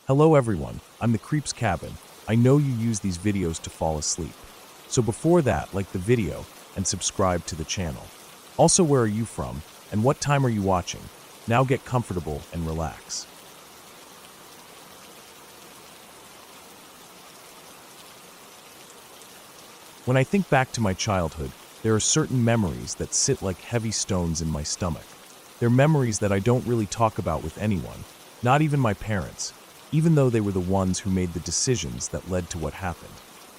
Hello everyone, I'm the Creeps Cabin. I know you use these videos to fall asleep. So before that, like the video and subscribe to the channel. Also, where are you from and what time are you watching? Now get comfortable and relax. When I think back to my childhood, there are certain memories that sit like heavy stones in my stomach. They're memories that I don't really talk about with anyone, not even my parents, even though they were the ones who made the decisions that led to what happened.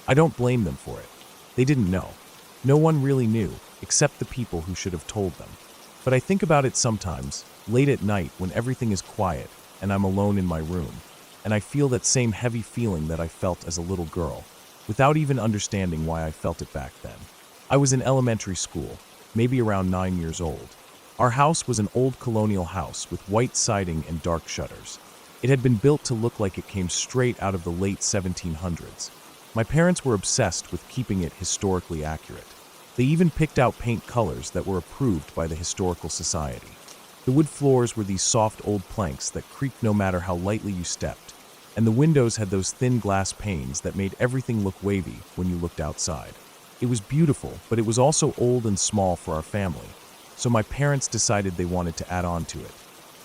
I don't blame them for it. They didn't know. No one really knew, except the people who should have told them. But I think about it sometimes, late at night when everything is quiet and I'm alone in my room, and I feel that same heavy feeling that I felt as a little girl, without even understanding why I felt it back then. I was in elementary school, maybe around 9 years old. Our house was an old colonial house with white siding and dark shutters. It had been built to look like it came straight out of the late 1700s. My parents were obsessed with keeping it historically accurate. They even picked out paint colors that were approved by the Historical Society. The wood floors were these soft old planks that creaked no matter how lightly you stepped, and the windows had those thin glass panes that made everything look wavy when you looked outside. It was beautiful, but it was also old and small for our family, so my parents decided they wanted to add on to it.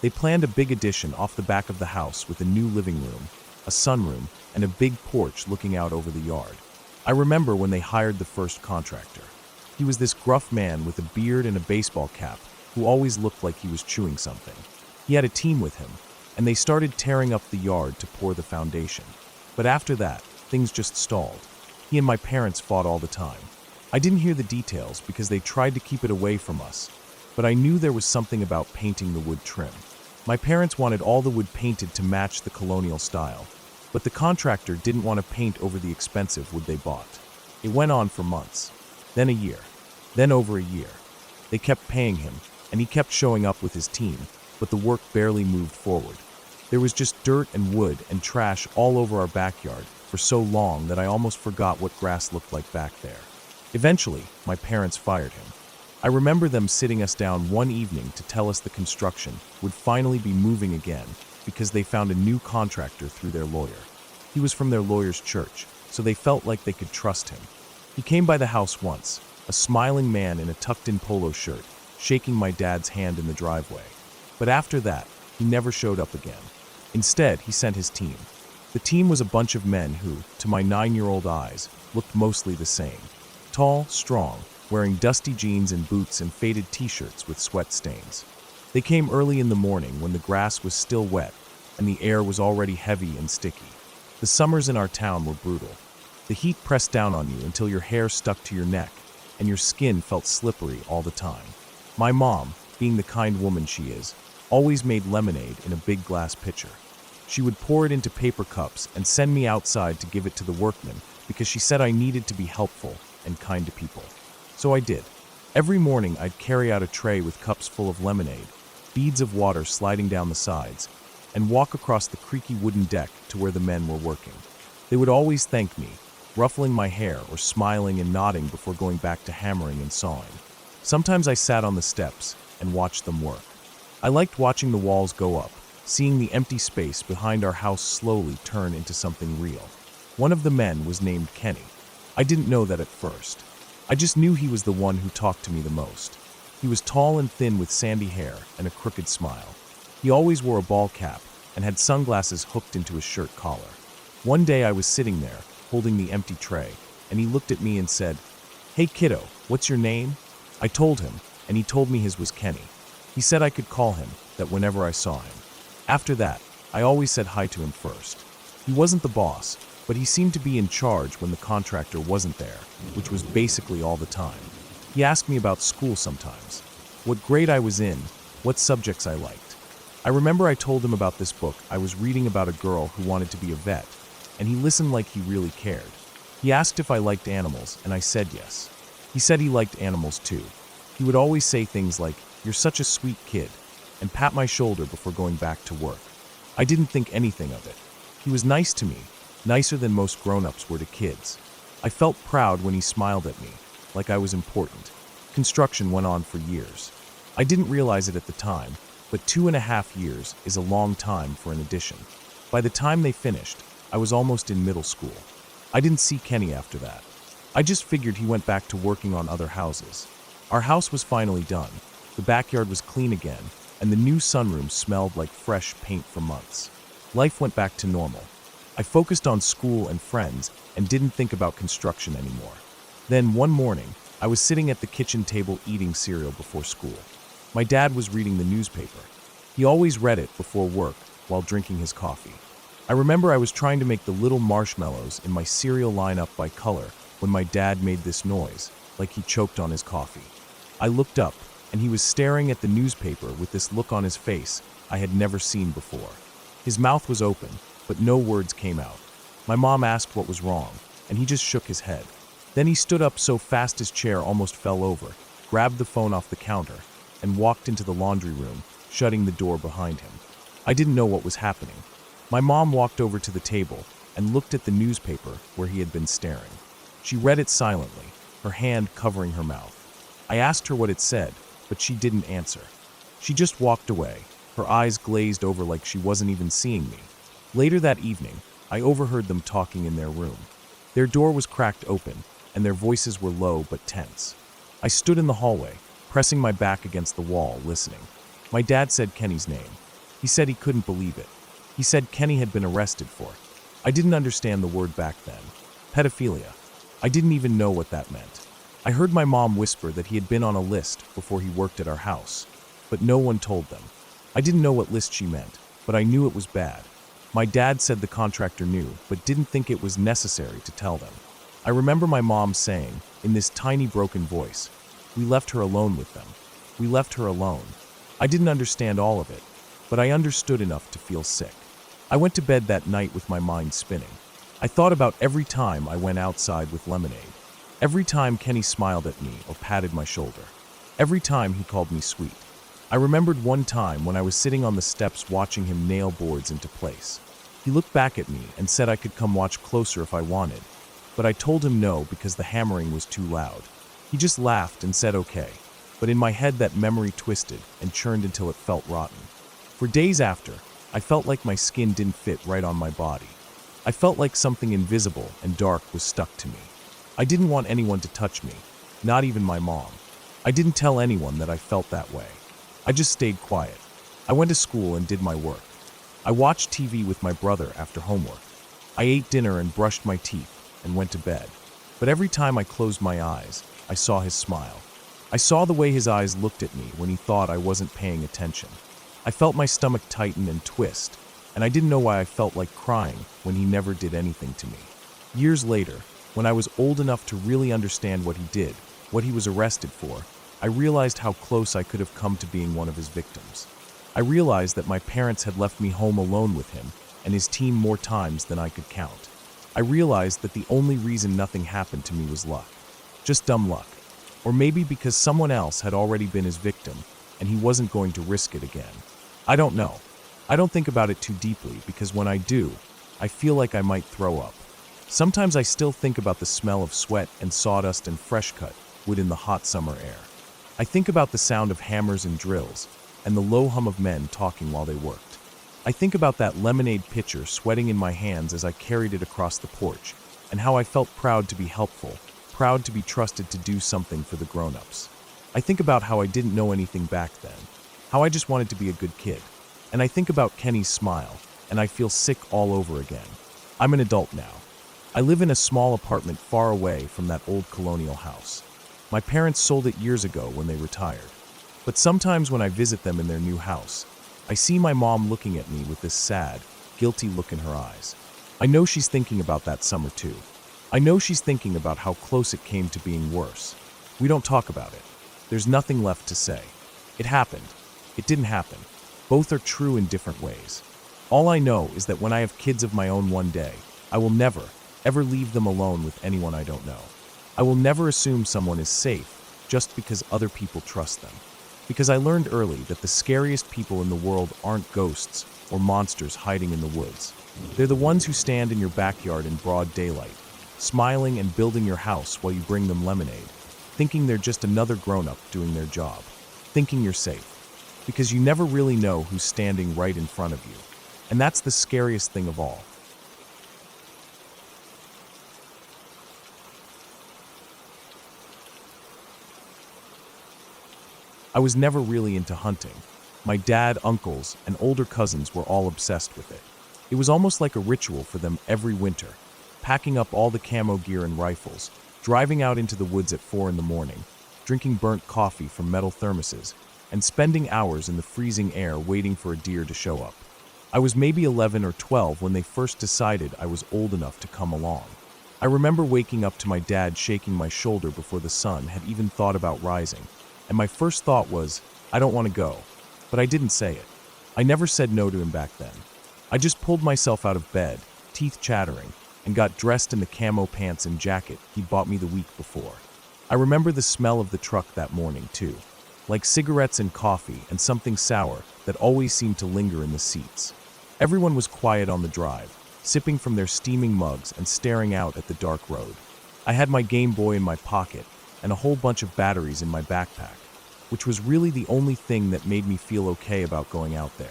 They planned a big addition off the back of the house with a new living room, a sunroom, and a big porch looking out over the yard. I remember when they hired the first contractor. He was this gruff man with a beard and a baseball cap who always looked like he was chewing something. He had a team with him, and they started tearing up the yard to pour the foundation. But after that, things just stalled. He and my parents fought all the time. I didn't hear the details because they tried to keep it away from us, but I knew there was something about painting the wood trim. My parents wanted all the wood painted to match the colonial style, but the contractor didn't want to paint over the expensive wood they bought. It went on for months, then a year, then over a year. They kept paying him, and he kept showing up with his team, but the work barely moved forward. There was just dirt and wood and trash all over our backyard for so long that I almost forgot what grass looked like back there. Eventually, my parents fired him. I remember them sitting us down one evening to tell us the construction would finally be moving again because they found a new contractor through their lawyer. He was from their lawyer's church, so they felt like they could trust him. He came by the house once, a smiling man in a tucked-in polo shirt, shaking my dad's hand in the driveway. But after that, he never showed up again. Instead, he sent his team. The team was a bunch of men who, to my 9-year-old eyes, looked mostly the same. Tall, strong, wearing dusty jeans and boots and faded t-shirts with sweat stains. They came early in the morning when the grass was still wet and the air was already heavy and sticky. The summers in our town were brutal. The heat pressed down on you until your hair stuck to your neck and your skin felt slippery all the time. My mom, being the kind woman she is, always made lemonade in a big glass pitcher. She would pour it into paper cups and send me outside to give it to the workmen because she said I needed to be helpful and kind to people. So I did. Every morning I'd carry out a tray with cups full of lemonade, beads of water sliding down the sides, and walk across the creaky wooden deck to where the men were working. They would always thank me, ruffling my hair or smiling and nodding before going back to hammering and sawing. Sometimes I sat on the steps and watched them work. I liked watching the walls go up, seeing the empty space behind our house slowly turn into something real. One of the men was named Kenny. I didn't know that at first. I just knew he was the one who talked to me the most. He was tall and thin with sandy hair and a crooked smile. He always wore a ball cap and had sunglasses hooked into his shirt collar. One day I was sitting there, holding the empty tray, and he looked at me and said, "Hey kiddo, what's your name?" I told him, and he told me his was Kenny. He said I could call him that whenever I saw him. After that, I always said hi to him first. He wasn't the boss, but he seemed to be in charge when the contractor wasn't there, which was basically all the time. He asked me about school sometimes, what grade I was in, what subjects I liked. I remember I told him about this book I was reading about a girl who wanted to be a vet, and he listened like he really cared. He asked if I liked animals, and I said yes. He said he liked animals too. He would always say things like, "You're such a sweet kid," and pat my shoulder before going back to work. I didn't think anything of it. He was nice to me, nicer than most grown-ups were to kids. I felt proud when he smiled at me, like I was important. Construction went on for years. I didn't realize it at the time, but 2.5 years is a long time for an addition. By the time they finished, I was almost in middle school. I didn't see Kenny after that. I just figured he went back to working on other houses. Our house was finally done. The backyard was clean again, and the new sunroom smelled like fresh paint for months. Life went back to normal. I focused on school and friends and didn't think about construction anymore. Then one morning, I was sitting at the kitchen table eating cereal before school. My dad was reading the newspaper. He always read it before work while drinking his coffee. I remember I was trying to make the little marshmallows in my cereal line up by color when my dad made this noise, like he choked on his coffee. I looked up, and he was staring at the newspaper with this look on his face I had never seen before. His mouth was open, but no words came out. My mom asked what was wrong, and he just shook his head. Then he stood up so fast his chair almost fell over, grabbed the phone off the counter, and walked into the laundry room, shutting the door behind him. I didn't know what was happening. My mom walked over to the table and looked at the newspaper where he had been staring. She read it silently, her hand covering her mouth. I asked her what it said, but she didn't answer. She just walked away, her eyes glazed over like she wasn't even seeing me. Later that evening, I overheard them talking in their room. Their door was cracked open, and their voices were low but tense. I stood in the hallway, pressing my back against the wall, listening. My dad said Kenny's name. He said he couldn't believe it. He said Kenny had been arrested for. I didn't understand the word back then. Pedophilia. I didn't even know what that meant. I heard my mom whisper that he had been on a list before he worked at our house, but no one told them. I didn't know what list she meant, but I knew it was bad. My dad said the contractor knew, but didn't think it was necessary to tell them. I remember my mom saying, in this tiny broken voice, "We left her alone with them. We left her alone." I didn't understand all of it, but I understood enough to feel sick. I went to bed that night with my mind spinning. I thought about every time I went outside with lemonade. Every time Kenny smiled at me or patted my shoulder. Every time he called me sweet. I remembered one time when I was sitting on the steps watching him nail boards into place. He looked back at me and said I could come watch closer if I wanted, but I told him no because the hammering was too loud. He just laughed and said okay, but in my head that memory twisted and churned until it felt rotten. For days after, I felt like my skin didn't fit right on my body. I felt like something invisible and dark was stuck to me. I didn't want anyone to touch me, not even my mom. I didn't tell anyone that I felt that way. I just stayed quiet. I went to school and did my work. I watched TV with my brother after homework. I ate dinner and brushed my teeth and went to bed. But every time I closed my eyes, I saw his smile. I saw the way his eyes looked at me when he thought I wasn't paying attention. I felt my stomach tighten and twist, and I didn't know why I felt like crying when he never did anything to me. Years later, when I was old enough to really understand what he did, what he was arrested for, I realized how close I could have come to being one of his victims. I realized that my parents had left me home alone with him and his team more times than I could count. I realized that the only reason nothing happened to me was luck. Just dumb luck. Or maybe because someone else had already been his victim and he wasn't going to risk it again. I don't know. I don't think about it too deeply because when I do, I feel like I might throw up. Sometimes I still think about the smell of sweat and sawdust and fresh-cut wood in the hot summer air. I think about the sound of hammers and drills and the low hum of men talking while they worked. I think about that lemonade pitcher sweating in my hands as I carried it across the porch and how I felt proud to be helpful, proud to be trusted to do something for the grown-ups. I think about how I didn't know anything back then, how I just wanted to be a good kid. And I think about Kenny's smile, and I feel sick all over again. I'm an adult now. I live in a small apartment far away from that old colonial house. My parents sold it years ago when they retired. But sometimes when I visit them in their new house, I see my mom looking at me with this sad, guilty look in her eyes. I know she's thinking about that summer too. I know she's thinking about how close it came to being worse. We don't talk about it. There's nothing left to say. It happened. It didn't happen. Both are true in different ways. All I know is that when I have kids of my own one day, I will never, ever leave them alone with anyone I don't know. I will never assume someone is safe just because other people trust them. Because I learned early that the scariest people in the world aren't ghosts or monsters hiding in the woods. They're the ones who stand in your backyard in broad daylight, smiling and building your house while you bring them lemonade, thinking they're just another grown-up doing their job, thinking you're safe. Because you never really know who's standing right in front of you. And that's the scariest thing of all. I was never really into hunting. My dad, uncles, and older cousins were all obsessed with it. It was almost like a ritual for them every winter, packing up all the camo gear and rifles, driving out into the woods at 4 in the morning, drinking burnt coffee from metal thermoses, and spending hours in the freezing air waiting for a deer to show up. I was maybe 11 or 12 when they first decided I was old enough to come along. I remember waking up to my dad shaking my shoulder before the sun had even thought about rising, and my first thought was, I don't want to go. But I didn't say it. I never said no to him back then. I just pulled myself out of bed, teeth chattering, and got dressed in the camo pants and jacket he'd bought me the week before. I remember the smell of the truck that morning, too, like cigarettes and coffee and something sour that always seemed to linger in the seats. Everyone was quiet on the drive, sipping from their steaming mugs and staring out at the dark road. I had my Game Boy in my pocket and a whole bunch of batteries in my backpack, which was really the only thing that made me feel okay about going out there.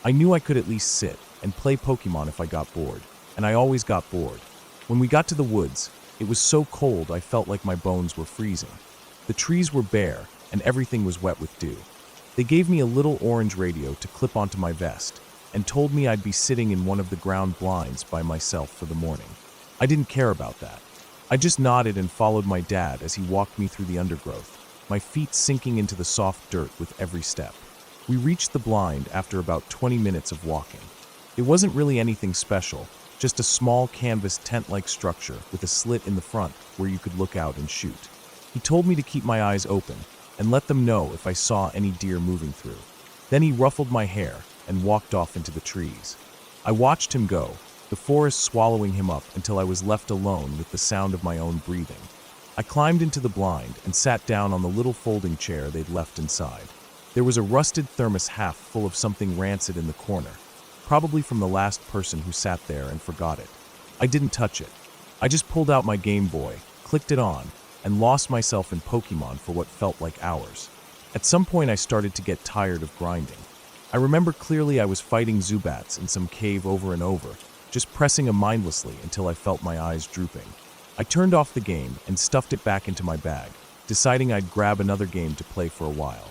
I knew I could at least sit and play Pokemon if I got bored, and I always got bored. When we got to the woods, it was so cold I felt like my bones were freezing. The trees were bare, and everything was wet with dew. They gave me a little orange radio to clip onto my vest, and told me I'd be sitting in one of the ground blinds by myself for the morning. I didn't care about that. I just nodded and followed my dad as he walked me through the undergrowth, my feet sinking into the soft dirt with every step. We reached the blind after about 20 minutes of walking. It wasn't really anything special, just a small canvas tent-like structure with a slit in the front where you could look out and shoot. He told me to keep my eyes open and let them know if I saw any deer moving through. Then he ruffled my hair and walked off into the trees. I watched him go, the forest swallowing him up until I was left alone with the sound of my own breathing. I climbed into the blind and sat down on the little folding chair they'd left inside. There was a rusted thermos half full of something rancid in the corner, probably from the last person who sat there and forgot it. I didn't touch it. I just pulled out my Game Boy, clicked it on, and lost myself in Pokemon for what felt like hours. At some point I started to get tired of grinding. I remember clearly I was fighting Zubats in some cave over and over, just pressing them mindlessly until I felt my eyes drooping. I turned off the game and stuffed it back into my bag, deciding I'd grab another game to play for a while.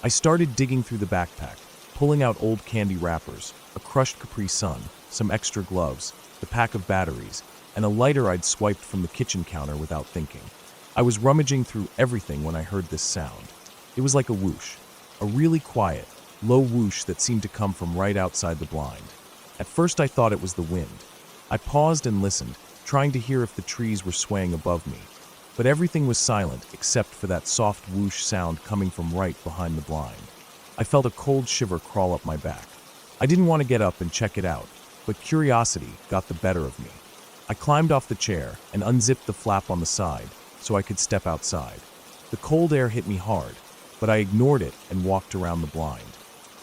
I started digging through the backpack, pulling out old candy wrappers, a crushed Capri Sun, some extra gloves, the pack of batteries, and a lighter I'd swiped from the kitchen counter without thinking. I was rummaging through everything when I heard this sound. It was like a whoosh, a really quiet, low whoosh that seemed to come from right outside the blind. At first I thought it was the wind. I paused and listened, trying to hear if the trees were swaying above me. But everything was silent except for that soft whoosh sound coming from right behind the blind. I felt a cold shiver crawl up my back. I didn't want to get up and check it out, but curiosity got the better of me. I climbed off the chair and unzipped the flap on the side so I could step outside. The cold air hit me hard, but I ignored it and walked around the blind.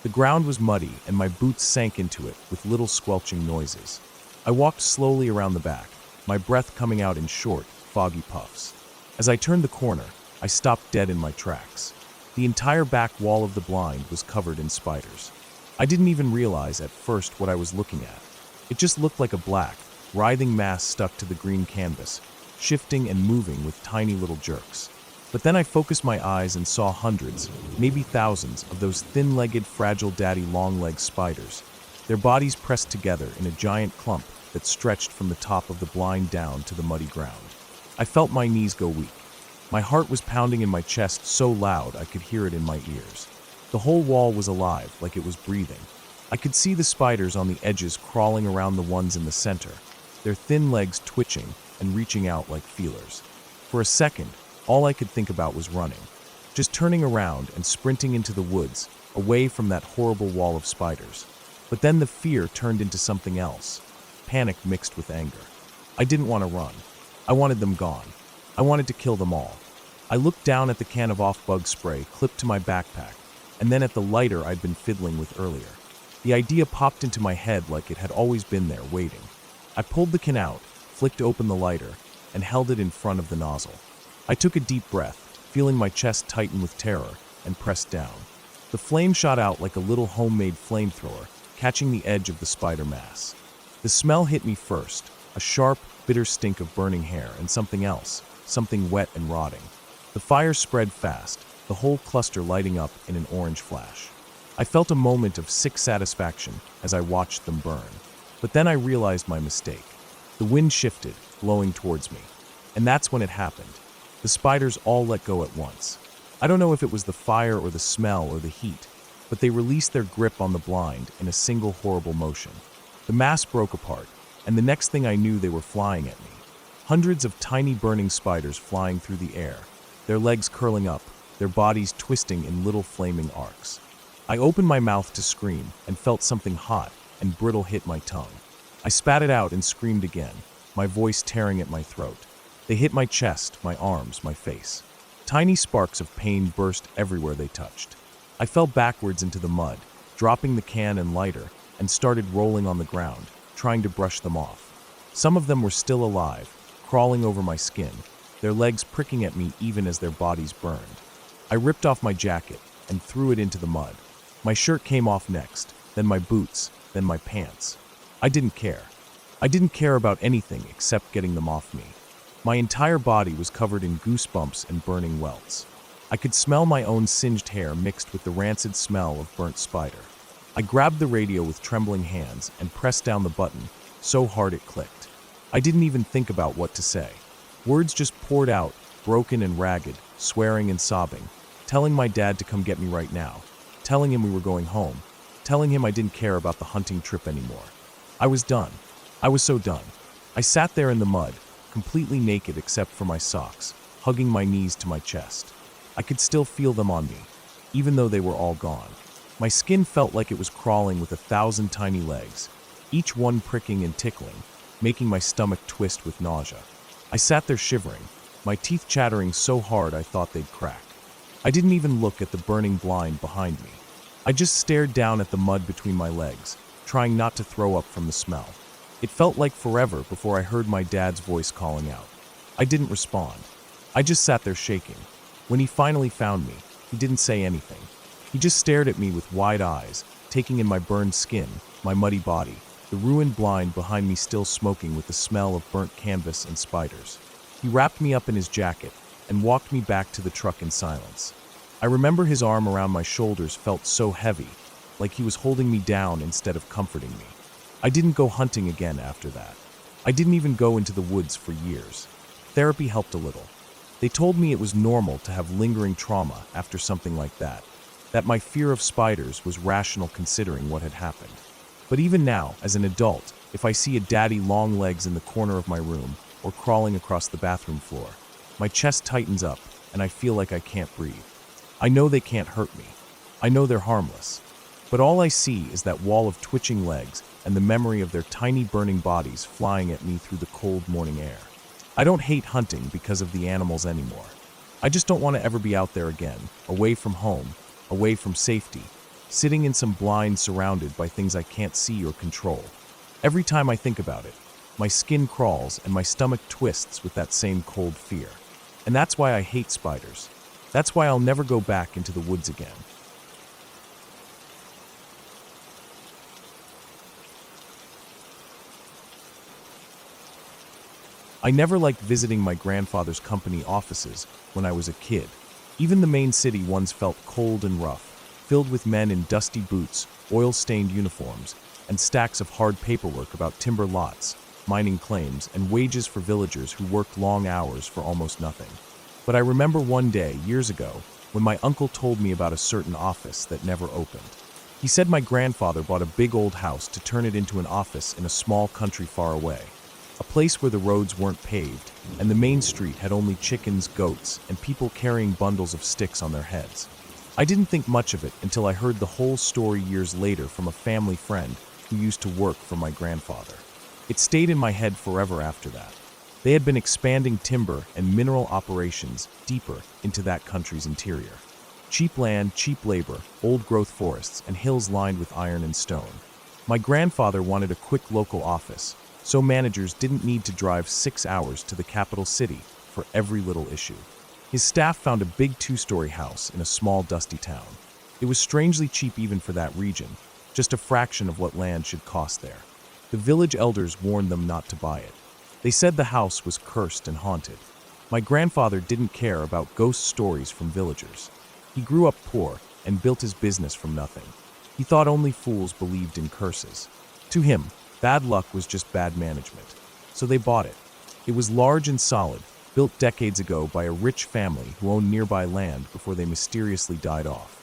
The ground was muddy and my boots sank into it with little squelching noises. I walked slowly around the back, my breath coming out in short, foggy puffs. As I turned the corner, I stopped dead in my tracks. The entire back wall of the blind was covered in spiders. I didn't even realize at first what I was looking at. It just looked like a black, writhing mass stuck to the green canvas, shifting and moving with tiny little jerks. But then I focused my eyes and saw hundreds, maybe thousands, of those thin-legged, fragile daddy long-legged spiders, their bodies pressed together in a giant clump that stretched from the top of the blind down to the muddy ground. I felt my knees go weak. My heart was pounding in my chest so loud I could hear it in my ears. The whole wall was alive, like it was breathing. I could see the spiders on the edges crawling around the ones in the center, their thin legs twitching and reaching out like feelers. For a second, all I could think about was running, just turning around and sprinting into the woods, away from that horrible wall of spiders. But then the fear turned into something else, panic mixed with anger. I didn't want to run. I wanted them gone. I wanted to kill them all. I looked down at the can of off-bug spray clipped to my backpack, and then at the lighter I'd been fiddling with earlier. The idea popped into my head like it had always been there, waiting. I pulled the can out, flicked open the lighter, and held it in front of the nozzle. I took a deep breath, feeling my chest tighten with terror, and pressed down. The flame shot out like a little homemade flamethrower, catching the edge of the spider mass. The smell hit me first, a sharp, bitter stink of burning hair and something else, something wet and rotting. The fire spread fast, the whole cluster lighting up in an orange flash. I felt a moment of sick satisfaction as I watched them burn. But then I realized my mistake. The wind shifted, blowing towards me. And that's when it happened. The spiders all let go at once. I don't know if it was the fire or the smell or the heat, but they released their grip on the blind in a single horrible motion. The mass broke apart, and the next thing I knew they were flying at me. Hundreds of tiny burning spiders flying through the air, their legs curling up, their bodies twisting in little flaming arcs. I opened my mouth to scream and felt something hot and brittle hit my tongue. I spat it out and screamed again, my voice tearing at my throat. They hit my chest, my arms, my face. Tiny sparks of pain burst everywhere they touched. I fell backwards into the mud, dropping the can and lighter, and started rolling on the ground, trying to brush them off. Some of them were still alive, crawling over my skin, their legs pricking at me even as their bodies burned. I ripped off my jacket and threw it into the mud. My shirt came off next, then my boots, then my pants. I didn't care. I didn't care about anything except getting them off me. My entire body was covered in goosebumps and burning welts. I could smell my own singed hair mixed with the rancid smell of burnt spider. I grabbed the radio with trembling hands and pressed down the button, so hard it clicked. I didn't even think about what to say. Words just poured out, broken and ragged, swearing and sobbing, telling my dad to come get me right now, telling him we were going home, telling him I didn't care about the hunting trip anymore. I was done. I was so done. I sat there in the mud, completely naked except for my socks, hugging my knees to my chest. I could still feel them on me, even though they were all gone. My skin felt like it was crawling with 1,000 tiny legs, each one pricking and tickling, making my stomach twist with nausea. I sat there shivering, my teeth chattering so hard I thought they'd crack. I didn't even look at the burning blind behind me. I just stared down at the mud between my legs, trying not to throw up from the smell. It felt like forever before I heard my dad's voice calling out. I didn't respond. I just sat there shaking. When he finally found me, he didn't say anything. He just stared at me with wide eyes, taking in my burned skin, my muddy body, the ruined blind behind me still smoking with the smell of burnt canvas and spiders. He wrapped me up in his jacket and walked me back to the truck in silence. I remember his arm around my shoulders felt so heavy, like he was holding me down instead of comforting me. I didn't go hunting again after that. I didn't even go into the woods for years. Therapy helped a little. They told me it was normal to have lingering trauma after something like that my fear of spiders was rational considering what had happened. But even now, as an adult, if I see a daddy long legs in the corner of my room or crawling across the bathroom floor, my chest tightens up and I feel like I can't breathe. I know they can't hurt me. I know they're harmless. But all I see is that wall of twitching legs and the memory of their tiny burning bodies flying at me through the cold morning air. I don't hate hunting because of the animals anymore. I just don't want to ever be out there again, away from home, away from safety, sitting in some blind surrounded by things I can't see or control. Every time I think about it, my skin crawls and my stomach twists with that same cold fear. And that's why I hate spiders. That's why I'll never go back into the woods again. I never liked visiting my grandfather's company offices when I was a kid. Even the main city ones felt cold and rough, filled with men in dusty boots, oil-stained uniforms, and stacks of hard paperwork about timber lots, mining claims, and wages for villagers who worked long hours for almost nothing. But I remember one day, years ago, when my uncle told me about a certain office that never opened. He said my grandfather bought a big old house to turn it into an office in a small country far away. A place where the roads weren't paved, and the main street had only chickens, goats, and people carrying bundles of sticks on their heads. I didn't think much of it until I heard the whole story years later from a family friend who used to work for my grandfather. It stayed in my head forever after that. They had been expanding timber and mineral operations deeper into that country's interior. Cheap land, cheap labor, old-growth forests, and hills lined with iron and stone. My grandfather wanted a quick local office, so managers didn't need to drive 6 hours to the capital city for every little issue. His staff found a big 2-story house in a small, dusty town. It was strangely cheap even for that region, just a fraction of what land should cost there. The village elders warned them not to buy it. They said the house was cursed and haunted. My grandfather didn't care about ghost stories from villagers. He grew up poor and built his business from nothing. He thought only fools believed in curses. To him, bad luck was just bad management. So they bought it. It was large and solid, built decades ago by a rich family who owned nearby land before they mysteriously died off.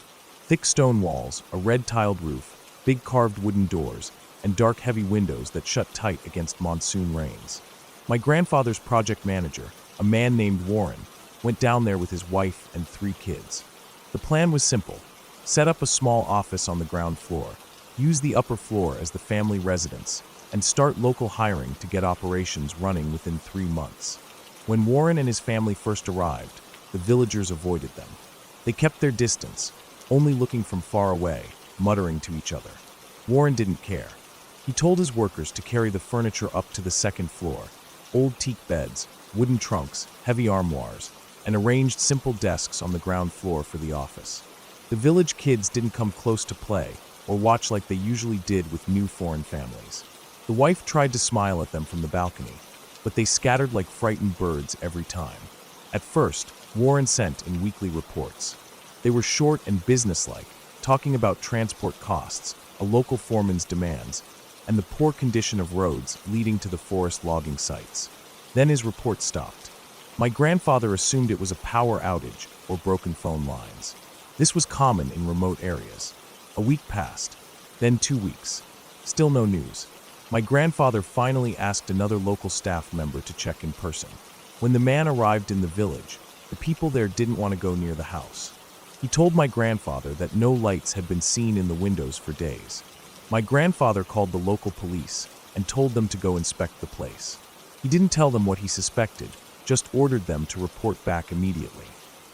Thick stone walls, a red-tiled roof, big carved wooden doors, and dark heavy windows that shut tight against monsoon rains. My grandfather's project manager, a man named Warren, went down there with his wife and 3 kids. The plan was simple: set up a small office on the ground floor, use the upper floor as the family residence, and start local hiring to get operations running within 3 months. When Warren and his family first arrived, the villagers avoided them. They kept their distance, only looking from far away, muttering to each other. Warren didn't care. He told his workers to carry the furniture up to the 2nd floor: old teak beds, wooden trunks, heavy armoires, and arranged simple desks on the ground floor for the office. The village kids didn't come close to play or watch like they usually did with new foreign families. The wife tried to smile at them from the balcony, but they scattered like frightened birds every time. At first, Warren sent in weekly reports. They were short and businesslike, talking about transport costs, a local foreman's demands, and the poor condition of roads leading to the forest logging sites. Then his report stopped. My grandfather assumed it was a power outage or broken phone lines. This was common in remote areas. A week passed, then 2 weeks. Still no news. My grandfather finally asked another local staff member to check in person. When the man arrived in the village, the people there didn't want to go near the house. He told my grandfather that no lights had been seen in the windows for days. My grandfather called the local police and told them to go inspect the place. He didn't tell them what he suspected, just ordered them to report back immediately.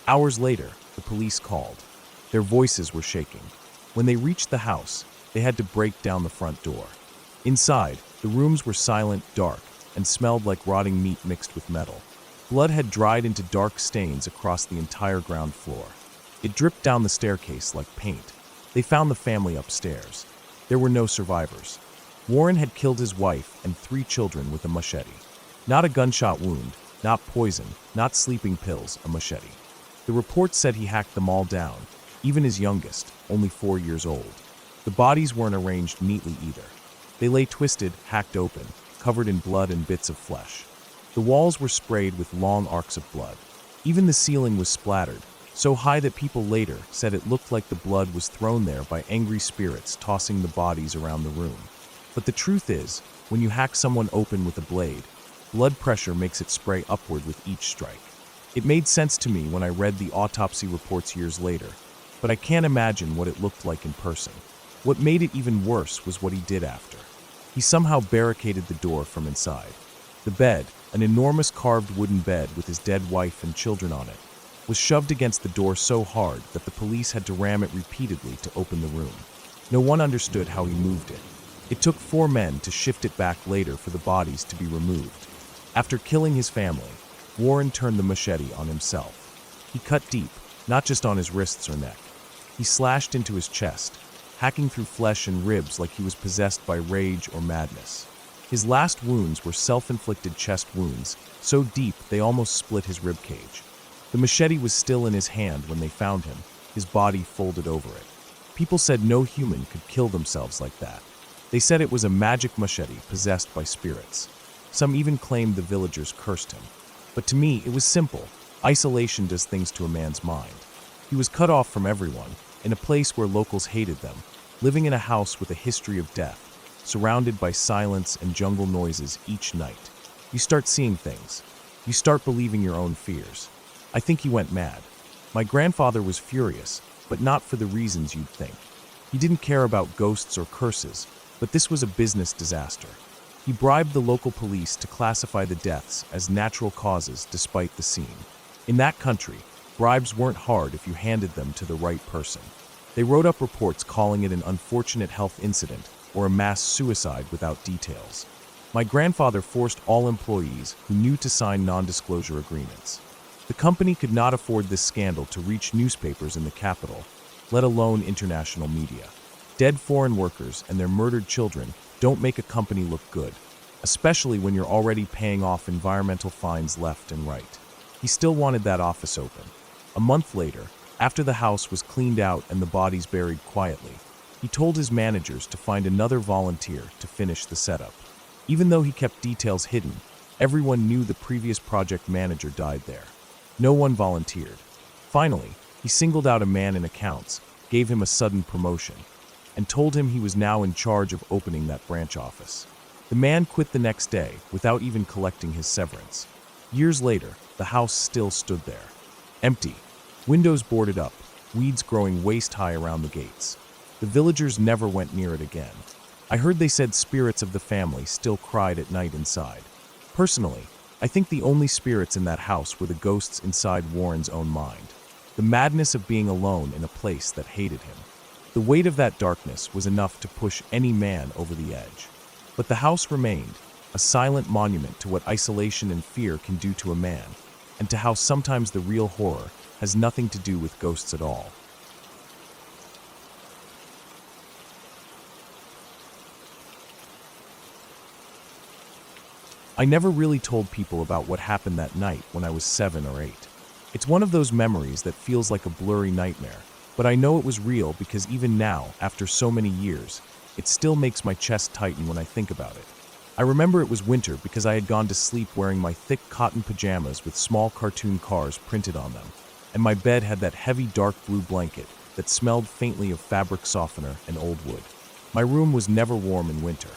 Hours later, the police called. Their voices were shaking. When they reached the house, they had to break down the front door. Inside, the rooms were silent, dark, and smelled like rotting meat mixed with metal. Blood had dried into dark stains across the entire ground floor. It dripped down the staircase like paint. They found the family upstairs. There were no survivors. Warren had killed his wife and 3 children with a machete. Not a gunshot wound, not poison, not sleeping pills, a machete. The report said he hacked them all down, even his youngest, only 4 years old. The bodies weren't arranged neatly either. They lay twisted, hacked open, covered in blood and bits of flesh. The walls were sprayed with long arcs of blood. Even the ceiling was splattered, so high that people later said it looked like the blood was thrown there by angry spirits tossing the bodies around the room. But the truth is, when you hack someone open with a blade, blood pressure makes it spray upward with each strike. It made sense to me when I read the autopsy reports years later, but I can't imagine what it looked like in person. What made it even worse was what he did after. He somehow barricaded the door from inside. The bed, an enormous carved wooden bed with his dead wife and children on it, was shoved against the door so hard that the police had to ram it repeatedly to open the room. No one understood how he moved it. It took 4 men to shift it back later for the bodies to be removed. After killing his family, Warren turned the machete on himself. He cut deep, not just on his wrists or neck. He slashed into his chest, hacking through flesh and ribs like he was possessed by rage or madness. His last wounds were self-inflicted chest wounds, so deep they almost split his ribcage. The machete was still in his hand when they found him, his body folded over it. People said no human could kill themselves like that. They said it was a magic machete possessed by spirits. Some even claimed the villagers cursed him. But to me, it was simple. Isolation does things to a man's mind. He was cut off from everyone, in a place where locals hated them, living in a house with a history of death, surrounded by silence and jungle noises each night. You start seeing things. You start believing your own fears. I think he went mad. My grandfather was furious, but not for the reasons you'd think. He didn't care about ghosts or curses, but this was a business disaster. He bribed the local police to classify the deaths as natural causes despite the scene. In that country, bribes weren't hard if you handed them to the right person. They wrote up reports calling it an unfortunate health incident or a mass suicide without details. My grandfather forced all employees who knew to sign non-disclosure agreements. The company could not afford this scandal to reach newspapers in the capital, let alone international media. Dead foreign workers and their murdered children don't make a company look good, especially when you're already paying off environmental fines left and right. He still wanted that office open. A month later, after the house was cleaned out and the bodies buried quietly, he told his managers to find another volunteer to finish the setup. Even though he kept details hidden, everyone knew the previous project manager died there. No one volunteered. Finally, he singled out a man in accounts, gave him a sudden promotion, and told him he was now in charge of opening that branch office. The man quit the next day without even collecting his severance. Years later, the house still stood there. Empty, windows boarded up, weeds growing waist-high around the gates. The villagers never went near it again. I heard they said spirits of the family still cried at night inside. Personally, I think the only spirits in that house were the ghosts inside Warren's own mind. The madness of being alone in a place that hated him. The weight of that darkness was enough to push any man over the edge. But the house remained, a silent monument to what isolation and fear can do to a man, and to how sometimes the real horror has nothing to do with ghosts at all. I never really told people about what happened that night when I was 7 or 8. It's one of those memories that feels like a blurry nightmare, but I know it was real because even now, after so many years, it still makes my chest tighten when I think about it. I remember it was winter because I had gone to sleep wearing my thick cotton pajamas with small cartoon cars printed on them, and my bed had that heavy dark blue blanket that smelled faintly of fabric softener and old wood. My room was never warm in winter.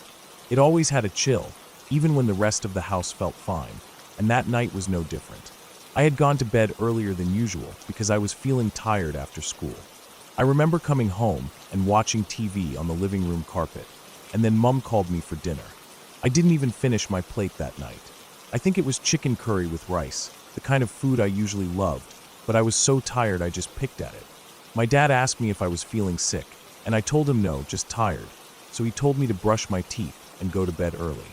It always had a chill, even when the rest of the house felt fine, and that night was no different. I had gone to bed earlier than usual because I was feeling tired after school. I remember coming home and watching TV on the living room carpet, and then Mum called me for dinner. I didn't even finish my plate that night. I think it was chicken curry with rice, the kind of food I usually loved, but I was so tired I just picked at it. My dad asked me if I was feeling sick, and I told him no, just tired, so he told me to brush my teeth and go to bed early.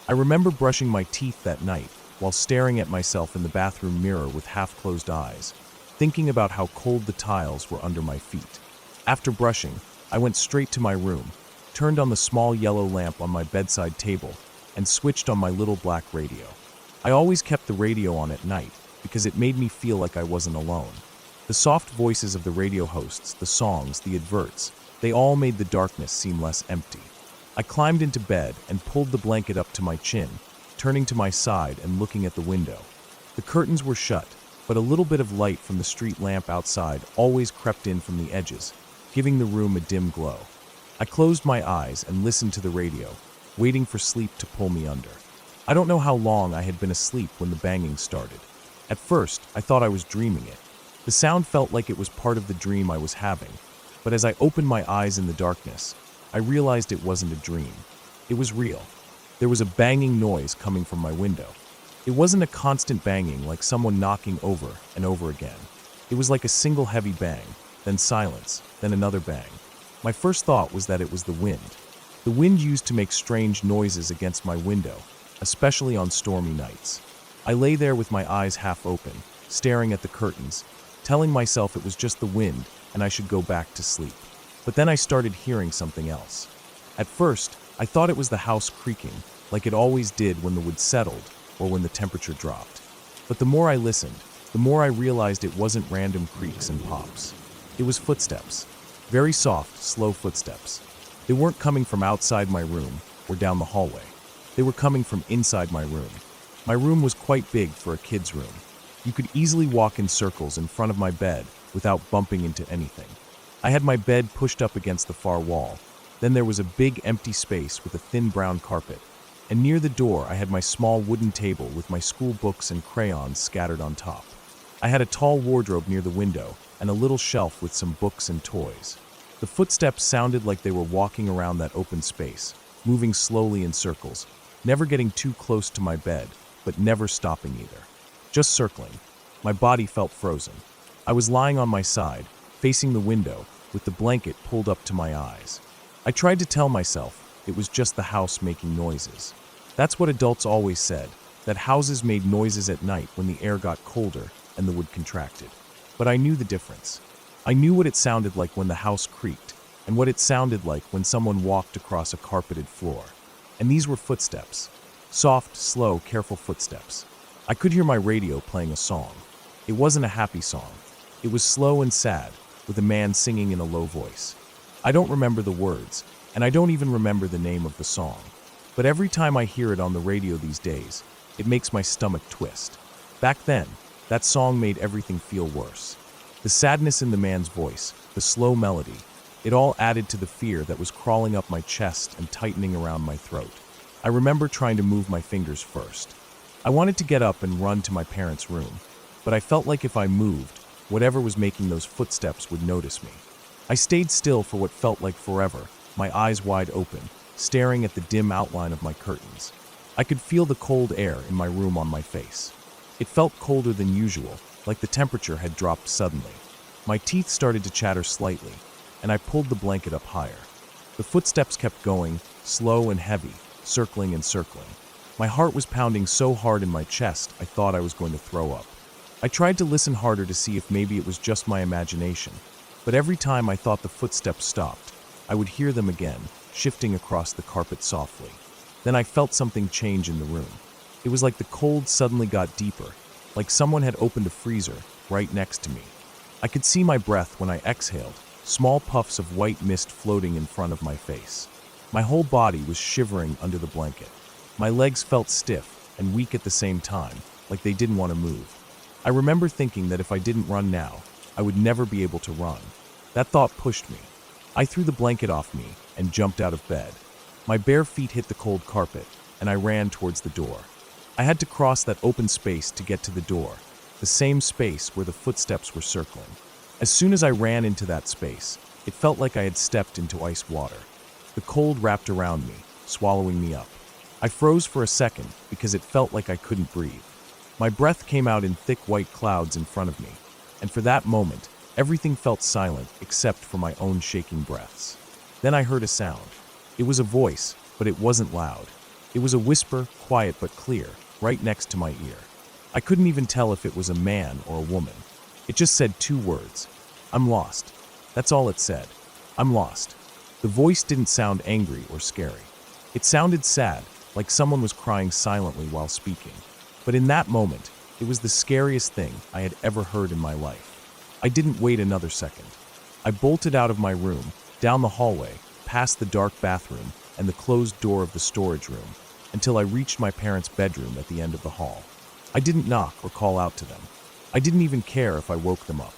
I remember brushing my teeth that night while staring at myself in the bathroom mirror with half-closed eyes, thinking about how cold the tiles were under my feet. After brushing, I went straight to my room, turned on the small yellow lamp on my bedside table, and switched on my little black radio. I always kept the radio on at night because it made me feel like I wasn't alone. The soft voices of the radio hosts, the songs, the adverts, they all made the darkness seem less empty. I climbed into bed and pulled the blanket up to my chin, turning to my side and looking at the window. The curtains were shut, but a little bit of light from the street lamp outside always crept in from the edges, giving the room a dim glow. I closed my eyes and listened to the radio, waiting for sleep to pull me under. I don't know how long I had been asleep when the banging started. At first, I thought I was dreaming it. The sound felt like it was part of the dream I was having, but as I opened my eyes in the darkness, I realized it wasn't a dream. It was real. There was a banging noise coming from my window. It wasn't a constant banging like someone knocking over and over again. It was like a single heavy bang, then silence, then another bang. My first thought was that it was the wind. The wind used to make strange noises against my window, especially on stormy nights. I lay there with my eyes half open, staring at the curtains, telling myself it was just the wind and I should go back to sleep. But then I started hearing something else. At first, I thought it was the house creaking, like it always did when the wood settled or when the temperature dropped. But the more I listened, the more I realized it wasn't random creaks and pops. It was footsteps. Very soft, slow footsteps. They weren't coming from outside my room or down the hallway. They were coming from inside my room. My room was quite big for a kid's room. You could easily walk in circles in front of my bed without bumping into anything. I had my bed pushed up against the far wall. Then there was a big empty space with a thin brown carpet. And near the door I had my small wooden table with my school books and crayons scattered on top. I had a tall wardrobe near the window and a little shelf with some books and toys. The footsteps sounded like they were walking around that open space, moving slowly in circles, never getting too close to my bed, but never stopping either. Just circling. My body felt frozen. I was lying on my side, facing the window, with the blanket pulled up to my eyes. I tried to tell myself it was just the house making noises. That's what adults always said, that houses made noises at night when the air got colder and the wood contracted. But I knew the difference. I knew what it sounded like when the house creaked. and what it sounded like when someone walked across a carpeted floor. And these were footsteps. Soft, slow, careful footsteps. I could hear my radio playing a song. It wasn't a happy song. It was slow and sad, with a man singing in a low voice. I don't remember the words, and I don't even remember the name of the song. But every time I hear it on the radio these days, it makes my stomach twist. Back then, that song made everything feel worse. The sadness in the man's voice, the slow melody, it all added to the fear that was crawling up my chest and tightening around my throat. I remember trying to move my fingers first. I wanted to get up and run to my parents' room, but I felt like if I moved, whatever was making those footsteps would notice me. I stayed still for what felt like forever, my eyes wide open, staring at the dim outline of my curtains. I could feel the cold air in my room on my face. It felt colder than usual, like the temperature had dropped suddenly. My teeth started to chatter slightly, and I pulled the blanket up higher. The footsteps kept going, slow and heavy, circling and circling. My heart was pounding so hard in my chest, I thought I was going to throw up. I tried to listen harder to see if maybe it was just my imagination, but every time I thought the footsteps stopped, I would hear them again, shifting across the carpet softly. Then I felt something change in the room. It was like the cold suddenly got deeper, like someone had opened a freezer right next to me. I could see my breath when I exhaled, small puffs of white mist floating in front of my face. My whole body was shivering under the blanket. My legs felt stiff and weak at the same time, like they didn't want to move. I remember thinking that if I didn't run now, I would never be able to run. That thought pushed me. I threw the blanket off me and jumped out of bed. My bare feet hit the cold carpet, and I ran towards the door. I had to cross that open space to get to the door, the same space where the footsteps were circling. As soon as I ran into that space, it felt like I had stepped into ice water. The cold wrapped around me, swallowing me up. I froze for a second because it felt like I couldn't breathe. My breath came out in thick white clouds in front of me, and for that moment, everything felt silent except for my own shaking breaths. Then I heard a sound. It was a voice, but it wasn't loud. It was a whisper, quiet but clear, right next to my ear. I couldn't even tell if it was a man or a woman. It just said two words. I'm lost. That's all it said. I'm lost. The voice didn't sound angry or scary. It sounded sad, like someone was crying silently while speaking. But in that moment, it was the scariest thing I had ever heard in my life. I didn't wait another second. I bolted out of my room, down the hallway, past the dark bathroom and the closed door of the storage room, until I reached my parents' bedroom at the end of the hall. I didn't knock or call out to them. I didn't even care if I woke them up.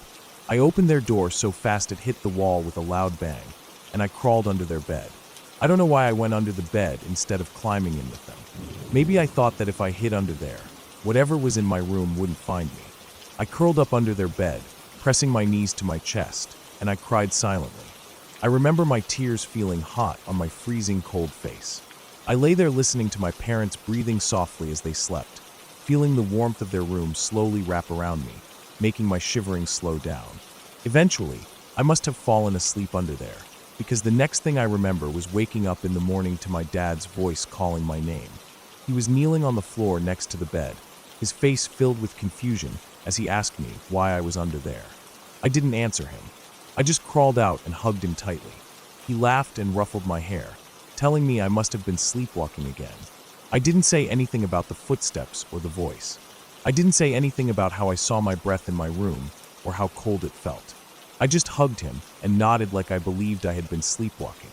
I opened their door so fast it hit the wall with a loud bang, and I crawled under their bed. I don't know why I went under the bed instead of climbing in with them. Maybe I thought that if I hid under there, whatever was in my room wouldn't find me. I curled up under their bed, pressing my knees to my chest, and I cried silently. I remember my tears feeling hot on my freezing cold face. I lay there listening to my parents breathing softly as they slept, feeling the warmth of their room slowly wrap around me, making my shivering slow down. Eventually, I must have fallen asleep under there, because the next thing I remember was waking up in the morning to my dad's voice calling my name. He was kneeling on the floor next to the bed, his face filled with confusion as he asked me why I was under there. I didn't answer him. I just crawled out and hugged him tightly. He laughed and ruffled my hair, telling me I must have been sleepwalking again. I didn't say anything about the footsteps or the voice. I didn't say anything about how I saw my breath in my room or how cold it felt. I just hugged him and nodded like I believed I had been sleepwalking.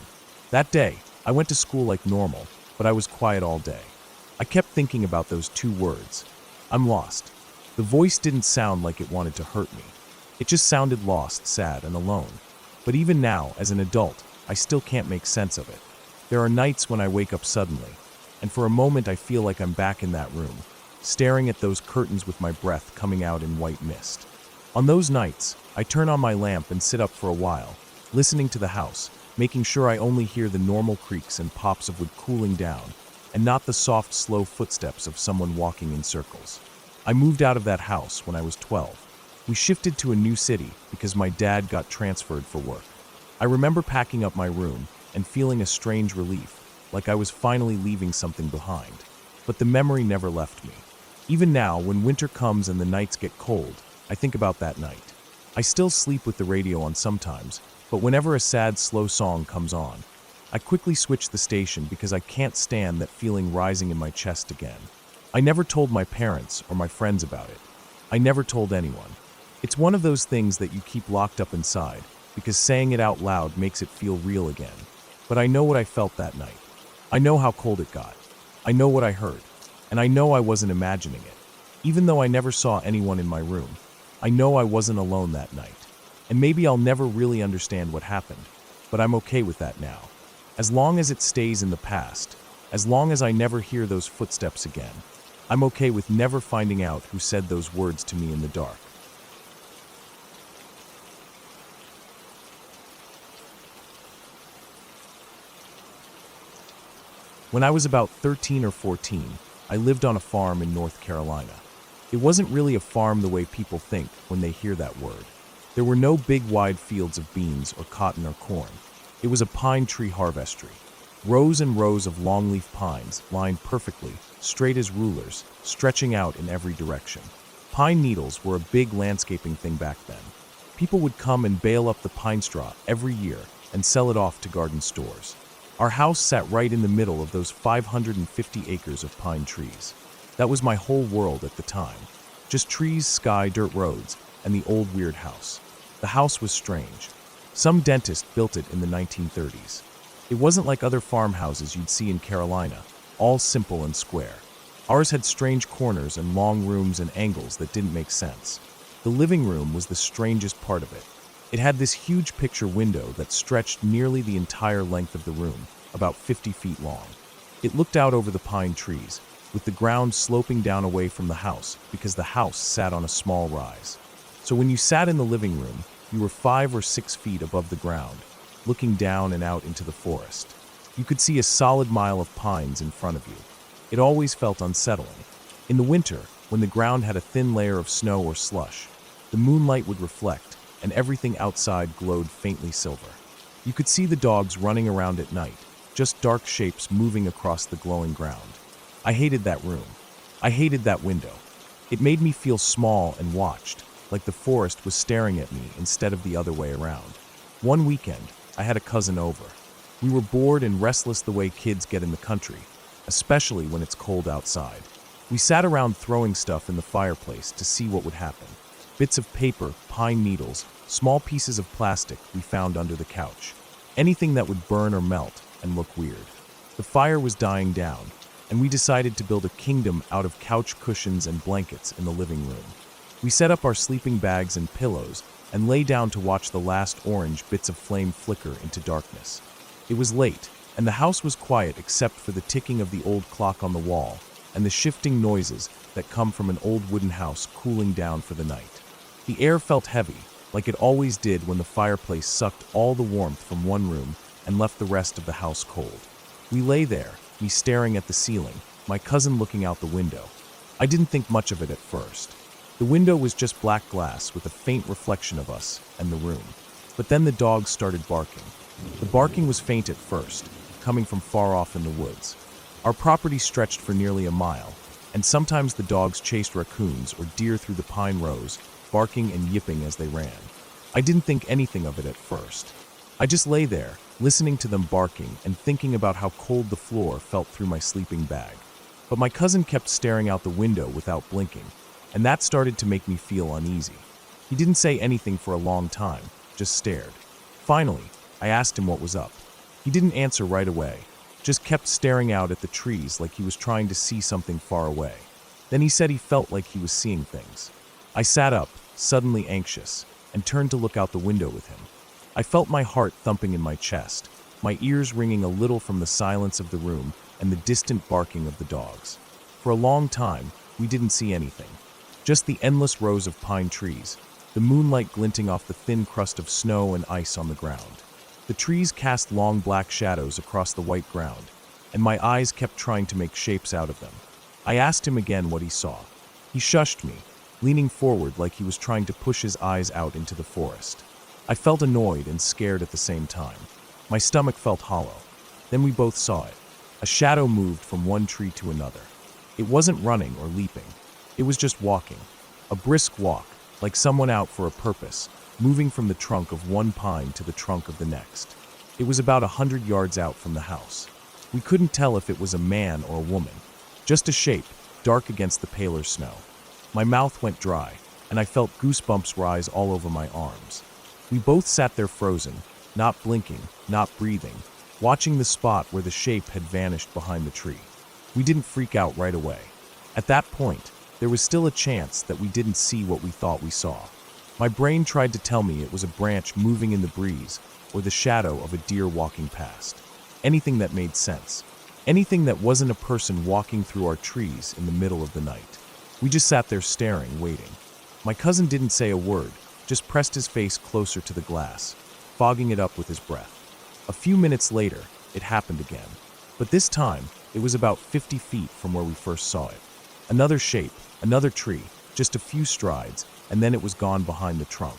That day, I went to school like normal, but I was quiet all day. I kept thinking about those two words. I'm lost. The voice didn't sound like it wanted to hurt me. It just sounded lost, sad, and alone. But even now, as an adult, I still can't make sense of it. There are nights when I wake up suddenly, and for a moment I feel like I'm back in that room, staring at those curtains with my breath coming out in white mist. On those nights, I turn on my lamp and sit up for a while, listening to the house, making sure I only hear the normal creaks and pops of wood cooling down, and not the soft, slow footsteps of someone walking in circles. I moved out of that house when I was 12. We shifted to a new city because my dad got transferred for work. I remember packing up my room and feeling a strange relief, like I was finally leaving something behind. But the memory never left me. Even now, when winter comes and the nights get cold, I think about that night. I still sleep with the radio on sometimes, But whenever a sad, slow song comes on, I quickly switch the station because I can't stand that feeling rising in my chest again. I never told my parents or my friends about it. I never told anyone. It's one of those things that you keep locked up inside because saying it out loud makes it feel real again. But I know what I felt that night. I know how cold it got. I know what I heard. And I know I wasn't imagining it. Even though I never saw anyone in my room, I know I wasn't alone that night. And maybe I'll never really understand what happened, but I'm okay with that now. As long as it stays in the past, as long as I never hear those footsteps again, I'm okay with never finding out who said those words to me in the dark. When I was about 13 or 14, I lived on a farm in North Carolina. It wasn't really a farm the way people think when they hear that word. There were no big wide fields of beans or cotton or corn. It was a pine tree harvestry. Rows and rows of longleaf pines lined perfectly, straight as rulers, stretching out in every direction. Pine needles were a big landscaping thing back then. People would come and bale up the pine straw every year and sell it off to garden stores. Our house sat right in the middle of those 550 acres of pine trees. That was my whole world at the time. Just trees, sky, dirt roads, and the old weird house. The house was strange. Some dentist built it in the 1930s. It wasn't like other farmhouses you'd see in Carolina, all simple and square. Ours had strange corners and long rooms and angles that didn't make sense. The living room was the strangest part of it. It had this huge picture window that stretched nearly the entire length of the room, about 50 feet long. It looked out over the pine trees, with the ground sloping down away from the house because the house sat on a small rise. So when you sat in the living room, you were 5 or 6 feet above the ground, looking down and out into the forest. You could see a solid mile of pines in front of you. It always felt unsettling. In the winter, when the ground had a thin layer of snow or slush, the moonlight would reflect, and everything outside glowed faintly silver. You could see the dogs running around at night, just dark shapes moving across the glowing ground. I hated that room. I hated that window. It made me feel small and watched, like the forest was staring at me instead of the other way around. One weekend, I had a cousin over. We were bored and restless the way kids get in the country, especially when it's cold outside. We sat around throwing stuff in the fireplace to see what would happen. Bits of paper, pine needles, small pieces of plastic we found under the couch. Anything that would burn or melt and look weird. The fire was dying down, and we decided to build a kingdom out of couch cushions and blankets in the living room. We set up our sleeping bags and pillows and lay down to watch the last orange bits of flame flicker into darkness. It was late, and the house was quiet except for the ticking of the old clock on the wall and the shifting noises that come from an old wooden house cooling down for the night. The air felt heavy, like it always did when the fireplace sucked all the warmth from one room and left the rest of the house cold. We lay there, me staring at the ceiling, my cousin looking out the window. I didn't think much of it at first. The window was just black glass with a faint reflection of us and the room. But then the dogs started barking. The barking was faint at first, coming from far off in the woods. Our property stretched for nearly a mile, and sometimes the dogs chased raccoons or deer through the pine rows, barking and yipping as they ran. I didn't think anything of it at first. I just lay there, listening to them barking and thinking about how cold the floor felt through my sleeping bag. But my cousin kept staring out the window without blinking, and that started to make me feel uneasy. He didn't say anything for a long time, just stared. Finally, I asked him what was up. He didn't answer right away, just kept staring out at the trees like he was trying to see something far away. Then he said he felt like he was seeing things. I sat up, suddenly anxious, and turned to look out the window with him. I felt my heart thumping in my chest, my ears ringing a little from the silence of the room and the distant barking of the dogs. For a long time, we didn't see anything. Just the endless rows of pine trees, the moonlight glinting off the thin crust of snow and ice on the ground. The trees cast long black shadows across the white ground, and my eyes kept trying to make shapes out of them. I asked him again what he saw. He shushed me, leaning forward like he was trying to push his eyes out into the forest. I felt annoyed and scared at the same time. My stomach felt hollow. Then we both saw it. A shadow moved from one tree to another. It wasn't running or leaping. It was just walking. A brisk walk, like someone out for a purpose, moving from the trunk of one pine to the trunk of the next. It was about 100 yards out from the house. We couldn't tell if it was a man or a woman, just a shape, dark against the paler snow. My mouth went dry, and I felt goosebumps rise all over my arms. We both sat there frozen, not blinking, not breathing, watching the spot where the shape had vanished behind the tree. We didn't freak out right away. At that point, there was still a chance that we didn't see what we thought we saw. My brain tried to tell me it was a branch moving in the breeze or the shadow of a deer walking past. Anything that made sense. Anything that wasn't a person walking through our trees in the middle of the night. We just sat there staring, waiting. My cousin didn't say a word, just pressed his face closer to the glass, fogging it up with his breath. A few minutes later, it happened again. But this time, it was about 50 feet from where we first saw it. Another shape, another tree, just a few strides, and then it was gone behind the trunk.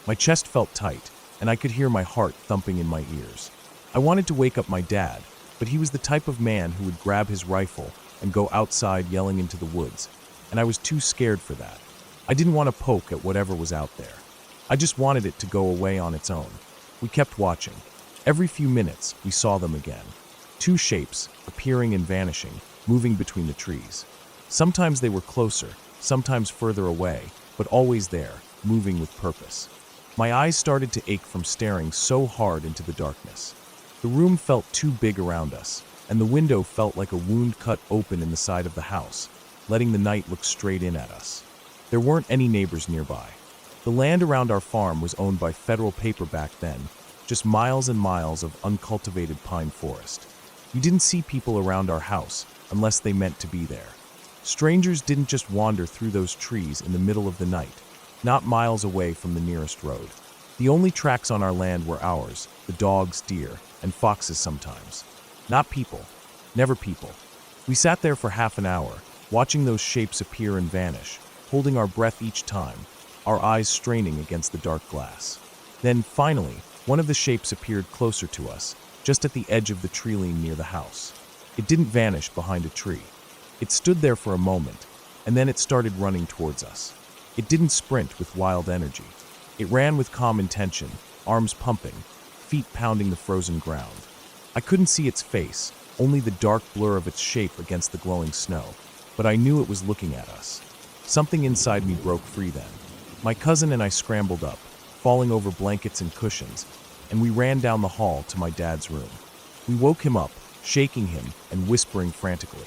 My chest felt tight, and I could hear my heart thumping in my ears. I wanted to wake up my dad, but he was the type of man who would grab his rifle and go outside yelling into the woods, and I was too scared for that. I didn't want to poke at whatever was out there. I just wanted it to go away on its own. We kept watching. Every few minutes, we saw them again. Two shapes, appearing and vanishing, moving between the trees. Sometimes they were closer, sometimes further away, but always there, moving with purpose. My eyes started to ache from staring so hard into the darkness. The room felt too big around us, and the window felt like a wound cut open in the side of the house, letting the night look straight in at us. There weren't any neighbors nearby. The land around our farm was owned by federal paper back then, just miles and miles of uncultivated pine forest. You didn't see people around our house unless they meant to be there. Strangers didn't just wander through those trees in the middle of the night, not miles away from the nearest road. The only tracks on our land were ours, the dogs, deer, and foxes sometimes. Not people. Never people. We sat there for half an hour, watching those shapes appear and vanish, holding our breath each time, our eyes straining against the dark glass. Then, finally, one of the shapes appeared closer to us, just at the edge of the tree-line near the house. It didn't vanish behind a tree. It stood there for a moment, and then it started running towards us. It didn't sprint with wild energy. It ran with calm intention, arms pumping, feet pounding the frozen ground. I couldn't see its face, only the dark blur of its shape against the glowing snow, but I knew it was looking at us. Something inside me broke free then. My cousin and I scrambled up, falling over blankets and cushions, and we ran down the hall to my dad's room. We woke him up, shaking him and whispering frantically.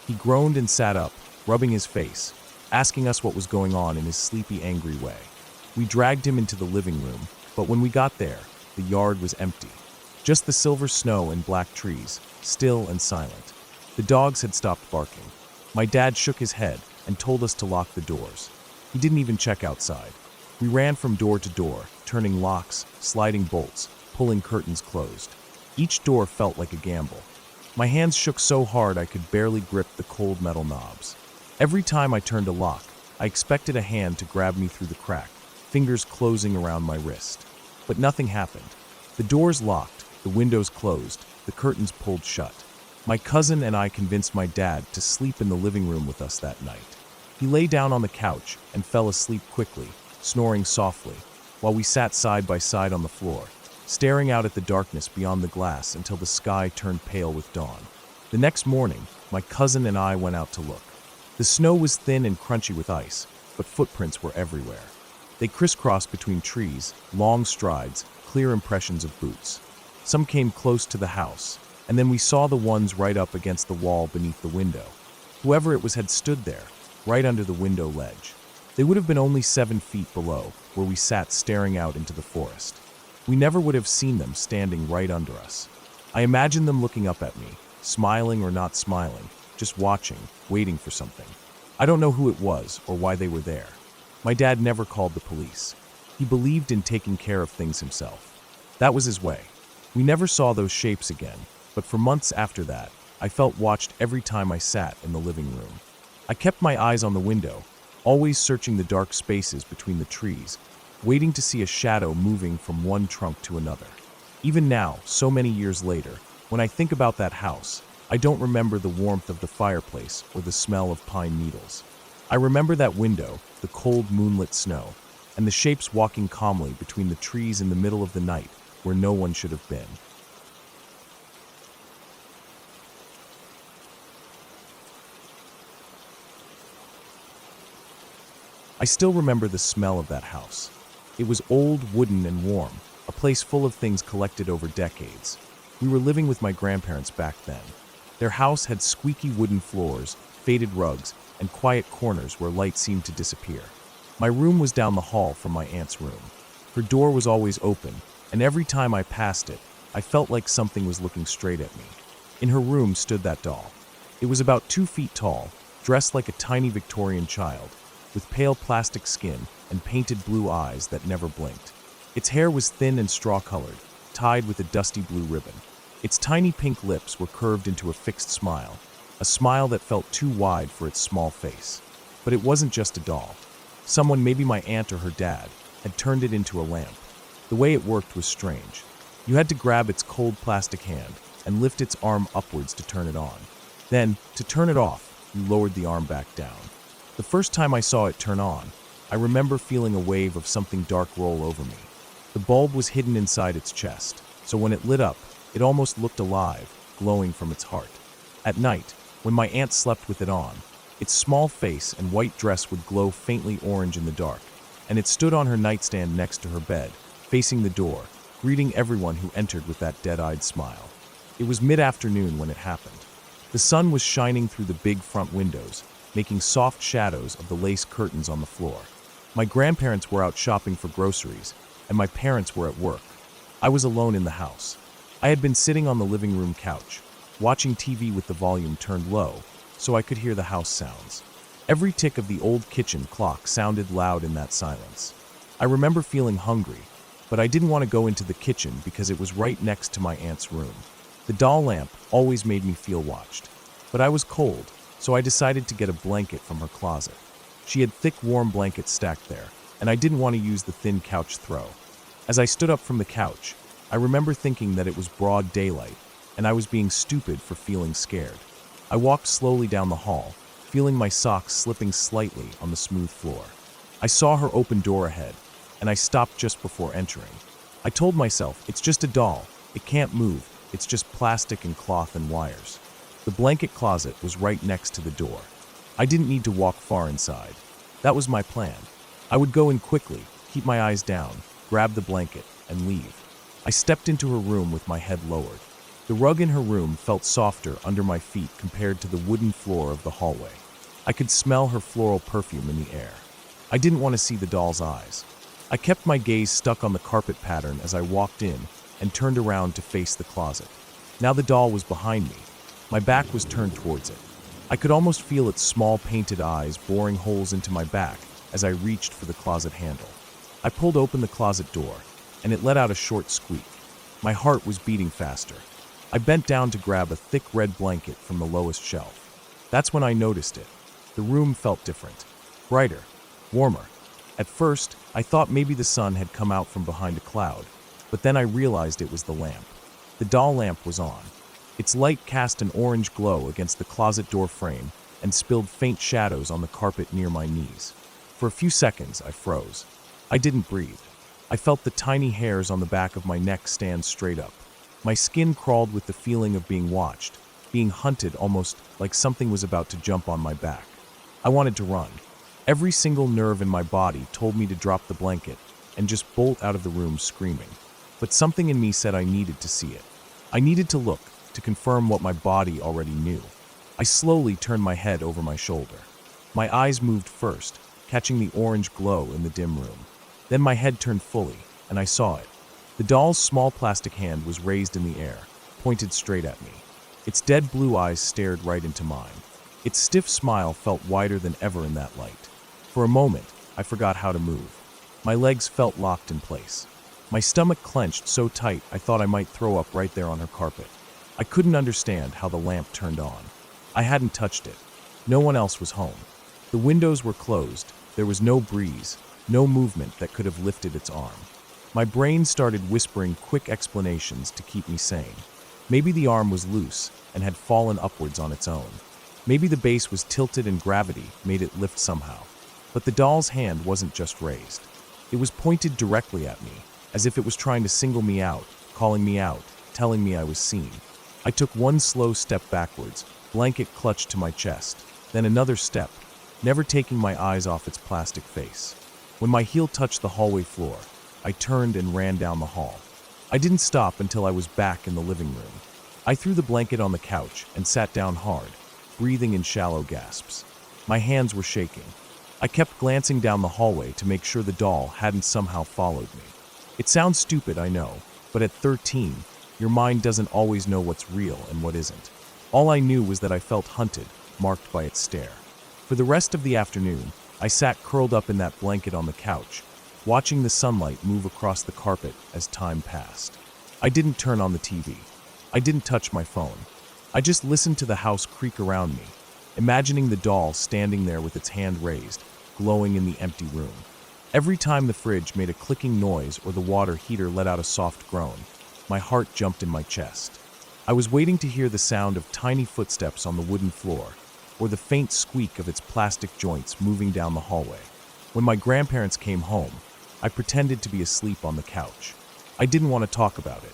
He groaned and sat up, rubbing his face, asking us what was going on in his sleepy, angry way. We dragged him into the living room, but when we got there, the yard was empty. Just the silver snow and black trees, still and silent. The dogs had stopped barking. My dad shook his head and told us to lock the doors. He didn't even check outside. We ran from door to door, turning locks, sliding bolts, pulling curtains closed. Each door felt like a gamble. My hands shook so hard I could barely grip the cold metal knobs. Every time I turned a lock, I expected a hand to grab me through the crack, fingers closing around my wrist. But nothing happened. The doors locked, the windows closed, the curtains pulled shut. My cousin and I convinced my dad to sleep in the living room with us that night. He lay down on the couch and fell asleep quickly, snoring softly, while we sat side by side on the floor, staring out at the darkness beyond the glass until the sky turned pale with dawn. The next morning, my cousin and I went out to look. The snow was thin and crunchy with ice, but footprints were everywhere. They crisscrossed between trees, long strides, clear impressions of boots. Some came close to the house, and then we saw the ones right up against the wall beneath the window. Whoever it was had stood there, right under the window ledge. They would have been only 7 feet below, where we sat staring out into the forest. We never would have seen them standing right under us. I imagined them looking up at me, smiling or not smiling, just watching, waiting for something. I don't know who it was or why they were there. My dad never called the police. He believed in taking care of things himself. That was his way. We never saw those shapes again, but for months after that, I felt watched every time I sat in the living room. I kept my eyes on the window, always searching the dark spaces between the trees, waiting to see a shadow moving from one trunk to another. Even now, so many years later, when I think about that house, I don't remember the warmth of the fireplace or the smell of pine needles. I remember that window, the cold moonlit snow, and the shapes walking calmly between the trees in the middle of the night where no one should have been. I still remember the smell of that house. It was old, wooden, and warm, a place full of things collected over decades. We were living with my grandparents back then. Their house had squeaky wooden floors, faded rugs, and quiet corners where light seemed to disappear. My room was down the hall from my aunt's room. Her door was always open, and every time I passed it, I felt like something was looking straight at me. In her room stood that doll. It was about 2 feet tall, dressed like a tiny Victorian child, with pale plastic skin and painted blue eyes that never blinked. Its hair was thin and straw-colored, tied with a dusty blue ribbon. Its tiny pink lips were curved into a fixed smile, a smile that felt too wide for its small face. But it wasn't just a doll. Someone, maybe my aunt or her dad, had turned it into a lamp. The way it worked was strange. You had to grab its cold plastic hand and lift its arm upwards to turn it on. Then, to turn it off, you lowered the arm back down. The first time I saw it turn on, I remember feeling a wave of something dark roll over me. The bulb was hidden inside its chest, so when it lit up, it almost looked alive, glowing from its heart. At night, when my aunt slept with it on, its small face and white dress would glow faintly orange in the dark, and it stood on her nightstand next to her bed, facing the door, greeting everyone who entered with that dead-eyed smile. It was mid-afternoon when it happened. The sun was shining through the big front windows, making soft shadows of the lace curtains on the floor. My grandparents were out shopping for groceries, and my parents were at work. I was alone in the house. I had been sitting on the living room couch, watching TV with the volume turned low, so I could hear the house sounds. Every tick of the old kitchen clock sounded loud in that silence. I remember feeling hungry, but I didn't want to go into the kitchen because it was right next to my aunt's room. The doll lamp always made me feel watched, but I was cold, so I decided to get a blanket from her closet. She had thick, warm blankets stacked there, and I didn't want to use the thin couch throw. As I stood up from the couch, I remember thinking that it was broad daylight, and I was being stupid for feeling scared. I walked slowly down the hall, feeling my socks slipping slightly on the smooth floor. I saw her open door ahead, and I stopped just before entering. I told myself, it's just a doll, it can't move, it's just plastic and cloth and wires. The blanket closet was right next to the door. I didn't need to walk far inside. That was my plan. I would go in quickly, keep my eyes down, grab the blanket, and leave. I stepped into her room with my head lowered. The rug in her room felt softer under my feet compared to the wooden floor of the hallway. I could smell her floral perfume in the air. I didn't want to see the doll's eyes. I kept my gaze stuck on the carpet pattern as I walked in and turned around to face the closet. Now the doll was behind me. My back was turned towards it. I could almost feel its small painted eyes boring holes into my back as I reached for the closet handle. I pulled open the closet door, and it let out a short squeak. My heart was beating faster. I bent down to grab a thick red blanket from the lowest shelf. That's when I noticed it. The room felt different. Brighter. Warmer. At first, I thought maybe the sun had come out from behind a cloud, but then I realized it was the lamp. The doll lamp was on. Its light cast an orange glow against the closet door frame and spilled faint shadows on the carpet near my knees. For a few seconds, I froze. I didn't breathe. I felt the tiny hairs on the back of my neck stand straight up. My skin crawled with the feeling of being watched, being hunted, almost like something was about to jump on my back. I wanted to run. Every single nerve in my body told me to drop the blanket and just bolt out of the room screaming. But something in me said I needed to see it. I needed to look, to confirm what my body already knew. I slowly turned my head over my shoulder. My eyes moved first, catching the orange glow in the dim room. Then my head turned fully, and I saw it. The doll's small plastic hand was raised in the air, pointed straight at me. Its dead blue eyes stared right into mine. Its stiff smile felt wider than ever in that light. For a moment, I forgot how to move. My legs felt locked in place. My stomach clenched so tight I thought I might throw up right there on her carpet. I couldn't understand how the lamp turned on. I hadn't touched it. No one else was home. The windows were closed. There was no breeze, no movement that could have lifted its arm. My brain started whispering quick explanations to keep me sane. Maybe the arm was loose and had fallen upwards on its own. Maybe the base was tilted and gravity made it lift somehow. But the doll's hand wasn't just raised. It was pointed directly at me, as if it was trying to single me out, calling me out, telling me I was seen. I took one slow step backwards, blanket clutched to my chest, then another step, never taking my eyes off its plastic face. When my heel touched the hallway floor, I turned and ran down the hall. I didn't stop until I was back in the living room. I threw the blanket on the couch and sat down hard, breathing in shallow gasps. My hands were shaking. I kept glancing down the hallway to make sure the doll hadn't somehow followed me. It sounds stupid, I know, but at 13, your mind doesn't always know what's real and what isn't. All I knew was that I felt hunted, marked by its stare. For the rest of the afternoon, I sat curled up in that blanket on the couch, watching the sunlight move across the carpet as time passed. I didn't turn on the TV. I didn't touch my phone. I just listened to the house creak around me, imagining the doll standing there with its hand raised, glowing in the empty room. Every time the fridge made a clicking noise or the water heater let out a soft groan, my heart jumped in my chest. I was waiting to hear the sound of tiny footsteps on the wooden floor, or the faint squeak of its plastic joints moving down the hallway. When my grandparents came home, I pretended to be asleep on the couch. I didn't want to talk about it.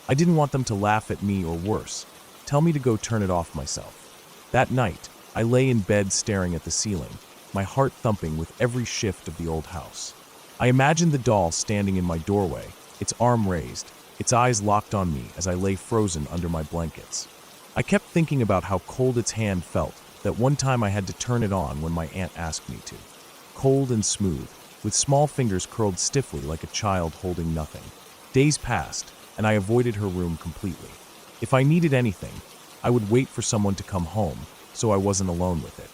I didn't want them to laugh at me or worse, tell me to go turn it off myself. That night, I lay in bed staring at the ceiling, my heart thumping with every shift of the old house. I imagined the doll standing in my doorway, its arm raised, its eyes locked on me as I lay frozen under my blankets. I kept thinking about how cold its hand felt, that one time I had to turn it on when my aunt asked me to. Cold and smooth, with small fingers curled stiffly like a child holding nothing. Days passed, and I avoided her room completely. If I needed anything, I would wait for someone to come home, so I wasn't alone with it.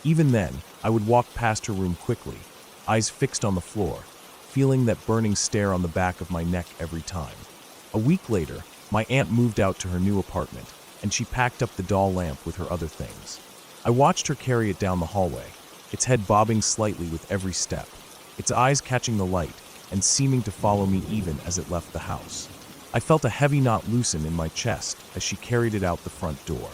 Even then, I would walk past her room quickly, eyes fixed on the floor, feeling that burning stare on the back of my neck every time. A week later, my aunt moved out to her new apartment, and she packed up the doll lamp with her other things. I watched her carry it down the hallway, its head bobbing slightly with every step, its eyes catching the light and seeming to follow me even as it left the house. I felt a heavy knot loosen in my chest as she carried it out the front door.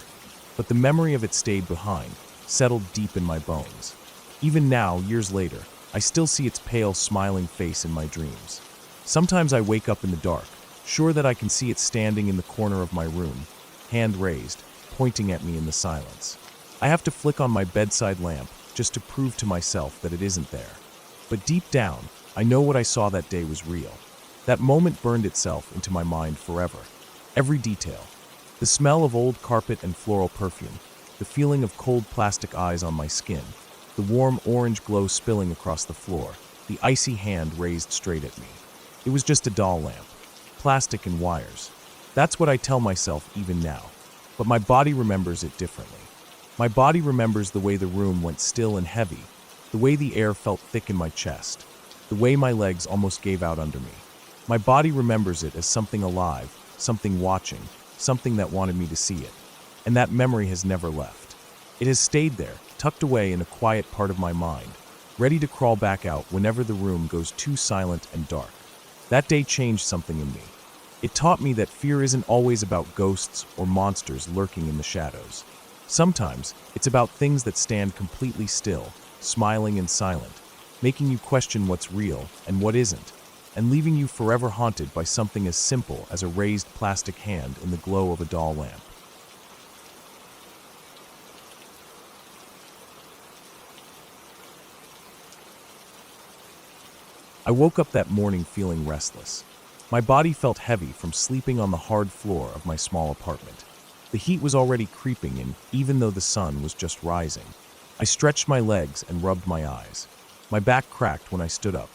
But the memory of it stayed behind, settled deep in my bones. Even now, years later, I still see its pale, smiling face in my dreams. Sometimes I wake up in the dark, sure that I can see it standing in the corner of my room, hand raised, pointing at me in the silence. I have to flick on my bedside lamp just to prove to myself that it isn't there. But deep down, I know what I saw that day was real. That moment burned itself into my mind forever. Every detail. The smell of old carpet and floral perfume, the feeling of cold plastic eyes on my skin, the warm orange glow spilling across the floor, the icy hand raised straight at me. It was just a doll lamp, plastic and wires. That's what I tell myself even now. But my body remembers it differently. My body remembers the way the room went still and heavy, the way the air felt thick in my chest, the way my legs almost gave out under me. My body remembers it as something alive, something watching, something that wanted me to see it. And that memory has never left. It has stayed there, tucked away in a quiet part of my mind, ready to crawl back out whenever the room goes too silent and dark. That day changed something in me. It taught me that fear isn't always about ghosts or monsters lurking in the shadows. Sometimes it's about things that stand completely still, smiling and silent, making you question what's real and what isn't, and leaving you forever haunted by something as simple as a raised plastic hand in the glow of a doll lamp. I woke up that morning feeling restless. My body felt heavy from sleeping on the hard floor of my small apartment. The heat was already creeping in, even though the sun was just rising. I stretched my legs and rubbed my eyes. My back cracked when I stood up.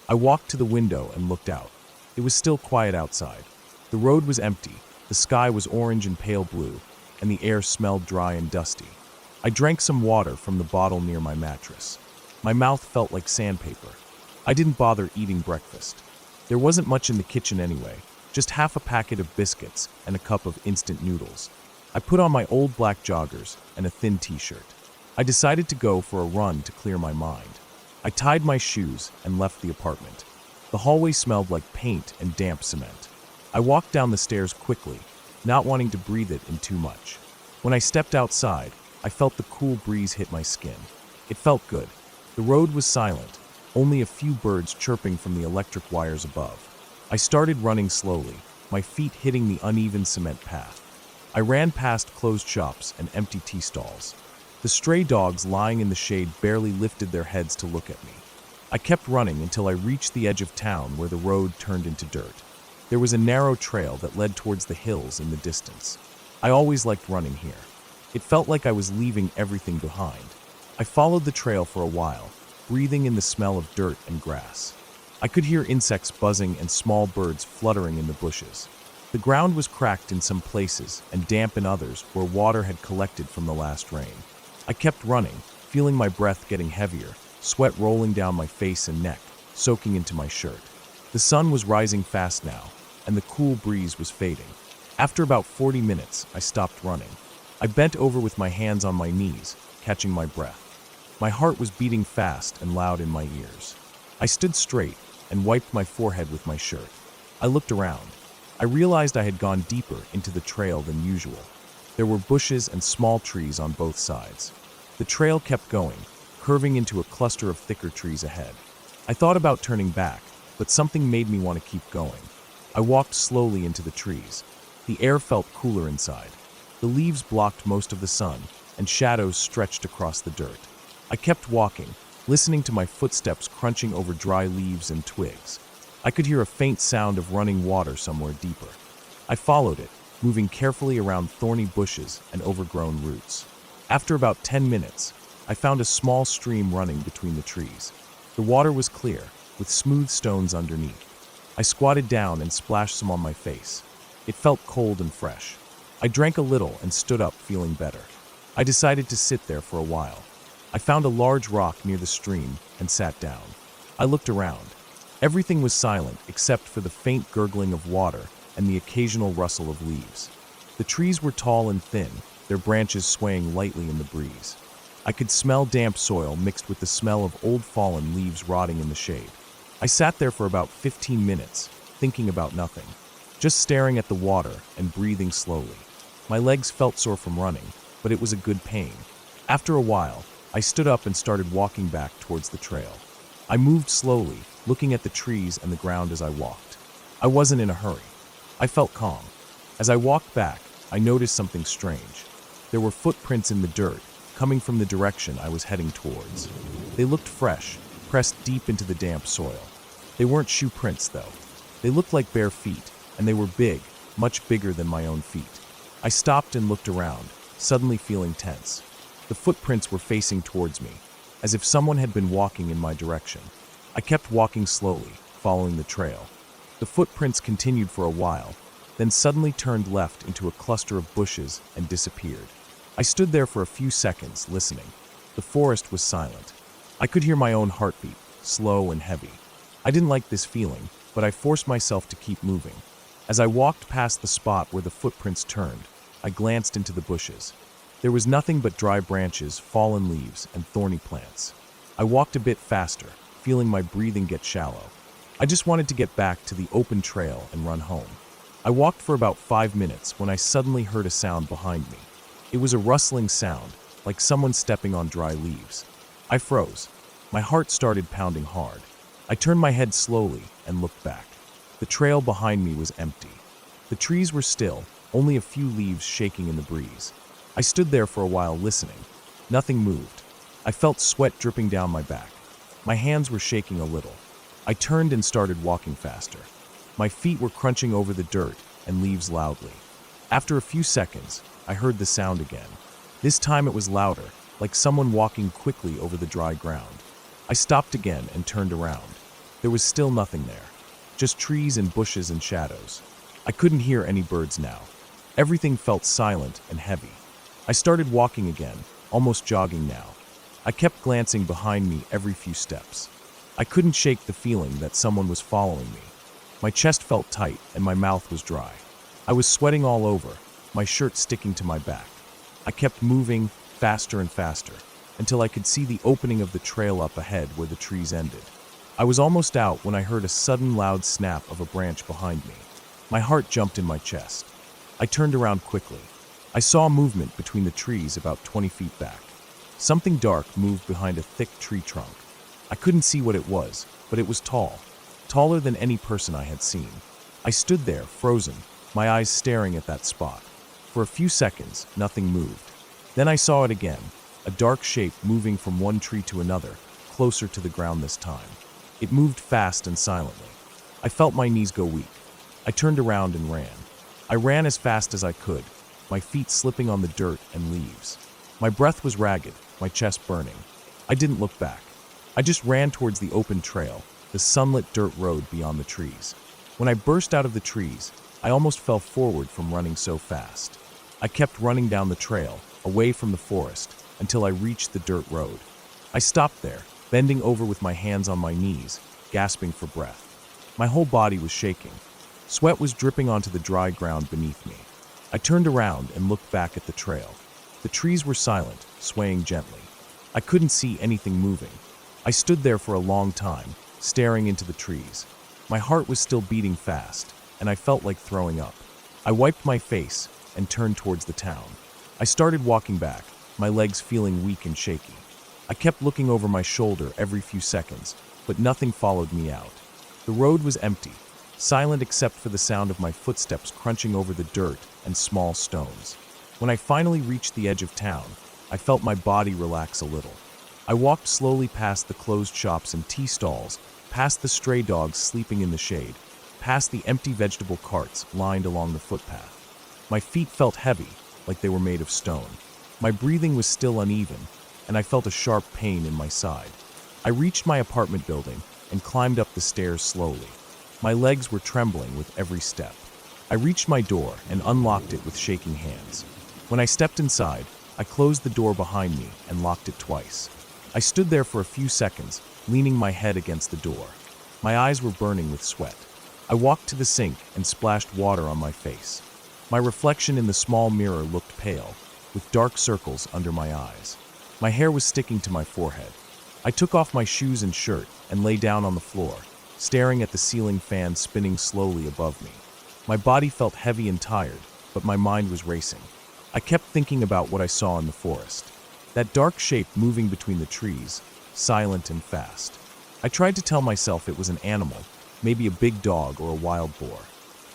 I walked to the window and looked out. It was still quiet outside. The road was empty, the sky was orange and pale blue, and the air smelled dry and dusty. I drank some water from the bottle near my mattress. My mouth felt like sandpaper. I didn't bother eating breakfast. There wasn't much in the kitchen anyway, just half a packet of biscuits and a cup of instant noodles. I put on my old black joggers and a thin t-shirt. I decided to go for a run to clear my mind. I tied my shoes and left the apartment. The hallway smelled like paint and damp cement. I walked down the stairs quickly, not wanting to breathe it in too much. When I stepped outside, I felt the cool breeze hit my skin. It felt good. The road was silent. only a few birds chirping from the electric wires above. I started running slowly, my feet hitting the uneven cement path. I ran past closed shops and empty tea stalls. The stray dogs lying in the shade barely lifted their heads to look at me. I kept running until I reached the edge of town where the road turned into dirt. There was a narrow trail that led towards the hills in the distance. I always liked running here. It felt like I was leaving everything behind. I followed the trail for a while, breathing in the smell of dirt and grass. I could hear insects buzzing and small birds fluttering in the bushes. The ground was cracked in some places and damp in others where water had collected from the last rain. I kept running, feeling my breath getting heavier, sweat rolling down my face and neck, soaking into my shirt. The sun was rising fast now, and the cool breeze was fading. After about 40 minutes, I stopped running. I bent over with my hands on my knees, catching my breath. My heart was beating fast and loud in my ears. I stood straight and wiped my forehead with my shirt. I looked around. I realized I had gone deeper into the trail than usual. There were bushes and small trees on both sides. The trail kept going, curving into a cluster of thicker trees ahead. I thought about turning back, but something made me want to keep going. I walked slowly into the trees. The air felt cooler inside. The leaves blocked most of the sun, and shadows stretched across the dirt. I kept walking, listening to my footsteps crunching over dry leaves and twigs. I could hear a faint sound of running water somewhere deeper. I followed it, moving carefully around thorny bushes and overgrown roots. After about 10 minutes, I found a small stream running between the trees. The water was clear, with smooth stones underneath. I squatted down and splashed some on my face. It felt cold and fresh. I drank a little and stood up, feeling better. I decided to sit there for a while. I found a large rock near the stream and sat down. I looked around. Everything was silent except for the faint gurgling of water and the occasional rustle of leaves. The trees were tall and thin, their branches swaying lightly in the breeze. I could smell damp soil mixed with the smell of old fallen leaves rotting in the shade. I sat there for about 15 minutes, thinking about nothing, just staring at the water and breathing slowly. My legs felt sore from running, but it was a good pain. After a while, I stood up and started walking back towards the trail. I moved slowly, looking at the trees and the ground as I walked. I wasn't in a hurry. I felt calm. As I walked back, I noticed something strange. There were footprints in the dirt, coming from the direction I was heading towards. They looked fresh, pressed deep into the damp soil. They weren't shoe prints, though. They looked like bare feet, and they were big, much bigger than my own feet. I stopped and looked around, suddenly feeling tense. The footprints were facing towards me, as if someone had been walking in my direction. I kept walking slowly, following the trail. The footprints continued for a while, then suddenly turned left into a cluster of bushes and disappeared. I stood there for a few seconds, listening. The forest was silent. I could hear my own heartbeat, slow and heavy. I didn't like this feeling, but I forced myself to keep moving. As I walked past the spot where the footprints turned, I glanced into the bushes. There was nothing but dry branches, fallen leaves, and thorny plants. I walked a bit faster, feeling my breathing get shallow. I just wanted to get back to the open trail and run home. I walked for about 5 minutes when I suddenly heard a sound behind me. It was a rustling sound, like someone stepping on dry leaves. I froze. My heart started pounding hard. I turned my head slowly and looked back. The trail behind me was empty. The trees were still, only a few leaves shaking in the breeze. I stood there for a while listening. Nothing moved. I felt sweat dripping down my back. My hands were shaking a little. I turned and started walking faster. My feet were crunching over the dirt and leaves loudly. After a few seconds, I heard the sound again. This time it was louder, like someone walking quickly over the dry ground. I stopped again and turned around. There was still nothing there, just trees and bushes and shadows. I couldn't hear any birds now. Everything felt silent and heavy. I started walking again, almost jogging now. I kept glancing behind me every few steps. I couldn't shake the feeling that someone was following me. My chest felt tight and my mouth was dry. I was sweating all over, my shirt sticking to my back. I kept moving faster and faster until I could see the opening of the trail up ahead where the trees ended. I was almost out when I heard a sudden loud snap of a branch behind me. My heart jumped in my chest. I turned around quickly. I saw movement between the trees about 20 feet back. Something dark moved behind a thick tree trunk. I couldn't see what it was, but it was tall, taller than any person I had seen. I stood there, frozen, my eyes staring at that spot. For a few seconds, nothing moved. Then I saw it again, a dark shape moving from one tree to another, closer to the ground this time. It moved fast and silently. I felt my knees go weak. I turned around and ran. I ran as fast as I could, my feet slipping on the dirt and leaves. My breath was ragged, my chest burning. I didn't look back. I just ran towards the open trail, the sunlit dirt road beyond the trees. When I burst out of the trees, I almost fell forward from running so fast. I kept running down the trail, away from the forest, until I reached the dirt road. I stopped there, bending over with my hands on my knees, gasping for breath. My whole body was shaking. Sweat was dripping onto the dry ground beneath me. I turned around and looked back at the trail. The trees were silent, swaying gently. I couldn't see anything moving. I stood there for a long time, staring into the trees. My heart was still beating fast, and I felt like throwing up. I wiped my face and turned towards the town. I started walking back, my legs feeling weak and shaky. I kept looking over my shoulder every few seconds, but nothing followed me out. The road was empty, silent except for the sound of my footsteps crunching over the dirt and small stones. When I finally reached the edge of town, I felt my body relax a little. I walked slowly past the closed shops and tea stalls, past the stray dogs sleeping in the shade, past the empty vegetable carts lined along the footpath. My feet felt heavy, like they were made of stone. My breathing was still uneven, and I felt a sharp pain in my side. I reached my apartment building and climbed up the stairs slowly. My legs were trembling with every step. I reached my door and unlocked it with shaking hands. When I stepped inside, I closed the door behind me and locked it twice. I stood there for a few seconds, leaning my head against the door. My eyes were burning with sweat. I walked to the sink and splashed water on my face. My reflection in the small mirror looked pale, with dark circles under my eyes. My hair was sticking to my forehead. I took off my shoes and shirt and lay down on the floor, staring at the ceiling fan spinning slowly above me. My body felt heavy and tired, but my mind was racing. I kept thinking about what I saw in the forest. That dark shape moving between the trees, silent and fast. I tried to tell myself it was an animal, maybe a big dog or a wild boar.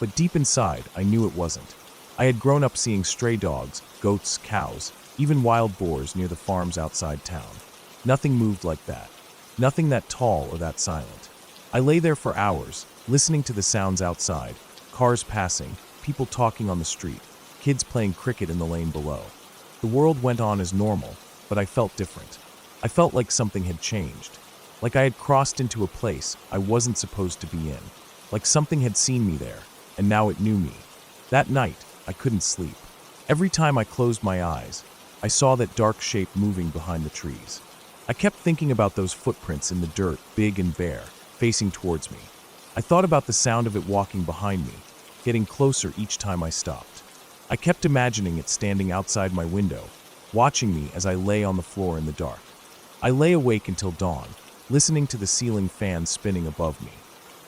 But deep inside, I knew it wasn't. I had grown up seeing stray dogs, goats, cows, even wild boars near the farms outside town. Nothing moved like that. Nothing that tall or that silent. I lay there for hours, listening to the sounds outside, cars passing, people talking on the street, kids playing cricket in the lane below. The world went on as normal, but I felt different. I felt like something had changed. Like I had crossed into a place I wasn't supposed to be in. Like something had seen me there, and now it knew me. That night, I couldn't sleep. Every time I closed my eyes, I saw that dark shape moving behind the trees. I kept thinking about those footprints in the dirt, big and bare, facing towards me. I thought about the sound of it walking behind me, getting closer each time I stopped. I kept imagining it standing outside my window, watching me as I lay on the floor in the dark. I lay awake until dawn, listening to the ceiling fan spinning above me.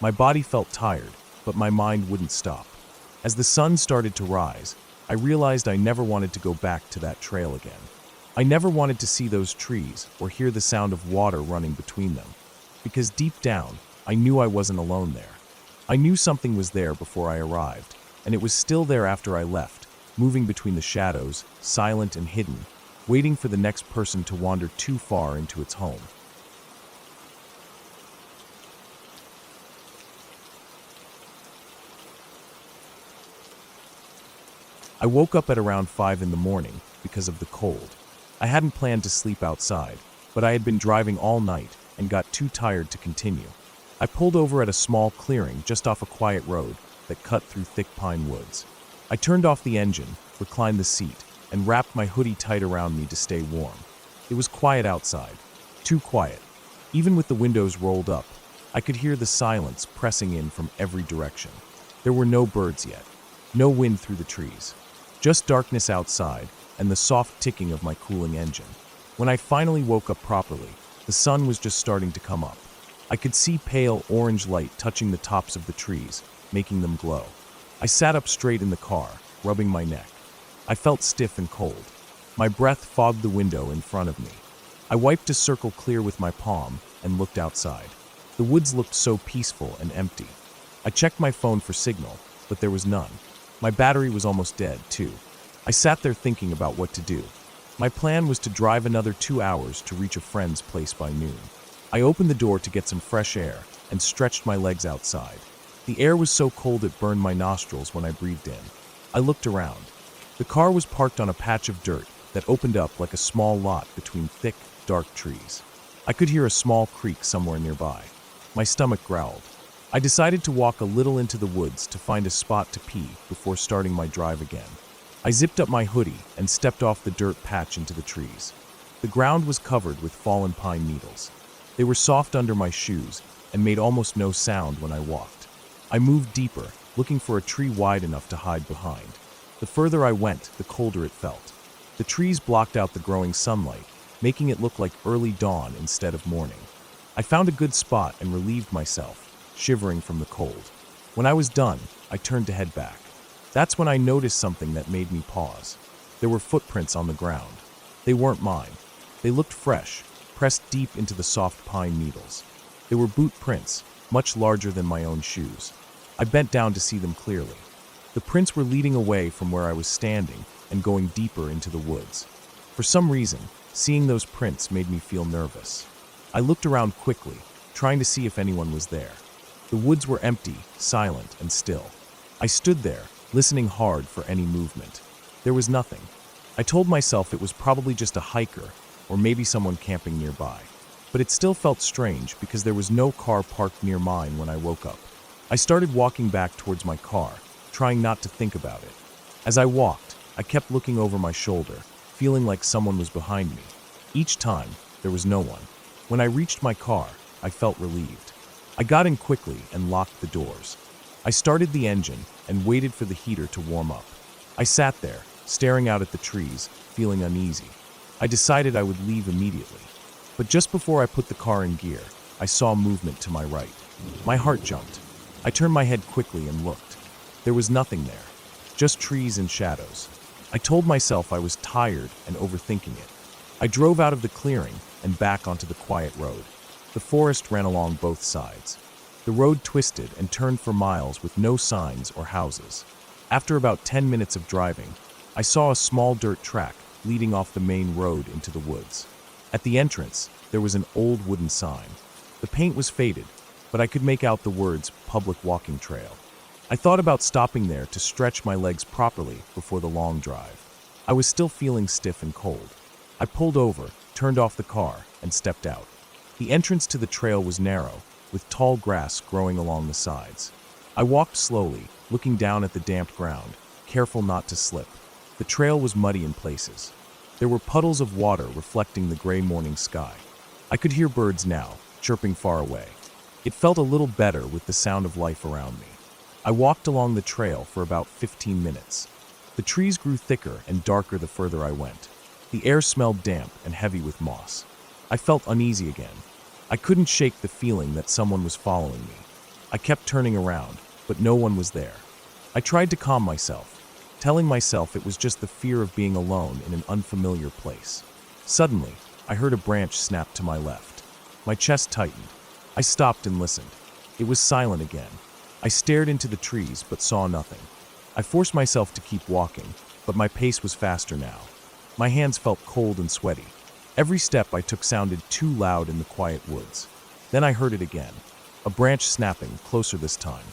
My body felt tired, but my mind wouldn't stop. As the sun started to rise, I realized I never wanted to go back to that trail again. I never wanted to see those trees or hear the sound of water running between them, because deep down, I knew I wasn't alone there. I knew something was there before I arrived, and it was still there after I left, moving between the shadows, silent and hidden, waiting for the next person to wander too far into its home. I woke up at around 5 in the morning because of the cold. I hadn't planned to sleep outside, but I had been driving all night and got too tired to continue. I pulled over at a small clearing just off a quiet road that cut through thick pine woods. I turned off the engine, reclined the seat, and wrapped my hoodie tight around me to stay warm. It was quiet outside, too quiet. Even with the windows rolled up, I could hear the silence pressing in from every direction. There were no birds yet, no wind through the trees. Just darkness outside and the soft ticking of my cooling engine. When I finally woke up properly, the sun was just starting to come up. I could see pale orange light touching the tops of the trees, making them glow. I sat up straight in the car, rubbing my neck. I felt stiff and cold. My breath fogged the window in front of me. I wiped a circle clear with my palm and looked outside. The woods looked so peaceful and empty. I checked my phone for signal, but there was none. My battery was almost dead, too. I sat there thinking about what to do. My plan was to drive another 2 hours to reach a friend's place by noon. I opened the door to get some fresh air and stretched my legs outside. The air was so cold it burned my nostrils when I breathed in. I looked around. The car was parked on a patch of dirt that opened up like a small lot between thick, dark trees. I could hear a small creak somewhere nearby. My stomach growled. I decided to walk a little into the woods to find a spot to pee before starting my drive again. I zipped up my hoodie and stepped off the dirt patch into the trees. The ground was covered with fallen pine needles. They were soft under my shoes and made almost no sound when I walked. I moved deeper, looking for a tree wide enough to hide behind. The further I went, the colder it felt. The trees blocked out the growing sunlight, making it look like early dawn instead of morning. I found a good spot and relieved myself, shivering from the cold. When I was done, I turned to head back. That's when I noticed something that made me pause. There were footprints on the ground. They weren't mine. They looked fresh, pressed deep into the soft pine needles. They were boot prints, much larger than my own shoes. I bent down to see them clearly. The prints were leading away from where I was standing and going deeper into the woods. For some reason, seeing those prints made me feel nervous. I looked around quickly, trying to see if anyone was there. The woods were empty, silent, and still. I stood there, listening hard for any movement. There was nothing. I told myself it was probably just a hiker, or maybe someone camping nearby. But it still felt strange because there was no car parked near mine when I woke up. I started walking back towards my car, trying not to think about it. As I walked, I kept looking over my shoulder, feeling like someone was behind me. Each time, there was no one. When I reached my car, I felt relieved. I got in quickly and locked the doors. I started the engine and waited for the heater to warm up. I sat there, staring out at the trees, feeling uneasy. I decided I would leave immediately. But just before I put the car in gear, I saw movement to my right. My heart jumped. I turned my head quickly and looked. There was nothing there, just trees and shadows. I told myself I was tired and overthinking it. I drove out of the clearing and back onto the quiet road. The forest ran along both sides. The road twisted and turned for miles with no signs or houses. After about 10 minutes of driving, I saw a small dirt track leading off the main road into the woods. At the entrance, there was an old wooden sign. The paint was faded, but I could make out the words "Public Walking Trail." I thought about stopping there to stretch my legs properly before the long drive. I was still feeling stiff and cold. I pulled over, turned off the car, and stepped out. The entrance to the trail was narrow, with tall grass growing along the sides. I walked slowly, looking down at the damp ground, careful not to slip. The trail was muddy in places. There were puddles of water reflecting the gray morning sky. I could hear birds now, chirping far away. It felt a little better with the sound of life around me. I walked along the trail for about 15 minutes. The trees grew thicker and darker the further I went. The air smelled damp and heavy with moss. I felt uneasy again. I couldn't shake the feeling that someone was following me. I kept turning around, but no one was there. I tried to calm myself, telling myself it was just the fear of being alone in an unfamiliar place. Suddenly, I heard a branch snap to my left. My chest tightened. I stopped and listened. It was silent again. I stared into the trees but saw nothing. I forced myself to keep walking, but my pace was faster now. My hands felt cold and sweaty. Every step I took sounded too loud in the quiet woods. Then I heard it again, a branch snapping, closer this time.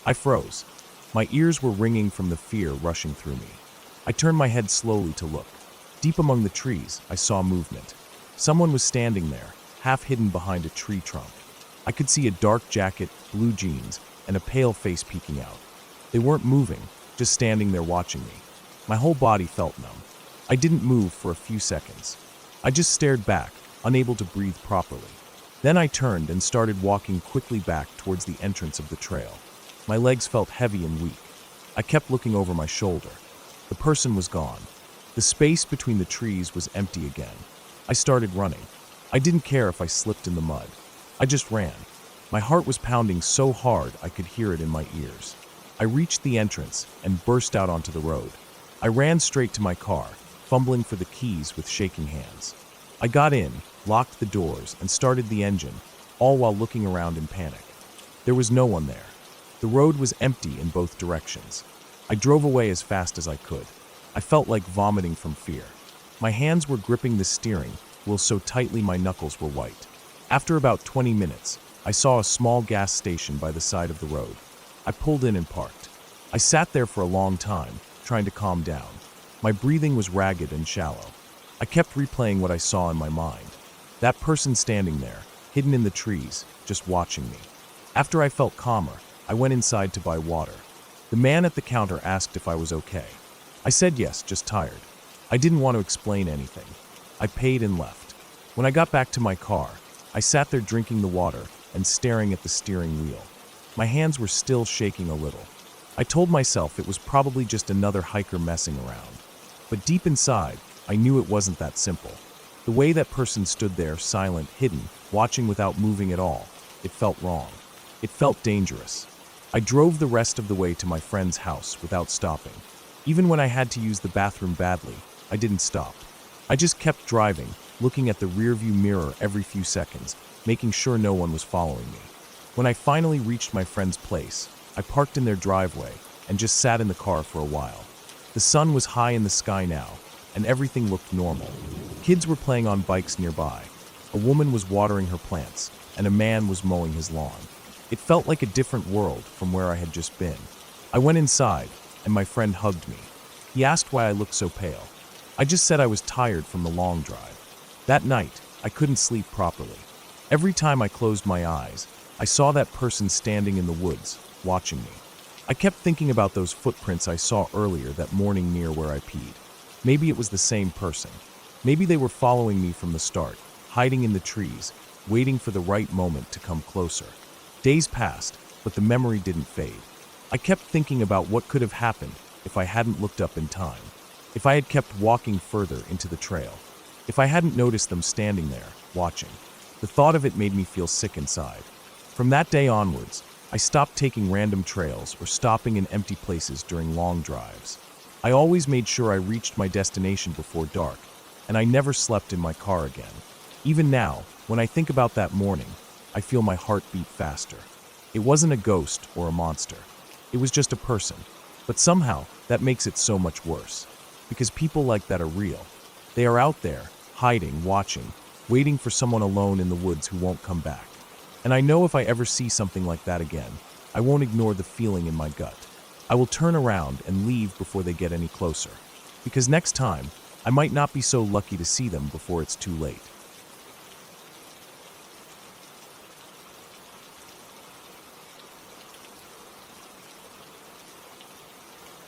I froze. My ears were ringing from the fear rushing through me. I turned my head slowly to look. Deep among the trees, I saw movement. Someone was standing there, half hidden behind a tree trunk. I could see a dark jacket, blue jeans, and a pale face peeking out. They weren't moving, just standing there watching me. My whole body felt numb. I didn't move for a few seconds. I just stared back, unable to breathe properly. Then I turned and started walking quickly back towards the entrance of the trail. My legs felt heavy and weak. I kept looking over my shoulder. The person was gone. The space between the trees was empty again. I started running. I didn't care if I slipped in the mud. I just ran. My heart was pounding so hard I could hear it in my ears. I reached the entrance and burst out onto the road. I ran straight to my car, fumbling for the keys with shaking hands. I got in, locked the doors, and started the engine, all while looking around in panic. There was no one there. The road was empty in both directions. I drove away as fast as I could. I felt like vomiting from fear. My hands were gripping the steering wheel so tightly my knuckles were white. After about 20 minutes, I saw a small gas station by the side of the road. I pulled in and parked. I sat there for a long time, trying to calm down. My breathing was ragged and shallow. I kept replaying what I saw in my mind. That person standing there, hidden in the trees, just watching me. After I felt calmer, I went inside to buy water. The man at the counter asked if I was okay. I said yes, just tired. I didn't want to explain anything. I paid and left. When I got back to my car, I sat there drinking the water and staring at the steering wheel. My hands were still shaking a little. I told myself it was probably just another hiker messing around. But deep inside, I knew it wasn't that simple. The way that person stood there, silent, hidden, watching without moving at all, it felt wrong. It felt dangerous. I drove the rest of the way to my friend's house without stopping. Even when I had to use the bathroom badly, I didn't stop. I just kept driving, looking at the rearview mirror every few seconds, making sure no one was following me. When I finally reached my friend's place, I parked in their driveway and just sat in the car for a while. The sun was high in the sky now, and everything looked normal. Kids were playing on bikes nearby. A woman was watering her plants, and a man was mowing his lawn. It felt like a different world from where I had just been. I went inside, and my friend hugged me. He asked why I looked so pale. I just said I was tired from the long drive. That night, I couldn't sleep properly. Every time I closed my eyes, I saw that person standing in the woods, watching me. I kept thinking about those footprints I saw earlier that morning near where I peed. Maybe it was the same person. Maybe they were following me from the start, hiding in the trees, waiting for the right moment to come closer. Days passed, but the memory didn't fade. I kept thinking about what could have happened if I hadn't looked up in time, if I had kept walking further into the trail, if I hadn't noticed them standing there, watching. The thought of it made me feel sick inside. From that day onwards, I stopped taking random trails or stopping in empty places during long drives. I always made sure I reached my destination before dark, and I never slept in my car again. Even now, when I think about that morning, I feel my heart beat faster. It wasn't a ghost or a monster. It was just a person. But somehow, that makes it so much worse. Because people like that are real. They are out there, hiding, watching, waiting for someone alone in the woods who won't come back. And I know if I ever see something like that again, I won't ignore the feeling in my gut. I will turn around and leave before they get any closer. Because next time, I might not be so lucky to see them before it's too late.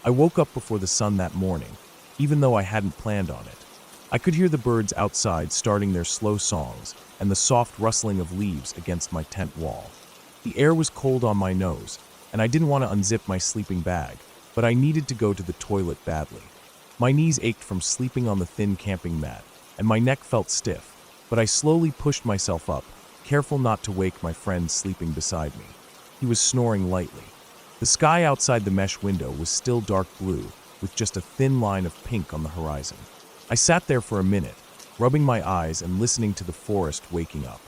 I woke up before the sun that morning, even though I hadn't planned on it. I could hear the birds outside starting their slow songs and the soft rustling of leaves against my tent wall. The air was cold on my nose, and I didn't want to unzip my sleeping bag, but I needed to go to the toilet badly. My knees ached from sleeping on the thin camping mat, and my neck felt stiff, but I slowly pushed myself up, careful not to wake my friend sleeping beside me. He was snoring lightly. The sky outside the mesh window was still dark blue, with just a thin line of pink on the horizon. I sat there for a minute, rubbing my eyes and listening to the forest waking up.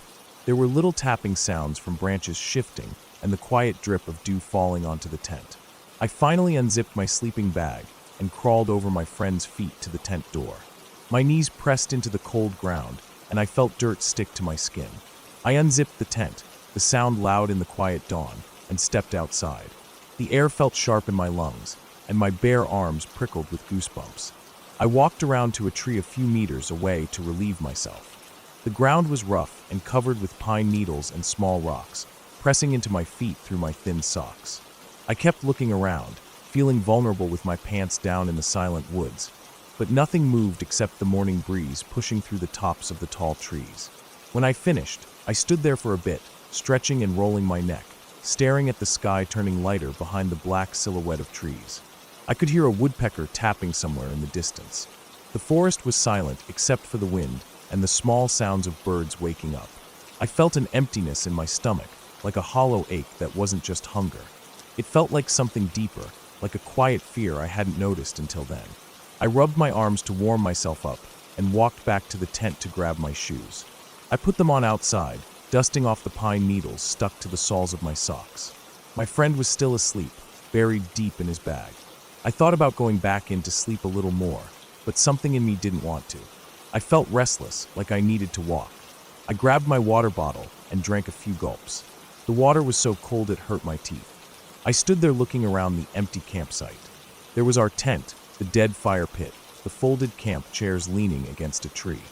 There were little tapping sounds from branches shifting and the quiet drip of dew falling onto the tent. I finally unzipped my sleeping bag and crawled over my friend's feet to the tent door. My knees pressed into the cold ground, and I felt dirt stick to my skin. I unzipped the tent, the sound loud in the quiet dawn, and stepped outside. The air felt sharp in my lungs, and my bare arms prickled with goosebumps. I walked around to a tree a few meters away to relieve myself. The ground was rough and covered with pine needles and small rocks, pressing into my feet through my thin socks. I kept looking around, feeling vulnerable with my pants down in the silent woods, but nothing moved except the morning breeze pushing through the tops of the tall trees. When I finished, I stood there for a bit, stretching and rolling my neck, staring at the sky turning lighter behind the black silhouette of trees. I could hear a woodpecker tapping somewhere in the distance. The forest was silent except for the wind and the small sounds of birds waking up. I felt an emptiness in my stomach, like a hollow ache that wasn't just hunger. It felt like something deeper, like a quiet fear I hadn't noticed until then. I rubbed my arms to warm myself up and walked back to the tent to grab my shoes. I put them on outside, dusting off the pine needles stuck to the soles of my socks. My friend was still asleep, buried deep in his bag. I thought about going back in to sleep a little more, but something in me didn't want to. I felt restless, like I needed to walk. I grabbed my water bottle and drank a few gulps. The water was so cold it hurt my teeth. I stood there looking around the empty campsite. There was our tent, the dead fire pit, the folded camp chairs leaning against a tree.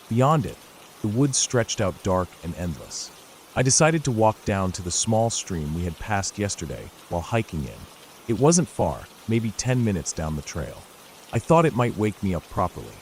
Beyond it, the woods stretched out dark and endless. I decided to walk down to the small stream we had passed yesterday while hiking in. It wasn't far, maybe 10 minutes down the trail. I thought it might wake me up properly.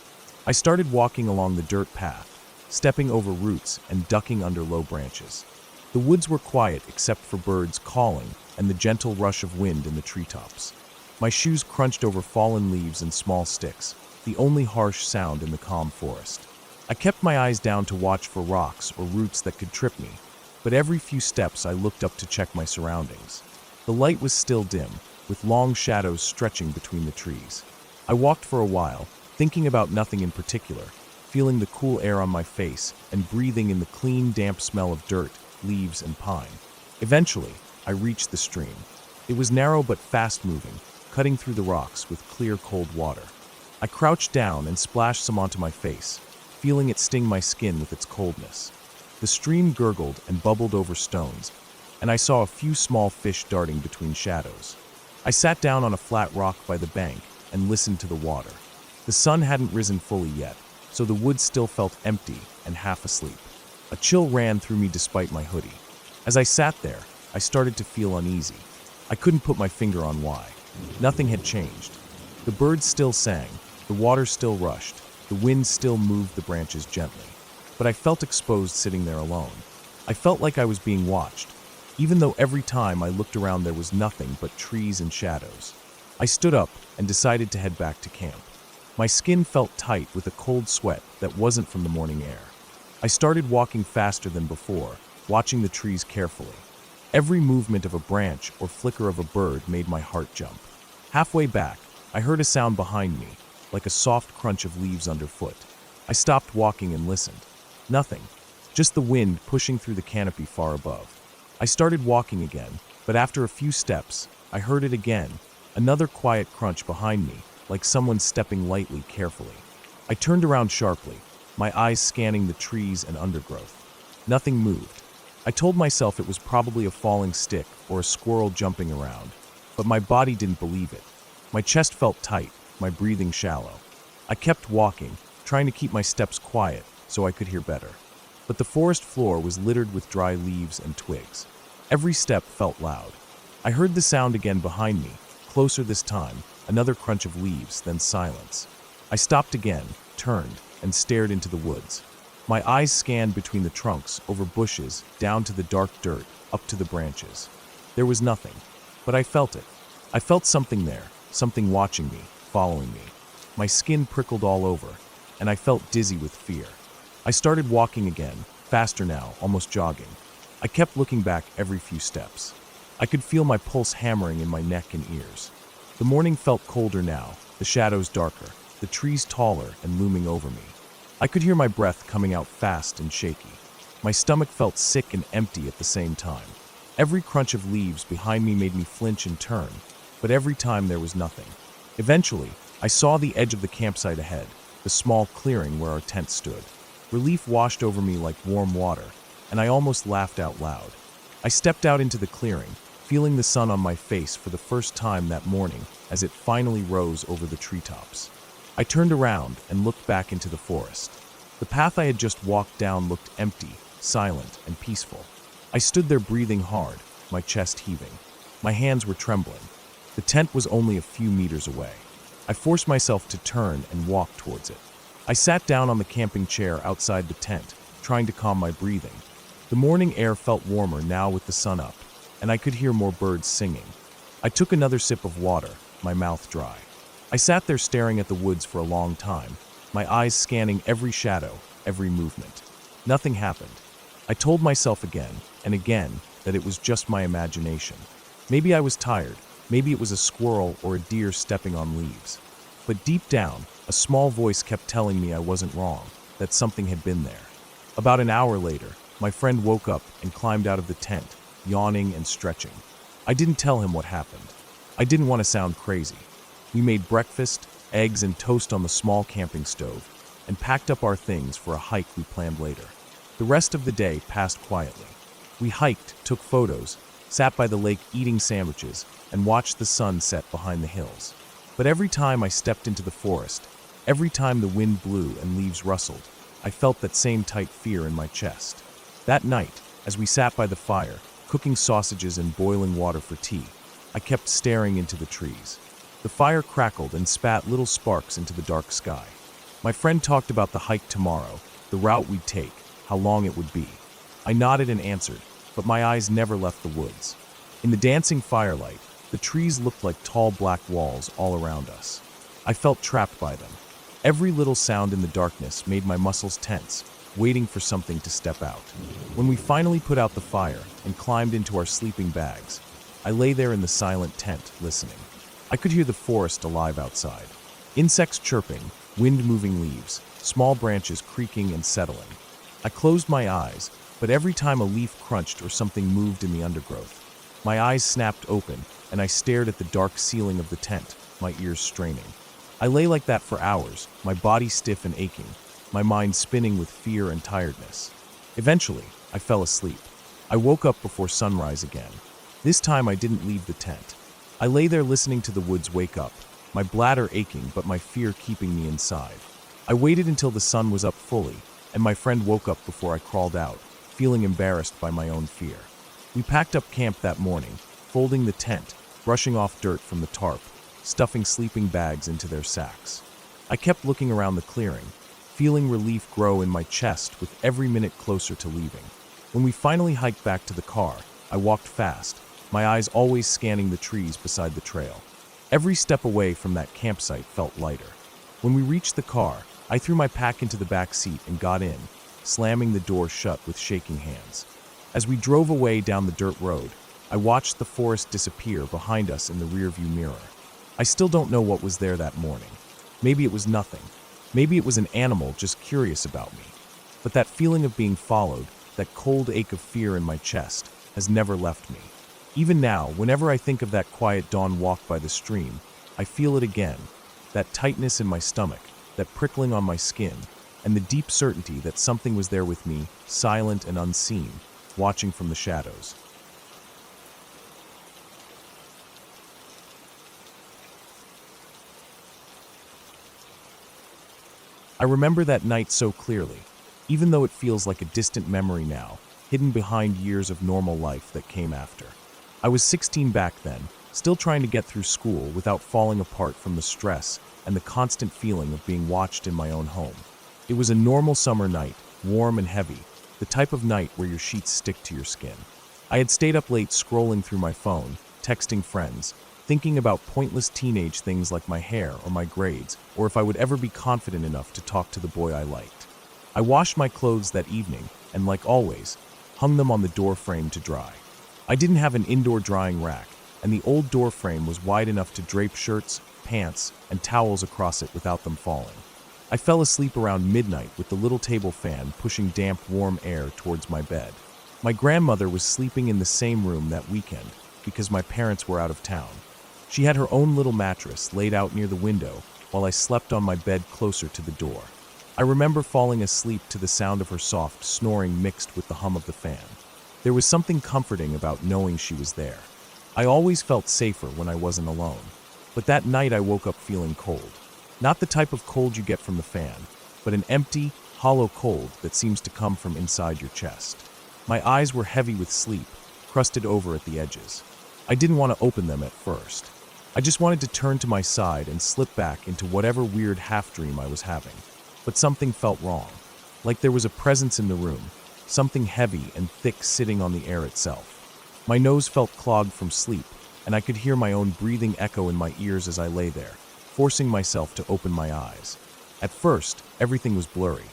I started walking along the dirt path, stepping over roots and ducking under low branches. The woods were quiet except for birds calling and the gentle rush of wind in the treetops. My shoes crunched over fallen leaves and small sticks, the only harsh sound in the calm forest. I kept my eyes down to watch for rocks or roots that could trip me, but every few steps I looked up to check my surroundings. The light was still dim, with long shadows stretching between the trees. I walked for a while, thinking about nothing in particular, feeling the cool air on my face and breathing in the clean, damp smell of dirt, leaves, and pine. Eventually, I reached the stream. It was narrow but fast-moving, cutting through the rocks with clear, cold water. I crouched down and splashed some onto my face, feeling it sting my skin with its coldness. The stream gurgled and bubbled over stones, and I saw a few small fish darting between shadows. I sat down on a flat rock by the bank and listened to the water. The sun hadn't risen fully yet, so the woods still felt empty and half asleep. A chill ran through me despite my hoodie. As I sat there, I started to feel uneasy. I couldn't put my finger on why. Nothing had changed. The birds still sang, the water still rushed, the wind still moved the branches gently. But I felt exposed sitting there alone. I felt like I was being watched, even though every time I looked around there was nothing but trees and shadows. I stood up and decided to head back to camp. My skin felt tight with a cold sweat that wasn't from the morning air. I started walking faster than before, watching the trees carefully. Every movement of a branch or flicker of a bird made my heart jump. Halfway back, I heard a sound behind me, like a soft crunch of leaves underfoot. I stopped walking and listened. Nothing, just the wind pushing through the canopy far above. I started walking again, but after a few steps, I heard it again, another quiet crunch behind me, like someone stepping lightly, carefully. I turned around sharply, my eyes scanning the trees and undergrowth. Nothing moved. I told myself it was probably a falling stick or a squirrel jumping around, but my body didn't believe it. My chest felt tight, my breathing shallow. I kept walking, trying to keep my steps quiet so I could hear better. But the forest floor was littered with dry leaves and twigs. Every step felt loud. I heard the sound again behind me, closer this time, another crunch of leaves, then silence. I stopped again, turned, and stared into the woods. My eyes scanned between the trunks, over bushes, down to the dark dirt, up to the branches. There was nothing, but I felt it. I felt something there, something watching me, following me. My skin prickled all over, and I felt dizzy with fear. I started walking again, faster now, almost jogging. I kept looking back every few steps. I could feel my pulse hammering in my neck and ears. The morning felt colder now, the shadows darker, the trees taller and looming over me. I could hear my breath coming out fast and shaky. My stomach felt sick and empty at the same time. Every crunch of leaves behind me made me flinch and turn, but every time there was nothing. Eventually, I saw the edge of the campsite ahead, the small clearing where our tent stood. Relief washed over me like warm water, and I almost laughed out loud. I stepped out into the clearing, feeling the sun on my face for the first time that morning as it finally rose over the treetops. I turned around and looked back into the forest. The path I had just walked down looked empty, silent, and peaceful. I stood there breathing hard, my chest heaving. My hands were trembling. The tent was only a few meters away. I forced myself to turn and walk towards it. I sat down on the camping chair outside the tent, trying to calm my breathing. The morning air felt warmer now with the sun up, and I could hear more birds singing. I took another sip of water, my mouth dry. I sat there staring at the woods for a long time, my eyes scanning every shadow, every movement. Nothing happened. I told myself again and again that it was just my imagination. Maybe I was tired, maybe it was a squirrel or a deer stepping on leaves. But deep down, a small voice kept telling me I wasn't wrong, that something had been there. About an hour later, my friend woke up and climbed out of the tent, yawning and stretching. I didn't tell him what happened. I didn't want to sound crazy. We made breakfast, eggs and toast on the small camping stove, and packed up our things for a hike we planned later. The rest of the day passed quietly. We hiked, took photos, sat by the lake eating sandwiches, and watched the sun set behind the hills. But every time I stepped into the forest, every time the wind blew and leaves rustled, I felt that same tight fear in my chest. That night, as we sat by the fire, cooking sausages and boiling water for tea, I kept staring into the trees. The fire crackled and spat little sparks into the dark sky. My friend talked about the hike tomorrow, the route we'd take, how long it would be. I nodded and answered, but my eyes never left the woods. In the dancing firelight, the trees looked like tall black walls all around us. I felt trapped by them. Every little sound in the darkness made my muscles tense, waiting for something to step out. When we finally put out the fire and climbed into our sleeping bags, I lay there in the silent tent, listening. I could hear the forest alive outside. Insects chirping, wind moving leaves, small branches creaking and settling. I closed my eyes, but every time a leaf crunched or something moved in the undergrowth, my eyes snapped open and I stared at the dark ceiling of the tent, my ears straining. I lay like that for hours, my body stiff and aching, my mind spinning with fear and tiredness. Eventually, I fell asleep. I woke up before sunrise again. This time I didn't leave the tent. I lay there listening to the woods wake up, my bladder aching but my fear keeping me inside. I waited until the sun was up fully, and my friend woke up before I crawled out, feeling embarrassed by my own fear. We packed up camp that morning, folding the tent, brushing off dirt from the tarp, stuffing sleeping bags into their sacks. I kept looking around the clearing, feeling relief grow in my chest with every minute closer to leaving. When we finally hiked back to the car, I walked fast, my eyes always scanning the trees beside the trail. Every step away from that campsite felt lighter. When we reached the car, I threw my pack into the back seat and got in, slamming the door shut with shaking hands. As we drove away down the dirt road, I watched the forest disappear behind us in the rearview mirror. I still don't know what was there that morning. Maybe it was nothing. Maybe it was an animal just curious about me. But that feeling of being followed, that cold ache of fear in my chest, has never left me. Even now, whenever I think of that quiet dawn walk by the stream, I feel it again, that tightness in my stomach, that prickling on my skin, and the deep certainty that something was there with me, silent and unseen, watching from the shadows. I remember that night so clearly, even though it feels like a distant memory now, hidden behind years of normal life that came after. I was 16 back then, still trying to get through school without falling apart from the stress and the constant feeling of being watched in my own home. It was a normal summer night, warm and heavy, the type of night where your sheets stick to your skin. I had stayed up late scrolling through my phone, texting friends, thinking about pointless teenage things like my hair or my grades, or if I would ever be confident enough to talk to the boy I liked. I washed my clothes that evening and, like always, hung them on the door frame to dry. I didn't have an indoor drying rack, and the old door frame was wide enough to drape shirts, pants, and towels across it without them falling. I fell asleep around midnight with the little table fan pushing damp, warm air towards my bed. My grandmother was sleeping in the same room that weekend because my parents were out of town. She had her own little mattress laid out near the window while I slept on my bed closer to the door. I remember falling asleep to the sound of her soft snoring mixed with the hum of the fan. There was something comforting about knowing she was there. I always felt safer when I wasn't alone. But that night I woke up feeling cold. Not the type of cold you get from the fan, but an empty, hollow cold that seems to come from inside your chest. My eyes were heavy with sleep, crusted over at the edges. I didn't want to open them at first. I just wanted to turn to my side and slip back into whatever weird half-dream I was having. But something felt wrong. Like there was a presence in the room, something heavy and thick sitting on the air itself. My nose felt clogged from sleep, and I could hear my own breathing echo in my ears as I lay there, forcing myself to open my eyes. At first, everything was blurry.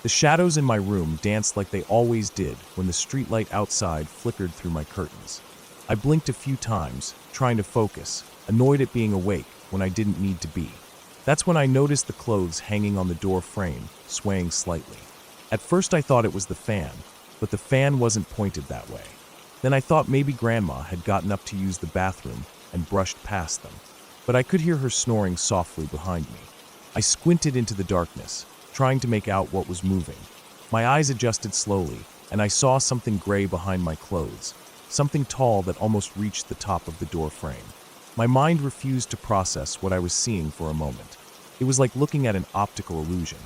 The shadows in my room danced like they always did when the streetlight outside flickered through my curtains. I blinked a few times, trying to focus, annoyed at being awake when I didn't need to be. That's when I noticed the clothes hanging on the door frame, swaying slightly. At first I thought it was the fan, but the fan wasn't pointed that way. Then I thought maybe Grandma had gotten up to use the bathroom and brushed past them, but I could hear her snoring softly behind me. I squinted into the darkness, trying to make out what was moving. My eyes adjusted slowly, and I saw something gray behind my clothes, something tall that almost reached the top of the door frame. My mind refused to process what I was seeing for a moment. It was like looking at an optical illusion.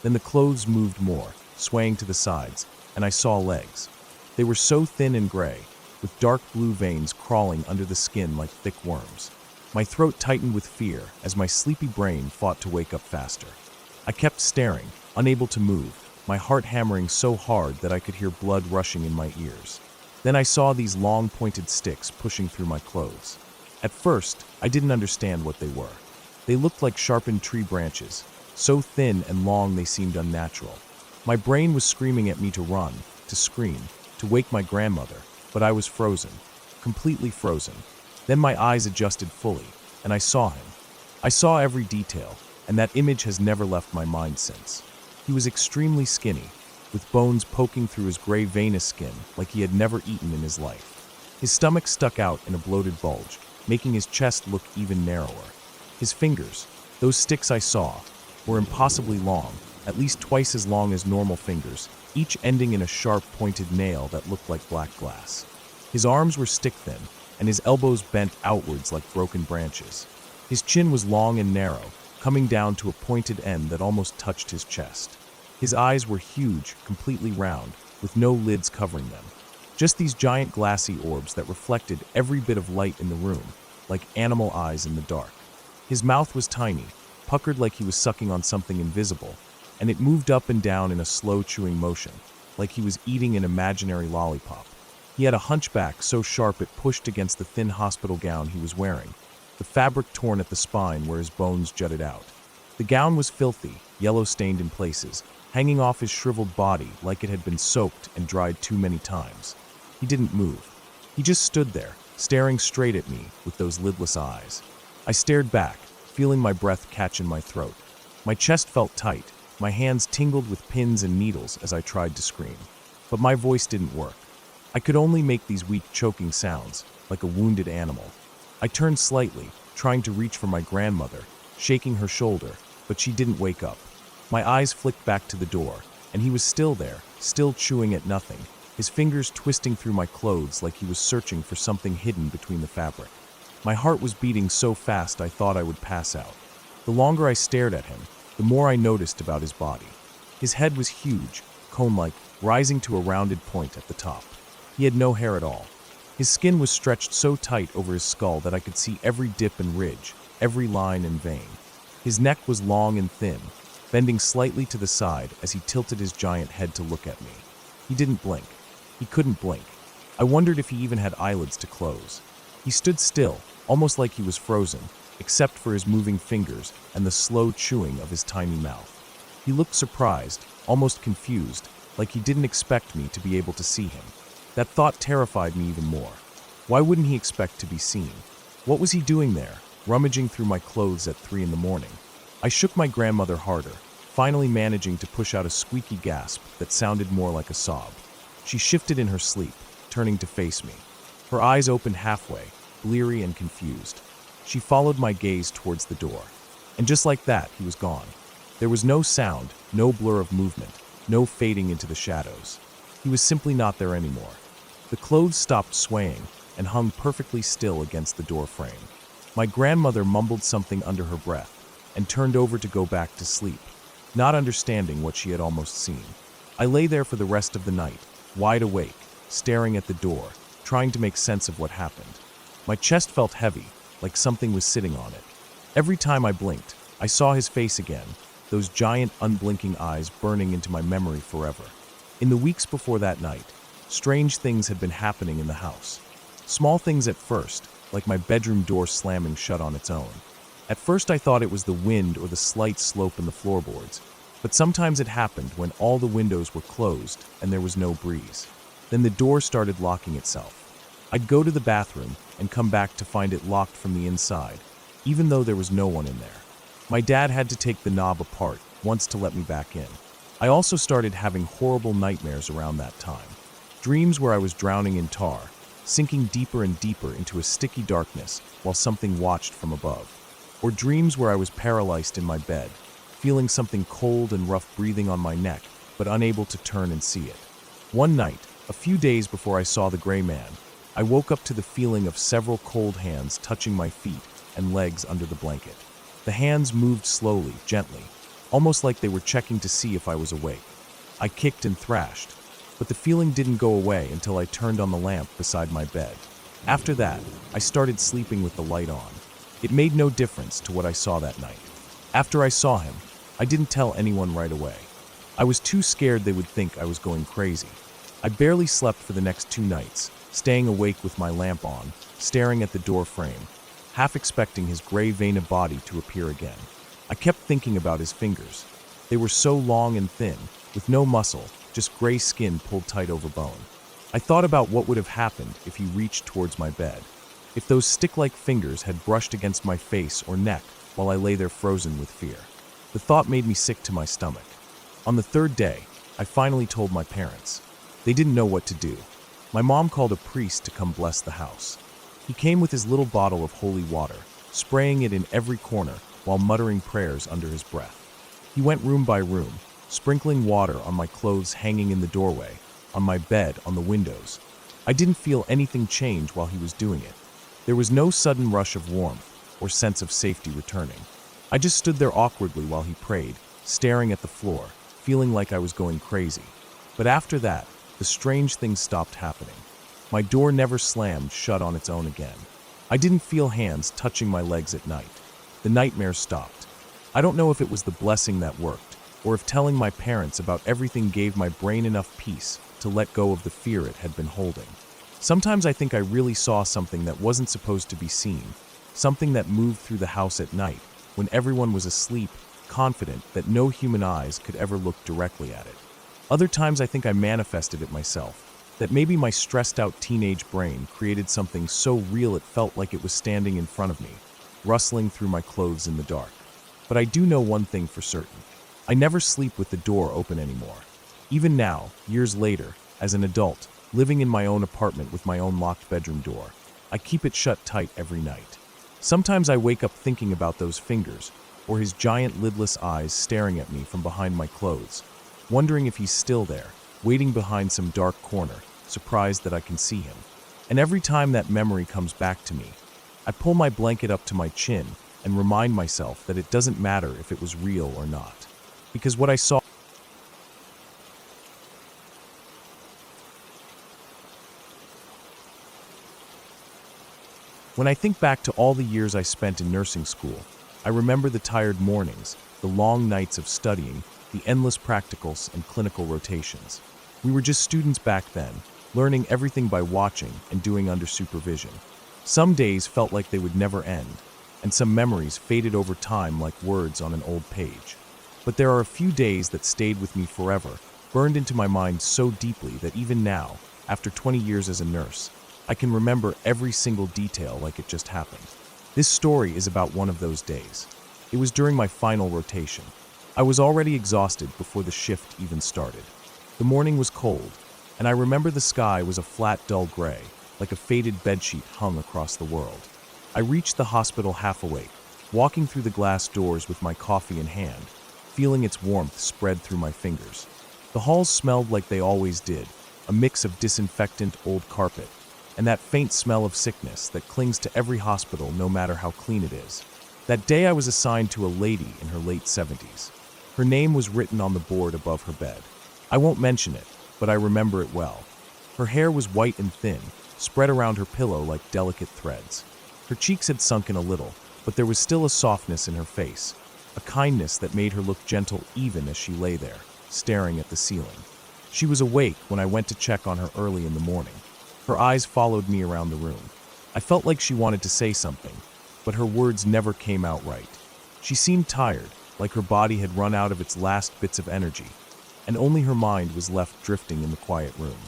Then the clothes moved more, swaying to the sides, and I saw legs. They were so thin and gray, with dark blue veins crawling under the skin like thick worms. My throat tightened with fear as my sleepy brain fought to wake up faster. I kept staring, unable to move, my heart hammering so hard that I could hear blood rushing in my ears. Then I saw these long pointed sticks pushing through my clothes. At first, I didn't understand what they were. They looked like sharpened tree branches, so thin and long they seemed unnatural. My brain was screaming at me to run, to scream, to wake my grandmother, but I was frozen, completely frozen. Then my eyes adjusted fully, and I saw him. I saw every detail, and that image has never left my mind since. He was extremely skinny, with bones poking through his gray veinous skin like he had never eaten in his life. His stomach stuck out in a bloated bulge, making his chest look even narrower. His fingers, those sticks I saw, were impossibly long, at least twice as long as normal fingers, each ending in a sharp pointed nail that looked like black glass. His arms were stick-thin, and his elbows bent outwards like broken branches. His chin was long and narrow, coming down to a pointed end that almost touched his chest. His eyes were huge, completely round, with no lids covering them. Just these giant glassy orbs that reflected every bit of light in the room, like animal eyes in the dark. His mouth was tiny, puckered like he was sucking on something invisible, and it moved up and down in a slow chewing motion, like he was eating an imaginary lollipop. He had a hunchback so sharp it pushed against the thin hospital gown he was wearing, the fabric torn at the spine where his bones jutted out. The gown was filthy, yellow-stained in places, hanging off his shriveled body like it had been soaked and dried too many times. He didn't move. He just stood there, staring straight at me with those lidless eyes. I stared back, feeling my breath catch in my throat. My chest felt tight, my hands tingled with pins and needles as I tried to scream. But my voice didn't work. I could only make these weak, choking sounds, like a wounded animal. I turned slightly, trying to reach for my grandmother, shaking her shoulder, but she didn't wake up. My eyes flicked back to the door, and he was still there, still chewing at nothing, his fingers twisting through my clothes like he was searching for something hidden between the fabric. My heart was beating so fast I thought I would pass out. The longer I stared at him, the more I noticed about his body. His head was huge, cone-like, rising to a rounded point at the top. He had no hair at all. His skin was stretched so tight over his skull that I could see every dip and ridge, every line and vein. His neck was long and thin, bending slightly to the side as he tilted his giant head to look at me. He didn't blink. He couldn't blink. I wondered if he even had eyelids to close. He stood still, almost like he was frozen, except for his moving fingers and the slow chewing of his tiny mouth. He looked surprised, almost confused, like he didn't expect me to be able to see him. That thought terrified me even more. Why wouldn't he expect to be seen? What was he doing there, rummaging through my clothes at 3 in the morning? I shook my grandmother harder, finally managing to push out a squeaky gasp that sounded more like a sob. She shifted in her sleep, turning to face me. Her eyes opened halfway, bleary and confused. She followed my gaze towards the door. And just like that, he was gone. There was no sound, no blur of movement, no fading into the shadows. He was simply not there anymore. The clothes stopped swaying and hung perfectly still against the door frame. My grandmother mumbled something under her breath and turned over to go back to sleep, not understanding what she had almost seen. I lay there for the rest of the night, wide awake, staring at the door, trying to make sense of what happened. My chest felt heavy, like something was sitting on it. Every time I blinked, I saw his face again, those giant, unblinking eyes burning into my memory forever. In the weeks before that night, strange things had been happening in the house. Small things at first, like my bedroom door slamming shut on its own. At first I thought it was the wind or the slight slope in the floorboards, but sometimes it happened when all the windows were closed and there was no breeze. Then the door started locking itself. I'd go to the bathroom and come back to find it locked from the inside, even though there was no one in there. My dad had to take the knob apart once to let me back in. I also started having horrible nightmares around that time. Dreams where I was drowning in tar, sinking deeper and deeper into a sticky darkness while something watched from above. Or dreams where I was paralyzed in my bed, feeling something cold and rough breathing on my neck, but unable to turn and see it. One night, a few days before I saw the gray man, I woke up to the feeling of several cold hands touching my feet and legs under the blanket. The hands moved slowly, gently, almost like they were checking to see if I was awake. I kicked and thrashed, but the feeling didn't go away until I turned on the lamp beside my bed. After that, I started sleeping with the light on. It made no difference to what I saw that night. After I saw him, I didn't tell anyone right away. I was too scared they would think I was going crazy. I barely slept for the next 2 nights, staying awake with my lamp on, staring at the door frame, half expecting his gray veined body to appear again. I kept thinking about his fingers. They were so long and thin, with no muscle, just gray skin pulled tight over bone. I thought about what would have happened if he reached towards my bed. If those stick-like fingers had brushed against my face or neck while I lay there frozen with fear. The thought made me sick to my stomach. On the 3rd day, I finally told my parents. They didn't know what to do. My mom called a priest to come bless the house. He came with his little bottle of holy water, spraying it in every corner while muttering prayers under his breath. He went room by room, sprinkling water on my clothes hanging in the doorway, on my bed, on the windows. I didn't feel anything change while he was doing it. There was no sudden rush of warmth or sense of safety returning. I just stood there awkwardly while he prayed, staring at the floor, feeling like I was going crazy. But after that, the strange things stopped happening. My door never slammed shut on its own again. I didn't feel hands touching my legs at night. The nightmares stopped. I don't know if it was the blessing that worked, or if telling my parents about everything gave my brain enough peace to let go of the fear it had been holding. Sometimes I think I really saw something that wasn't supposed to be seen, something that moved through the house at night when everyone was asleep, confident that no human eyes could ever look directly at it. Other times I think I manifested it myself, that maybe my stressed-out teenage brain created something so real it felt like it was standing in front of me, rustling through my clothes in the dark. But I do know one thing for certain. I never sleep with the door open anymore. Even now, years later, as an adult, living in my own apartment with my own locked bedroom door, I keep it shut tight every night. Sometimes I wake up thinking about those fingers, or his giant lidless eyes staring at me from behind my clothes, wondering if he's still there, waiting behind some dark corner, surprised that I can see him. And every time that memory comes back to me, I pull my blanket up to my chin and remind myself that it doesn't matter if it was real or not. Because what I saw When I think back to all the years I spent in nursing school, I remember the tired mornings, the long nights of studying, the endless practicals and clinical rotations. We were just students back then, learning everything by watching and doing under supervision. Some days felt like they would never end, and some memories faded over time like words on an old page. But there are a few days that stayed with me forever, burned into my mind so deeply that even now, after 20 years as a nurse, I can remember every single detail like it just happened. This story is about one of those days. It was during my final rotation. I was already exhausted before the shift even started. The morning was cold, and I remember the sky was a flat, dull gray, like a faded bedsheet hung across the world. I reached the hospital half awake, walking through the glass doors with my coffee in hand, feeling its warmth spread through my fingers. The halls smelled like they always did, a mix of disinfectant, old carpet, and that faint smell of sickness that clings to every hospital no matter how clean it is. That day I was assigned to a lady in her late 70s. Her name was written on the board above her bed. I won't mention it, but I remember it well. Her hair was white and thin, spread around her pillow like delicate threads. Her cheeks had sunken a little, but there was still a softness in her face, a kindness that made her look gentle even as she lay there, staring at the ceiling. She was awake when I went to check on her early in the morning. Her eyes followed me around the room. I felt like she wanted to say something, but her words never came out right. She seemed tired, like her body had run out of its last bits of energy, and only her mind was left drifting in the quiet room.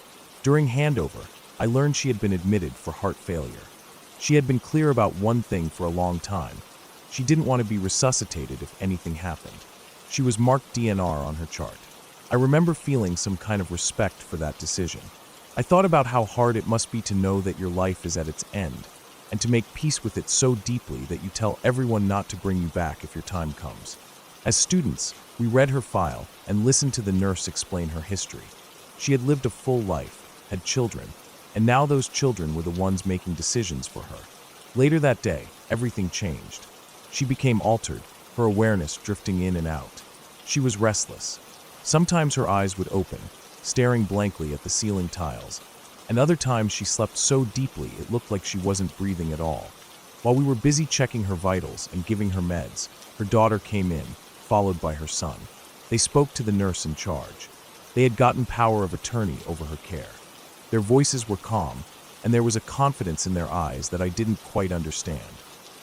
During handover, I learned she had been admitted for heart failure. She had been clear about one thing for a long time. She didn't want to be resuscitated if anything happened. She was marked DNR on her chart. I remember feeling some kind of respect for that decision. I thought about how hard it must be to know that your life is at its end, and to make peace with it so deeply that you tell everyone not to bring you back if your time comes. As students, we read her file and listened to the nurse explain her history. She had lived a full life, had children, and now those children were the ones making decisions for her. Later that day, everything changed. She became altered, her awareness drifting in and out. She was restless. Sometimes her eyes would open, staring blankly at the ceiling tiles, and other times she slept so deeply it looked like she wasn't breathing at all. While we were busy checking her vitals and giving her meds, her daughter came in, followed by her son. They spoke to the nurse in charge. They had gotten power of attorney over her care. Their voices were calm, and there was a confidence in their eyes that I didn't quite understand.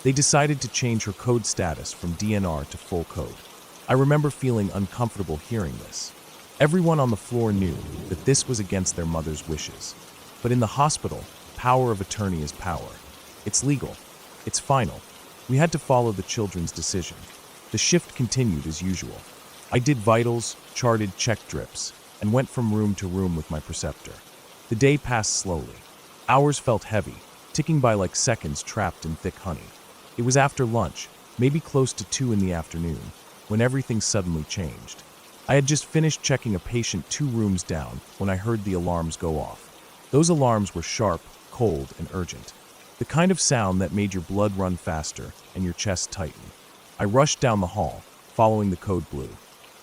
They decided to change her code status from DNR to full code. I remember feeling uncomfortable hearing this. Everyone on the floor knew that this was against their mother's wishes. But in the hospital, power of attorney is power. It's legal. It's final. We had to follow the children's decision. The shift continued as usual. I did vitals, charted check drips, and went from room to room with my preceptor. The day passed slowly. Hours felt heavy, ticking by like seconds trapped in thick honey. It was after lunch, maybe close to 2 in the afternoon, when everything suddenly changed. I had just finished checking a patient 2 rooms down when I heard the alarms go off. Those alarms were sharp, cold, and urgent. The kind of sound that made your blood run faster and your chest tighten. I rushed down the hall, following the code blue.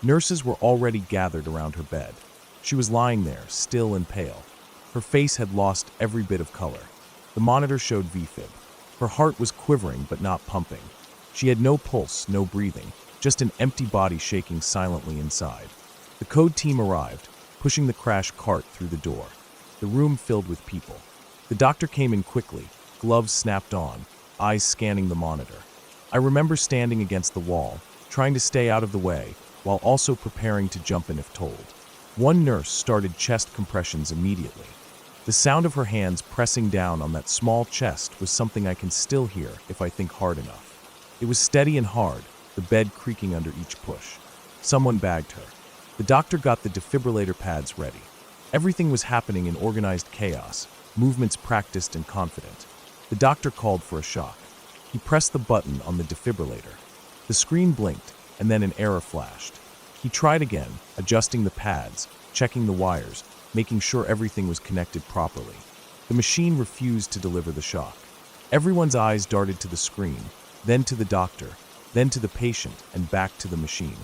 Nurses were already gathered around her bed. She was lying there, still and pale. Her face had lost every bit of color. The monitor showed VFib. Her heart was quivering but not pumping. She had no pulse, no breathing, just an empty body shaking silently inside. The code team arrived, pushing the crash cart through the door. The room filled with people. The doctor came in quickly, gloves snapped on, eyes scanning the monitor. I remember standing against the wall, trying to stay out of the way, while also preparing to jump in if told. One nurse started chest compressions immediately. The sound of her hands pressing down on that small chest was something I can still hear if I think hard enough. It was steady and hard, the bed creaking under each push. Someone bagged her. The doctor got the defibrillator pads ready. Everything was happening in organized chaos, movements practiced and confident. The doctor called for a shock. He pressed the button on the defibrillator. The screen blinked, and then an error flashed. He tried again, adjusting the pads, checking the wires, making sure everything was connected properly. The machine refused to deliver the shock. Everyone's eyes darted to the screen, then to the doctor, then to the patient, and back to the machine.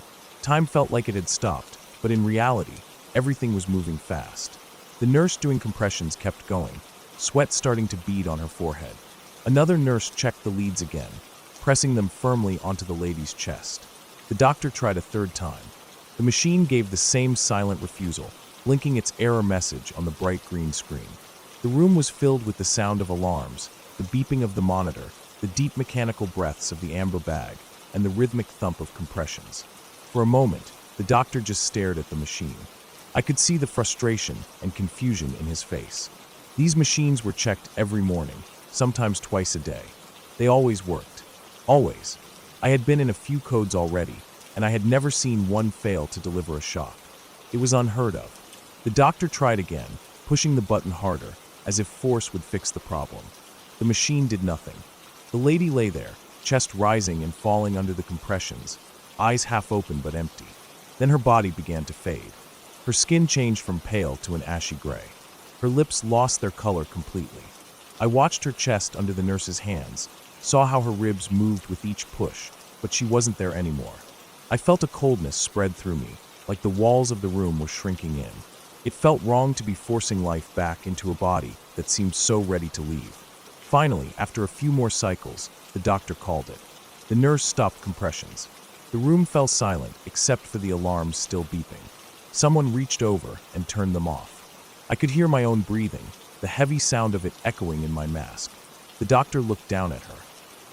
Time felt like it had stopped, but in reality, everything was moving fast. The nurse doing compressions kept going, sweat starting to bead on her forehead. Another nurse checked the leads again, pressing them firmly onto the lady's chest. The doctor tried a third time. The machine gave the same silent refusal, blinking its error message on the bright green screen. The room was filled with the sound of alarms, the beeping of the monitor, the deep mechanical breaths of the amber bag, and the rhythmic thump of compressions. For a moment, the doctor just stared at the machine. I could see the frustration and confusion in his face. These machines were checked every morning, sometimes twice a day. They always worked. Always. I had been in a few codes already, and I had never seen one fail to deliver a shock. It was unheard of. The doctor tried again, pushing the button harder, as if force would fix the problem. The machine did nothing. The lady lay there, chest rising and falling under the compressions, eyes half open but empty. Then her body began to fade. Her skin changed from pale to an ashy gray. Her lips lost their color completely. I watched her chest under the nurse's hands, saw how her ribs moved with each push, but she wasn't there anymore. I felt a coldness spread through me, like the walls of the room were shrinking in. It felt wrong to be forcing life back into a body that seemed so ready to leave. Finally, after a few more cycles, the doctor called it. The nurse stopped compressions. The room fell silent except for the alarms still beeping. Someone reached over and turned them off. I could hear my own breathing, the heavy sound of it echoing in my mask. The doctor looked down at her.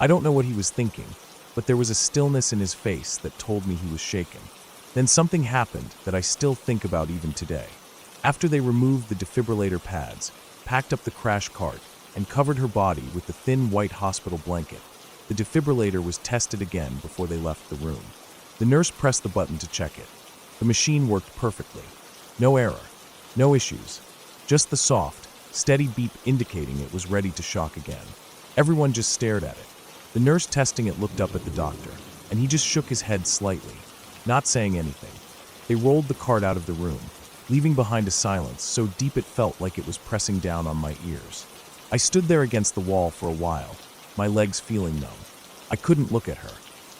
I don't know what he was thinking, but there was a stillness in his face that told me he was shaken. Then something happened that I still think about even today. After they removed the defibrillator pads, packed up the crash cart, and covered her body with the thin white hospital blanket, the defibrillator was tested again before they left the room. The nurse pressed the button to check it. The machine worked perfectly. No error. No issues. Just the soft, steady beep indicating it was ready to shock again. Everyone just stared at it. The nurse testing it looked up at the doctor, and he just shook his head slightly, not saying anything. They rolled the cart out of the room, leaving behind a silence so deep it felt like it was pressing down on my ears. I stood there against the wall for a while, my legs feeling numb. I couldn't look at her.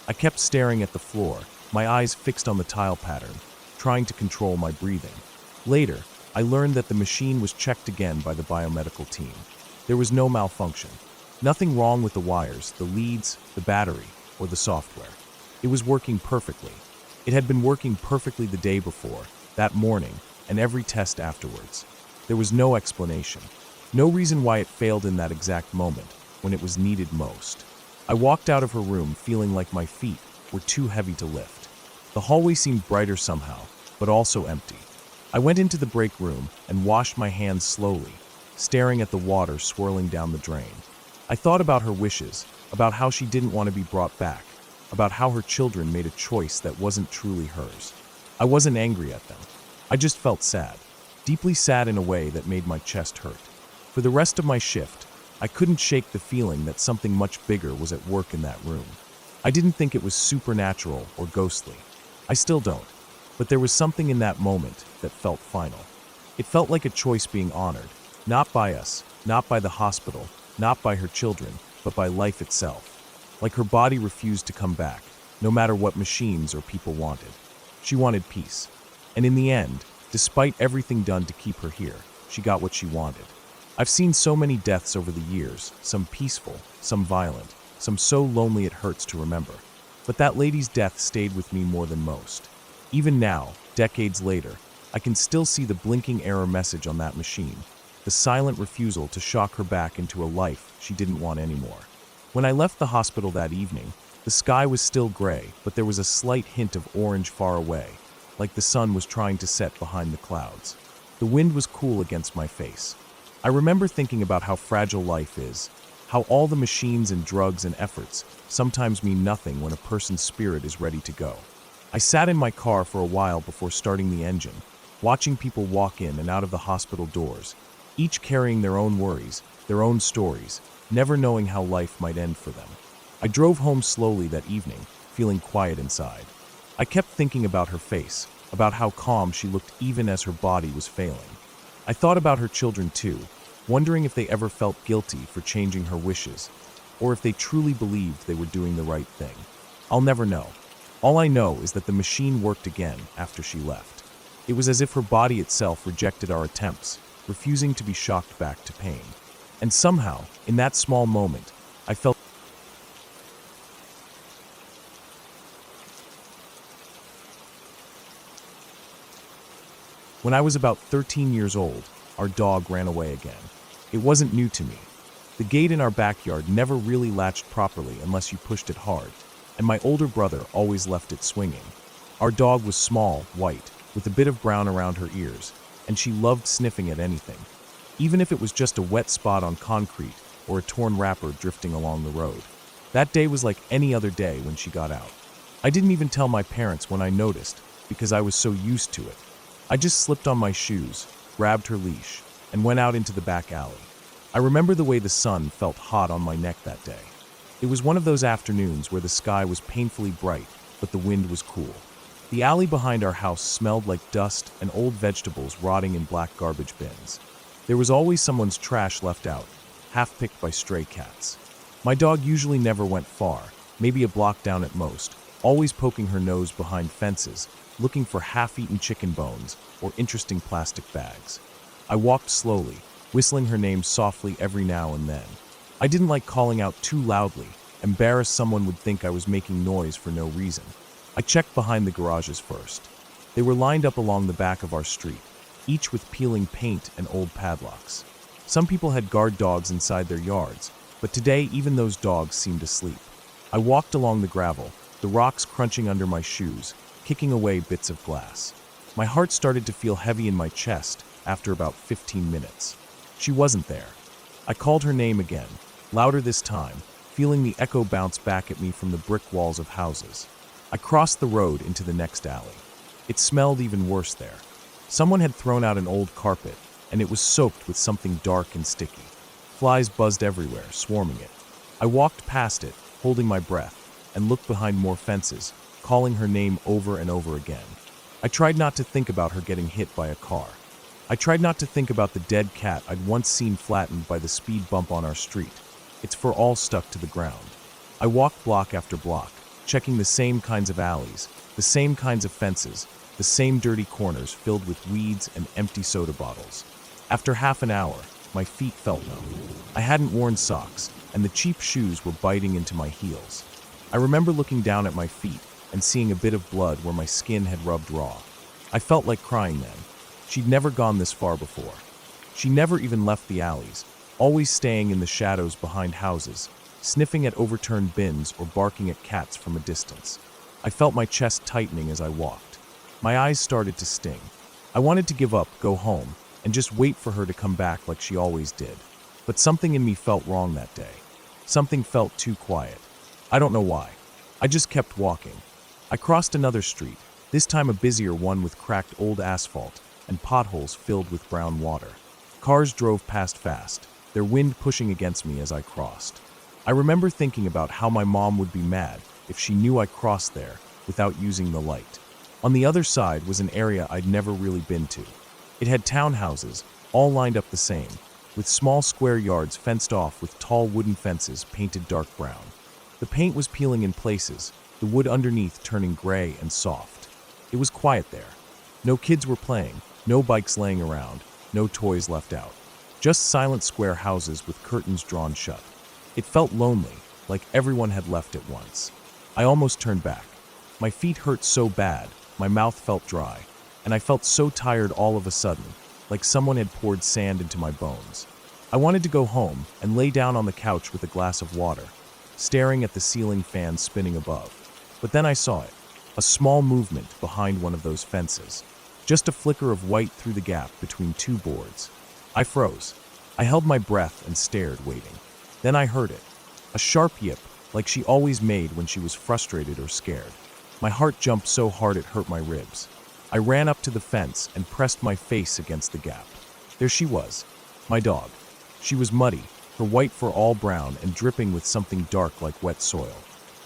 I kept staring at the floor, my eyes fixed on the tile pattern, trying to control my breathing. Later, I learned that the machine was checked again by the biomedical team. There was no malfunction. Nothing wrong with the wires, the leads, the battery, or the software. It was working perfectly. It had been working perfectly the day before, that morning, and every test afterwards. There was no explanation. No reason why it failed in that exact moment, when it was needed most. I walked out of her room feeling like my feet were too heavy to lift. The hallway seemed brighter somehow, but also empty. I went into the break room and washed my hands slowly, staring at the water swirling down the drain. I thought about her wishes, about how she didn't want to be brought back, about how her children made a choice that wasn't truly hers. I wasn't angry at them. I just felt sad, deeply sad in a way that made my chest hurt. For the rest of my shift, I couldn't shake the feeling that something much bigger was at work in that room. I didn't think it was supernatural or ghostly. I still don't. But there was something in that moment that felt final. It felt like a choice being honored, not by us, not by the hospital, not by her children, but by life itself. Like her body refused to come back, no matter what machines or people wanted. She wanted peace. And in the end, despite everything done to keep her here, she got what she wanted. I've seen so many deaths over the years, some peaceful, some violent, some so lonely it hurts to remember. But that lady's death stayed with me more than most. Even now, decades later, I can still see the blinking error message on that machine, the silent refusal to shock her back into a life she didn't want anymore. When I left the hospital that evening, the sky was still gray, but there was a slight hint of orange far away, like the sun was trying to set behind the clouds. The wind was cool against my face. I remember thinking about how fragile life is, how all the machines and drugs and efforts sometimes mean nothing when a person's spirit is ready to go. I sat in my car for a while before starting the engine, watching people walk in and out of the hospital doors, each carrying their own worries, their own stories, never knowing how life might end for them. I drove home slowly that evening, feeling quiet inside. I kept thinking about her face, about how calm she looked even as her body was failing. I thought about her children too, wondering if they ever felt guilty for changing her wishes, or if they truly believed they were doing the right thing. I'll never know. All I know is that the machine worked again after she left. It was as if her body itself rejected our attempts, refusing to be shocked back to pain. And somehow, in that small moment, I felt When I was about 13 years old, our dog ran away again. It wasn't new to me. The gate in our backyard never really latched properly unless you pushed it hard, and my older brother always left it swinging. Our dog was small, white, with a bit of brown around her ears, and she loved sniffing at anything, even if it was just a wet spot on concrete or a torn wrapper drifting along the road. That day was like any other day when she got out. I didn't even tell my parents when I noticed, because I was so used to it. I just slipped on my shoes, grabbed her leash, and went out into the back alley. I remember the way the sun felt hot on my neck that day. It was one of those afternoons where the sky was painfully bright, but the wind was cool. The alley behind our house smelled like dust and old vegetables rotting in black garbage bins. There was always someone's trash left out, half-picked by stray cats. My dog usually never went far, maybe a block down at most, always poking her nose behind fences, looking for half-eaten chicken bones or interesting plastic bags. I walked slowly, whistling her name softly every now and then. I didn't like calling out too loudly, embarrassed someone would think I was making noise for no reason. I checked behind the garages first. They were lined up along the back of our street, each with peeling paint and old padlocks. Some people had guard dogs inside their yards, but today even those dogs seemed asleep. I walked along the gravel, the rocks crunching under my shoes, kicking away bits of glass. My heart started to feel heavy in my chest after about 15 minutes. She wasn't there. I called her name again, louder this time, feeling the echo bounce back at me from the brick walls of houses. I crossed the road into the next alley. It smelled even worse there. Someone had thrown out an old carpet, and it was soaked with something dark and sticky. Flies buzzed everywhere, swarming it. I walked past it, holding my breath, and looked behind more fences, calling her name over and over again. I tried not to think about her getting hit by a car. I tried not to think about the dead cat I'd once seen flattened by the speed bump on our street. Its fur all stuck to the ground. I walked block after block, checking the same kinds of alleys, the same kinds of fences, the same dirty corners filled with weeds and empty soda bottles. After half an hour, my feet felt numb. I hadn't worn socks, and the cheap shoes were biting into my heels. I remember looking down at my feet and seeing a bit of blood where my skin had rubbed raw. I felt like crying then. She'd never gone this far before. She never even left the alleys, always staying in the shadows behind houses, sniffing at overturned bins or barking at cats from a distance. I felt my chest tightening as I walked. My eyes started to sting. I wanted to give up, go home, and just wait for her to come back like she always did. But something in me felt wrong that day. Something felt too quiet. I don't know why. I just kept walking. I crossed another street, this time a busier one with cracked old asphalt and potholes filled with brown water. Cars drove past fast, their wind pushing against me as I crossed. I remember thinking about how my mom would be mad if she knew I crossed there without using the light. On the other side was an area I'd never really been to. It had townhouses, all lined up the same, with small square yards fenced off with tall wooden fences painted dark brown. The paint was peeling in places, the wood underneath turning gray and soft. It was quiet there. No kids were playing, no bikes laying around, no toys left out. Just silent square houses with curtains drawn shut. It felt lonely, like everyone had left at once. I almost turned back. My feet hurt so bad, my mouth felt dry, and I felt so tired all of a sudden, like someone had poured sand into my bones. I wanted to go home and lay down on the couch with a glass of water, staring at the ceiling fan spinning above. But then I saw it, a small movement behind one of those fences. Just a flicker of white through the gap between two boards. I froze. I held my breath and stared, waiting. Then I heard it. A sharp yip, like she always made when she was frustrated or scared. My heart jumped so hard it hurt my ribs. I ran up to the fence and pressed my face against the gap. There she was, my dog. She was muddy, her white fur all brown and dripping with something dark like wet soil.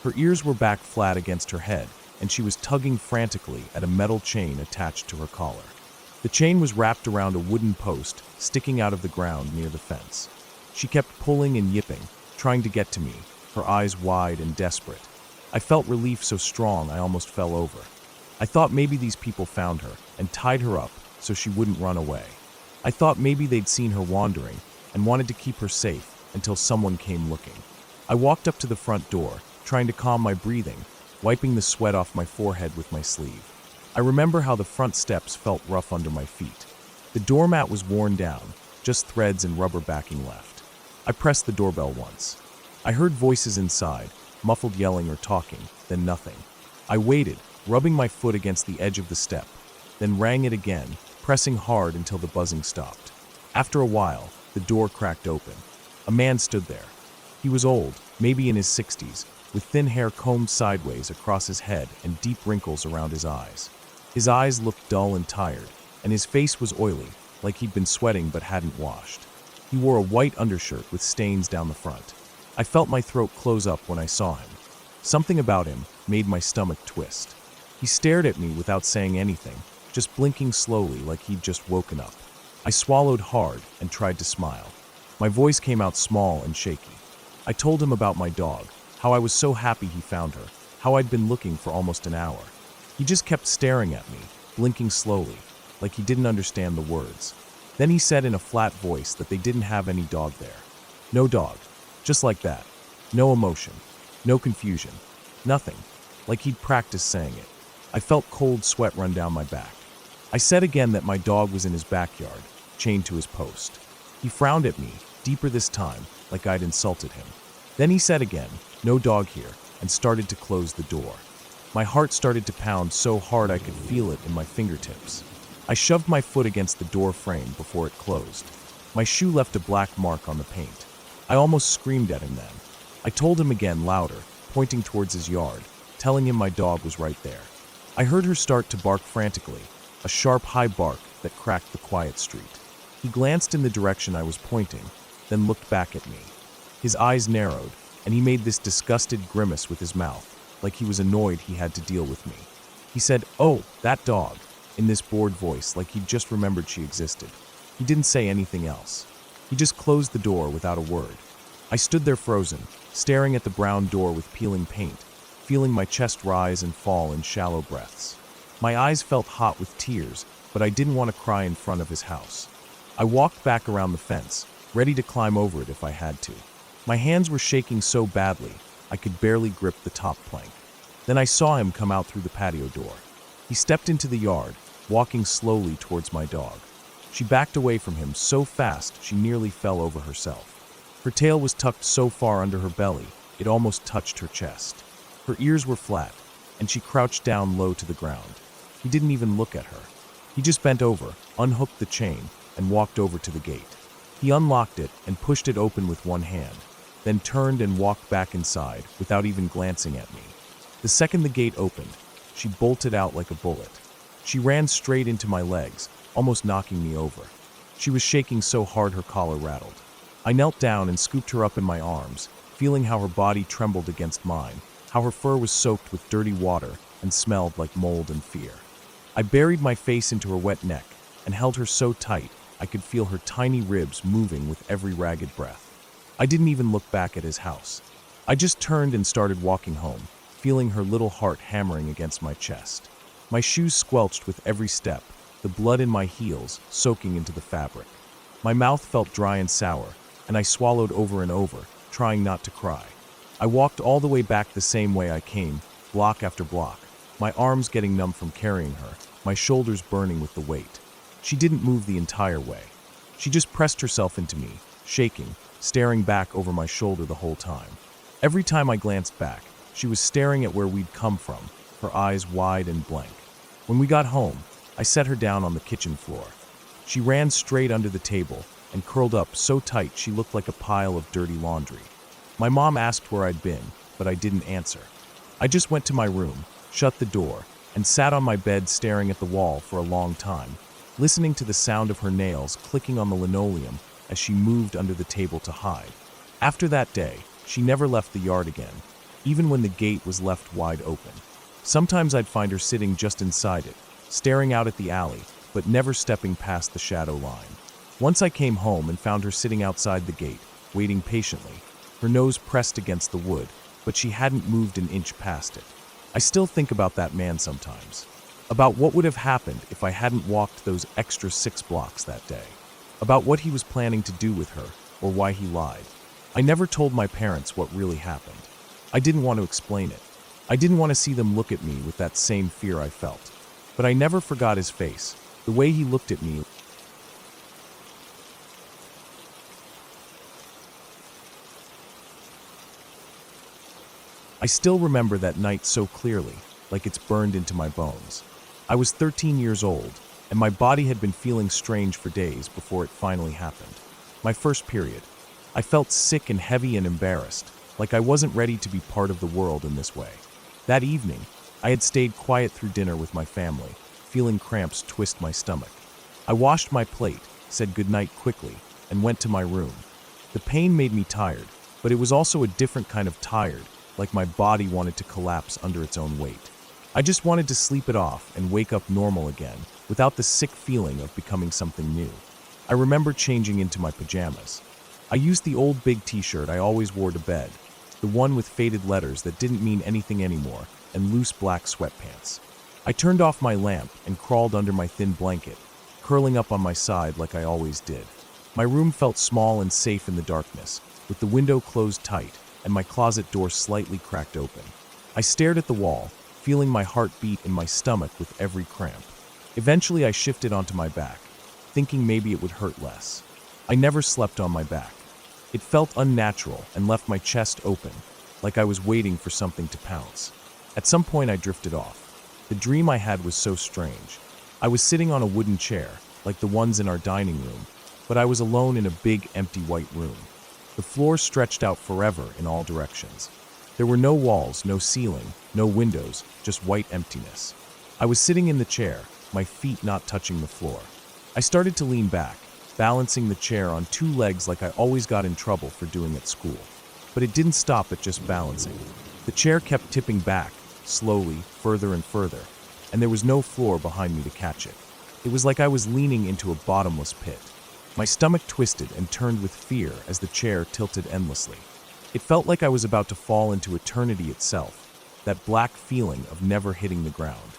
Her ears were back flat against her head, and she was tugging frantically at a metal chain attached to her collar. The chain was wrapped around a wooden post sticking out of the ground near the fence. She kept pulling and yipping, trying to get to me, her eyes wide and desperate. I felt relief so strong I almost fell over. I thought maybe these people found her and tied her up so she wouldn't run away. I thought maybe they'd seen her wandering and wanted to keep her safe until someone came looking. I walked up to the front door, trying to calm my breathing, wiping the sweat off my forehead with my sleeve. I remember how the front steps felt rough under my feet. The doormat was worn down, just threads and rubber backing left. I pressed the doorbell once. I heard voices inside, muffled yelling or talking, then nothing. I waited, rubbing my foot against the edge of the step, then rang it again, pressing hard until the buzzing stopped. After a while, the door cracked open. A man stood there. He was old, maybe in his 60s, with thin hair combed sideways across his head and deep wrinkles around his eyes. His eyes looked dull and tired, and his face was oily, like he'd been sweating but hadn't washed. He wore a white undershirt with stains down the front. I felt my throat close up when I saw him. Something about him made my stomach twist. He stared at me without saying anything, just blinking slowly like he'd just woken up. I swallowed hard and tried to smile. My voice came out small and shaky. I told him about my dog, how I was so happy he found her, how I'd been looking for almost an hour. He just kept staring at me, blinking slowly, like he didn't understand the words. Then he said in a flat voice that they didn't have any dog there. No dog. Just like that. No emotion. No confusion. Nothing. Like he'd practiced saying it. I felt cold sweat run down my back. I said again that my dog was in his backyard, chained to his post. He frowned at me, deeper this time, like I'd insulted him. Then he said again, no dog here, and started to close the door. My heart started to pound so hard I could feel it in my fingertips. I shoved my foot against the door frame before it closed. My shoe left a black mark on the paint. I almost screamed at him then. I told him again louder, pointing towards his yard, telling him my dog was right there. I heard her start to bark frantically, a sharp, high bark that cracked the quiet street. He glanced in the direction I was pointing, then looked back at me. His eyes narrowed, and he made this disgusted grimace with his mouth, like he was annoyed he had to deal with me. He said, "Oh, that dog," in this bored voice, like he'd just remembered she existed. He didn't say anything else. He just closed the door without a word. I stood there frozen, staring at the brown door with peeling paint, feeling my chest rise and fall in shallow breaths. My eyes felt hot with tears, but I didn't want to cry in front of his house. I walked back around the fence, ready to climb over it if I had to. My hands were shaking so badly, I could barely grip the top plank. Then I saw him come out through the patio door. He stepped into the yard, walking slowly towards my dog. She backed away from him so fast she nearly fell over herself. Her tail was tucked so far under her belly, it almost touched her chest. Her ears were flat, and she crouched down low to the ground. He didn't even look at her. He just bent over, unhooked the chain, and walked over to the gate. He unlocked it and pushed it open with one hand, then turned and walked back inside without even glancing at me. The second the gate opened, she bolted out like a bullet. She ran straight into my legs, almost knocking me over. She was shaking so hard her collar rattled. I knelt down and scooped her up in my arms, feeling how her body trembled against mine, how her fur was soaked with dirty water and smelled like mold and fear. I buried my face into her wet neck and held her so tight I could feel her tiny ribs moving with every ragged breath. I didn't even look back at his house. I just turned and started walking home, feeling her little heart hammering against my chest. My shoes squelched with every step, the blood in my heels soaking into the fabric. My mouth felt dry and sour, and I swallowed over and over, trying not to cry. I walked all the way back the same way I came, block after block, my arms getting numb from carrying her, my shoulders burning with the weight. She didn't move the entire way. She just pressed herself into me, shaking, staring back over my shoulder the whole time. Every time I glanced back, she was staring at where we'd come from, her eyes wide and blank. When we got home, I set her down on the kitchen floor. She ran straight under the table and curled up so tight she looked like a pile of dirty laundry. My mom asked where I'd been, but I didn't answer. I just went to my room, shut the door, and sat on my bed staring at the wall for a long time, listening to the sound of her nails clicking on the linoleum as she moved under the table to hide. After that day, she never left the yard again, even when the gate was left wide open. Sometimes I'd find her sitting just inside it, staring out at the alley, but never stepping past the shadow line. Once I came home and found her sitting outside the gate, waiting patiently, her nose pressed against the wood, but she hadn't moved an inch past it. I still think about that man sometimes, about what would have happened if I hadn't walked those extra 6 blocks that day, about what he was planning to do with her or why he lied. I never told my parents what really happened. I didn't want to explain it. I didn't want to see them look at me with that same fear I felt. But I never forgot his face, the way he looked at me. I still remember that night so clearly, like it's burned into my bones. I was 13 years old, and my body had been feeling strange for days before it finally happened. My first period. I felt sick and heavy and embarrassed, like I wasn't ready to be part of the world in this way. That evening, I had stayed quiet through dinner with my family, feeling cramps twist my stomach. I washed my plate, said goodnight quickly, and went to my room. The pain made me tired, but it was also a different kind of tired, like my body wanted to collapse under its own weight. I just wanted to sleep it off and wake up normal again, without the sick feeling of becoming something new. I remember changing into my pajamas. I used the old big t-shirt I always wore to bed, the one with faded letters that didn't mean anything anymore, and loose black sweatpants. I turned off my lamp and crawled under my thin blanket, curling up on my side like I always did. My room felt small and safe in the darkness, with the window closed tight and my closet door slightly cracked open. I stared at the wall, feeling my heart beat in my stomach with every cramp. Eventually I shifted onto my back, thinking maybe it would hurt less. I never slept on my back. It felt unnatural and left my chest open, like I was waiting for something to pounce. At some point I drifted off. The dream I had was so strange. I was sitting on a wooden chair, like the ones in our dining room, but I was alone in a big empty white room. The floor stretched out forever in all directions. There were no walls, no ceiling, no windows, just white emptiness. I was sitting in the chair, my feet not touching the floor. I started to lean back, balancing the chair on two legs like I always got in trouble for doing at school. But it didn't stop at just balancing. The chair kept tipping back, slowly, further and further, and there was no floor behind me to catch it. It was like I was leaning into a bottomless pit. My stomach twisted and turned with fear as the chair tilted endlessly. It felt like I was about to fall into eternity itself, that black feeling of never hitting the ground.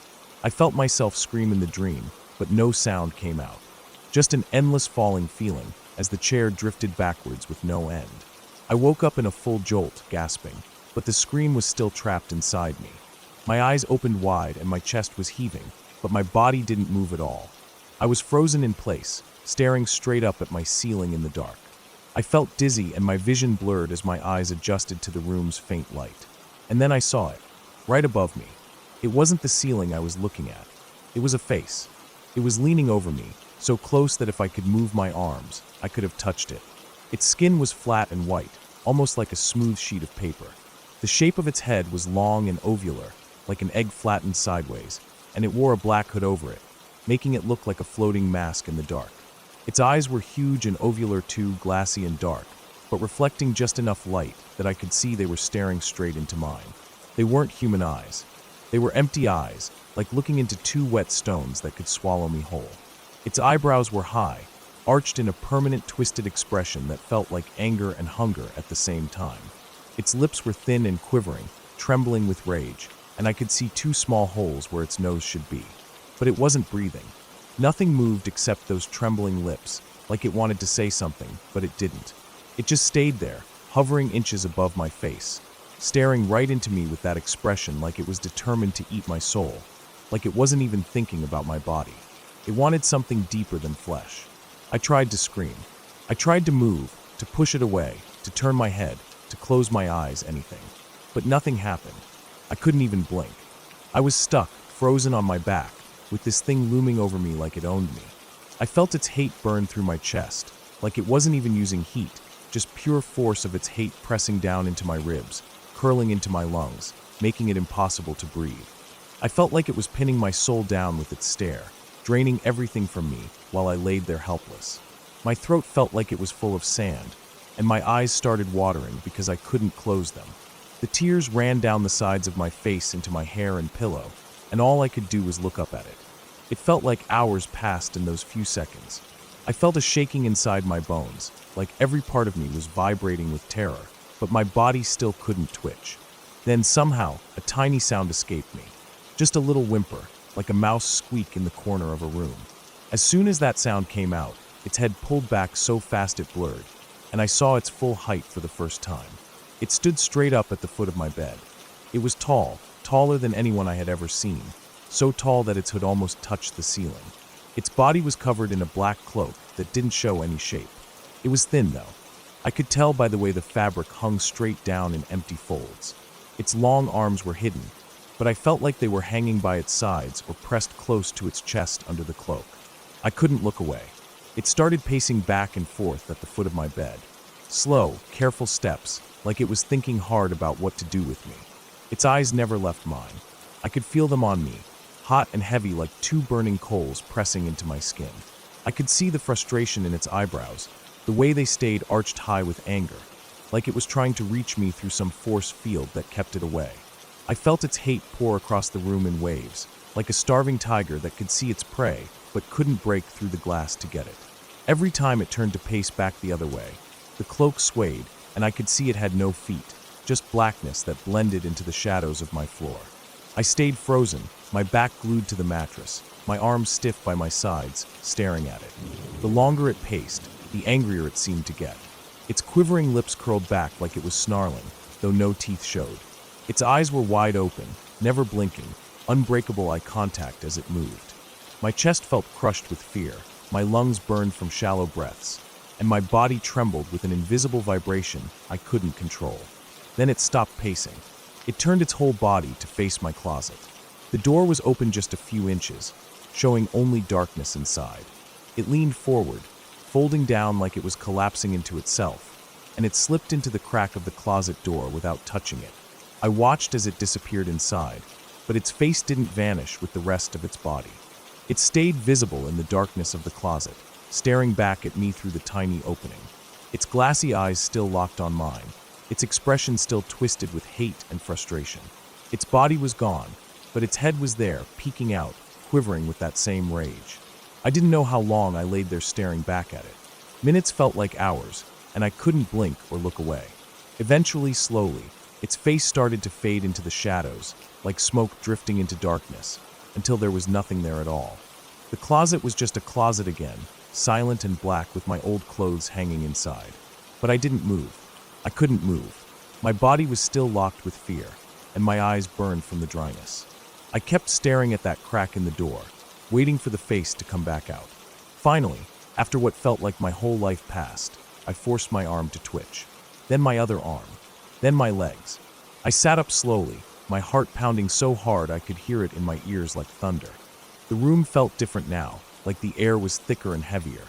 I felt myself scream in the dream, but no sound came out. Just an endless falling feeling as the chair drifted backwards with no end. I woke up in a full jolt, gasping, but the scream was still trapped inside me. My eyes opened wide and my chest was heaving, but my body didn't move at all. I was frozen in place, staring straight up at my ceiling in the dark. I felt dizzy and my vision blurred as my eyes adjusted to the room's faint light. And then I saw it, right above me. It wasn't the ceiling I was looking at. It was a face. It was leaning over me, so close that if I could move my arms, I could have touched it. Its skin was flat and white, almost like a smooth sheet of paper. The shape of its head was long and ovular, like an egg flattened sideways, and it wore a black hood over it, making it look like a floating mask in the dark. Its eyes were huge and ovular too, glassy and dark, but reflecting just enough light that I could see they were staring straight into mine. They weren't human eyes. They were empty eyes, like looking into two wet stones that could swallow me whole. Its eyebrows were high, arched in a permanent twisted expression that felt like anger and hunger at the same time. Its lips were thin and quivering, trembling with rage, and I could see two small holes where its nose should be. But it wasn't breathing. Nothing moved except those trembling lips, like it wanted to say something, but it didn't. It just stayed there, hovering inches above my face, staring right into me with that expression like it was determined to eat my soul, like it wasn't even thinking about my body. It wanted something deeper than flesh. I tried to scream. I tried to move, to push it away, to turn my head, to close my eyes, anything. But nothing happened. I couldn't even blink. I was stuck, frozen on my back, with this thing looming over me like it owned me. I felt its hate burn through my chest, like it wasn't even using heat, just pure force of its hate pressing down into my ribs, curling into my lungs, making it impossible to breathe. I felt like it was pinning my soul down with its stare, draining everything from me while I laid there helpless. My throat felt like it was full of sand, and my eyes started watering because I couldn't close them. The tears ran down the sides of my face into my hair and pillow, and all I could do was look up at it. It felt like hours passed in those few seconds. I felt a shaking inside my bones, like every part of me was vibrating with terror, but my body still couldn't twitch. Then somehow, a tiny sound escaped me. Just a little whimper, like a mouse squeak in the corner of a room. As soon as that sound came out, its head pulled back so fast it blurred, and I saw its full height for the first time. It stood straight up at the foot of my bed. It was tall, taller than anyone I had ever seen, so tall that its hood almost touched the ceiling. Its body was covered in a black cloak that didn't show any shape. It was thin, though. I could tell by the way the fabric hung straight down in empty folds. Its long arms were hidden, but I felt like they were hanging by its sides or pressed close to its chest under the cloak. I couldn't look away. It started pacing back and forth at the foot of my bed. Slow, careful steps, like it was thinking hard about what to do with me. Its eyes never left mine. I could feel them on me, hot and heavy like two burning coals pressing into my skin. I could see the frustration in its eyebrows, the way they stayed arched high with anger, like it was trying to reach me through some force field that kept it away. I felt its hate pour across the room in waves, like a starving tiger that could see its prey but couldn't break through the glass to get it. Every time it turned to pace back the other way, the cloak swayed, and I could see it had no feet, just blackness that blended into the shadows of my floor. I stayed frozen, my back glued to the mattress, my arms stiff by my sides, staring at it. The longer it paced, the angrier it seemed to get. Its quivering lips curled back like it was snarling, though no teeth showed. Its eyes were wide open, never blinking, unbreakable eye contact as it moved. My chest felt crushed with fear, my lungs burned from shallow breaths, and my body trembled with an invisible vibration I couldn't control. Then it stopped pacing. It turned its whole body to face my closet. The door was open just a few inches, showing only darkness inside. It leaned forward, folding down like it was collapsing into itself, and it slipped into the crack of the closet door without touching it. I watched as it disappeared inside, but its face didn't vanish with the rest of its body. It stayed visible in the darkness of the closet, staring back at me through the tiny opening. Its glassy eyes still locked on mine, its expression still twisted with hate and frustration. Its body was gone, but its head was there, peeking out, quivering with that same rage. I didn't know how long I laid there staring back at it. Minutes felt like hours, and I couldn't blink or look away. Eventually, slowly, its face started to fade into the shadows, like smoke drifting into darkness, until there was nothing there at all. The closet was just a closet again, silent and black with my old clothes hanging inside. But I didn't move. I couldn't move. My body was still locked with fear, and my eyes burned from the dryness. I kept staring at that crack in the door, waiting for the face to come back out. Finally, after what felt like my whole life passed, I forced my arm to twitch. Then my other arm. Then my legs. I sat up slowly, my heart pounding so hard I could hear it in my ears like thunder. The room felt different now, like the air was thicker and heavier.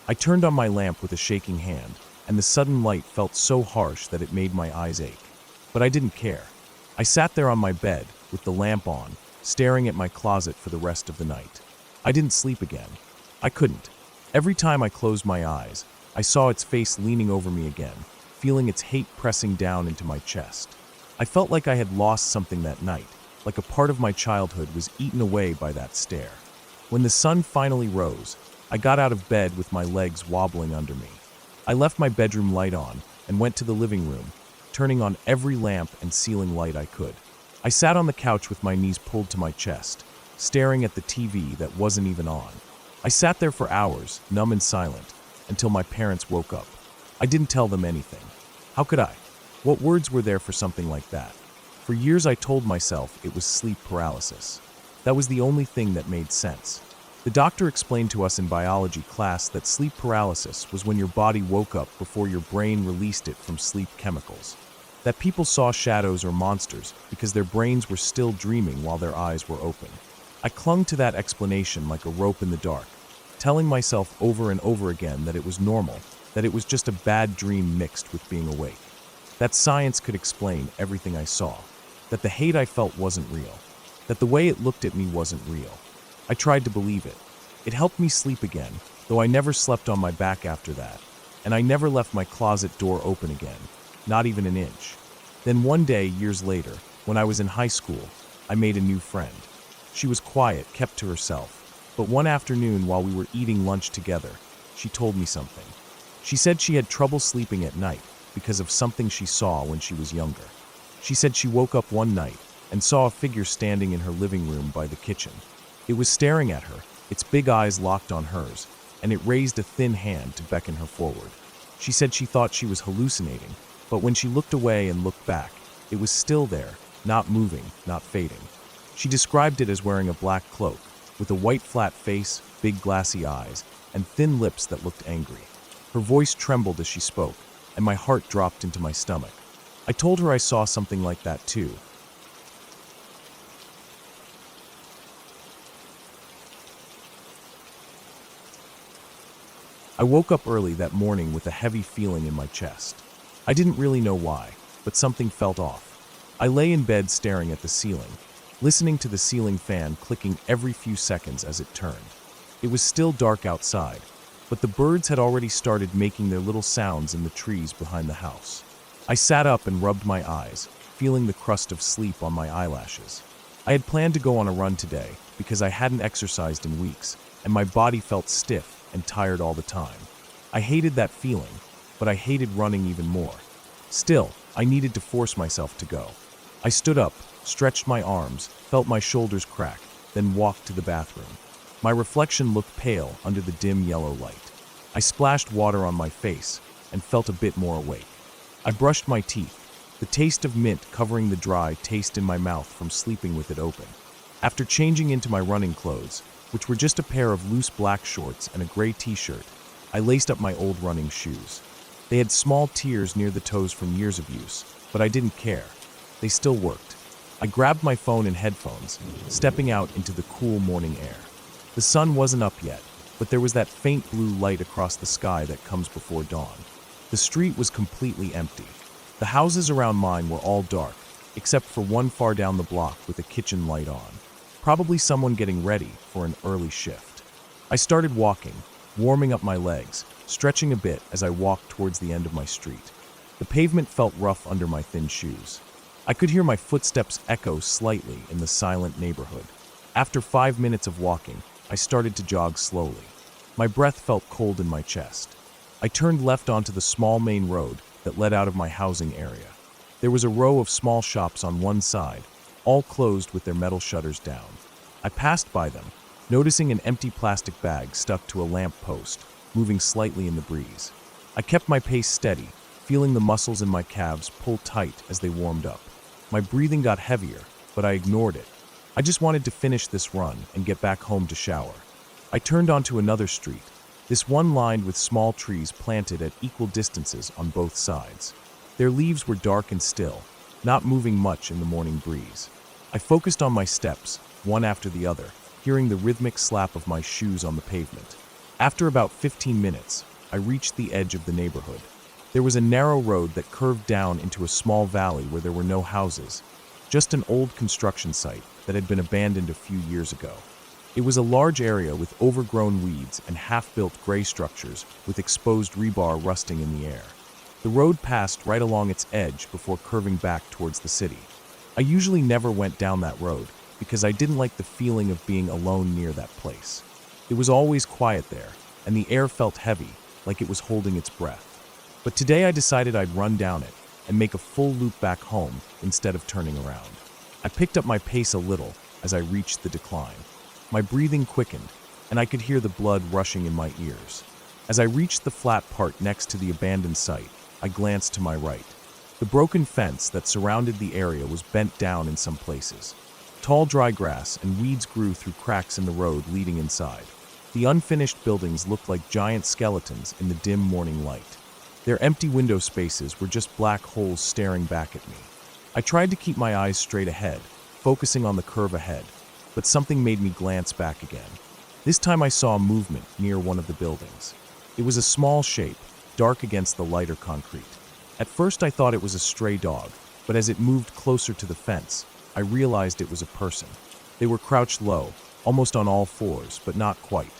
I turned on my lamp with a shaking hand, and the sudden light felt so harsh that it made my eyes ache. But I didn't care. I sat there on my bed, with the lamp on, staring at my closet for the rest of the night. I didn't sleep again. I couldn't. Every time I closed my eyes, I saw its face leaning over me again, feeling its hate pressing down into my chest. I felt like I had lost something that night, like a part of my childhood was eaten away by that stare. When the sun finally rose, I got out of bed with my legs wobbling under me. I left my bedroom light on and went to the living room, turning on every lamp and ceiling light I could. I sat on the couch with my knees pulled to my chest, staring at the TV that wasn't even on. I sat there for hours, numb and silent, until my parents woke up. I didn't tell them anything. How could I? What words were there for something like that? For years I told myself it was sleep paralysis. That was the only thing that made sense. The doctor explained to us in biology class that sleep paralysis was when your body woke up before your brain released it from sleep chemicals. That people saw shadows or monsters because their brains were still dreaming while their eyes were open. I clung to that explanation like a rope in the dark, telling myself over and over again that it was normal, that it was just a bad dream mixed with being awake. That science could explain everything I saw, that the hate I felt wasn't real, that the way it looked at me wasn't real. I tried to believe it. It helped me sleep again, though I never slept on my back after that, and I never left my closet door open again, not even an inch. Then one day, years later, when I was in high school, I made a new friend. She was quiet, kept to herself, but one afternoon while we were eating lunch together, she told me something. She said she had trouble sleeping at night because of something she saw when she was younger. She said she woke up one night and saw a figure standing in her living room by the kitchen. It was staring at her, its big eyes locked on hers, and it raised a thin hand to beckon her forward. She said she thought she was hallucinating, but when she looked away and looked back, it was still there, not moving, not fading. She described it as wearing a black cloak, with a white flat face, big glassy eyes, and thin lips that looked angry. Her voice trembled as she spoke, and my heart dropped into my stomach. I told her I saw something like that too. I woke up early that morning with a heavy feeling in my chest. I didn't really know why, but something felt off. I lay in bed staring at the ceiling, listening to the ceiling fan clicking every few seconds as it turned. It was still dark outside, but the birds had already started making their little sounds in the trees behind the house. I sat up and rubbed my eyes, feeling the crust of sleep on my eyelashes. I had planned to go on a run today because I hadn't exercised in weeks, and my body felt stiff and tired all the time. I hated that feeling, but I hated running even more. Still, I needed to force myself to go. I stood up, stretched my arms, felt my shoulders crack, then walked to the bathroom. My reflection looked pale under the dim yellow light. I splashed water on my face and felt a bit more awake. I brushed my teeth, the taste of mint covering the dry taste in my mouth from sleeping with it open. After changing into my running clothes, which were just a pair of loose black shorts and a gray t-shirt, I laced up my old running shoes. They had small tears near the toes from years of use, but I didn't care. They still worked. I grabbed my phone and headphones, stepping out into the cool morning air. The sun wasn't up yet, but there was that faint blue light across the sky that comes before dawn. The street was completely empty. The houses around mine were all dark, except for one far down the block with a kitchen light on. Probably someone getting ready for an early shift. I started walking, warming up my legs, stretching a bit as I walked towards the end of my street. The pavement felt rough under my thin shoes. I could hear my footsteps echo slightly in the silent neighborhood. After 5 minutes of walking, I started to jog slowly. My breath felt cold in my chest. I turned left onto the small main road that led out of my housing area. There was a row of small shops on one side, all closed with their metal shutters down. I passed by them, noticing an empty plastic bag stuck to a lamp post, moving slightly in the breeze. I kept my pace steady, feeling the muscles in my calves pull tight as they warmed up. My breathing got heavier, but I ignored it. I just wanted to finish this run and get back home to shower. I turned onto another street, this one lined with small trees planted at equal distances on both sides. Their leaves were dark and still, not moving much in the morning breeze. I focused on my steps, one after the other, hearing the rhythmic slap of my shoes on the pavement. After about 15 minutes, I reached the edge of the neighborhood. There was a narrow road that curved down into a small valley where there were no houses, just an old construction site that had been abandoned a few years ago. It was a large area with overgrown weeds and half-built gray structures with exposed rebar rusting in the air. The road passed right along its edge before curving back towards the city. I usually never went down that road because I didn't like the feeling of being alone near that place. It was always quiet there, and the air felt heavy, like it was holding its breath. But today I decided I'd run down it and make a full loop back home instead of turning around. I picked up my pace a little as I reached the decline. My breathing quickened, and I could hear the blood rushing in my ears. As I reached the flat part next to the abandoned site, I glanced to my right. The broken fence that surrounded the area was bent down in some places. Tall dry grass and weeds grew through cracks in the road leading inside. The unfinished buildings looked like giant skeletons in the dim morning light. Their empty window spaces were just black holes staring back at me. I tried to keep my eyes straight ahead, focusing on the curve ahead, but something made me glance back again. This time I saw a movement near one of the buildings. It was a small shape, dark against the lighter concrete. At first I thought it was a stray dog, but as it moved closer to the fence, I realized it was a person. They were crouched low, almost on all fours, but not quite.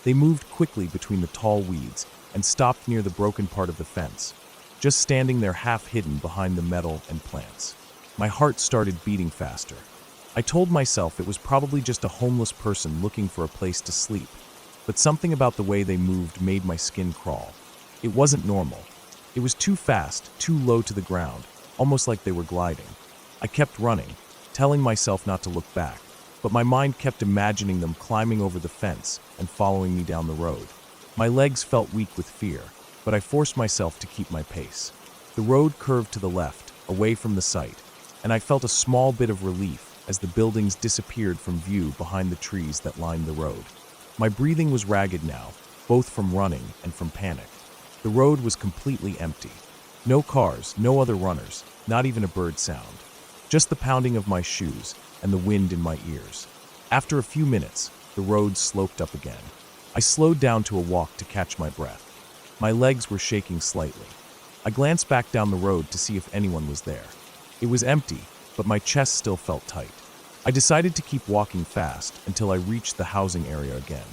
They moved quickly between the tall weeds and stopped near the broken part of the fence, just standing there half hidden behind the metal and plants. My heart started beating faster. I told myself it was probably just a homeless person looking for a place to sleep, but something about the way they moved made my skin crawl. It wasn't normal. It was too fast, too low to the ground, almost like they were gliding. I kept running, telling myself not to look back, but my mind kept imagining them climbing over the fence and following me down the road. My legs felt weak with fear, but I forced myself to keep my pace. The road curved to the left, away from the site, and I felt a small bit of relief as the buildings disappeared from view behind the trees that lined the road. My breathing was ragged now, both from running and from panic. The road was completely empty. No cars, no other runners, not even a bird sound. Just the pounding of my shoes and the wind in my ears. After a few minutes, the road sloped up again. I slowed down to a walk to catch my breath. My legs were shaking slightly. I glanced back down the road to see if anyone was there. It was empty, but my chest still felt tight. I decided to keep walking fast until I reached the housing area again.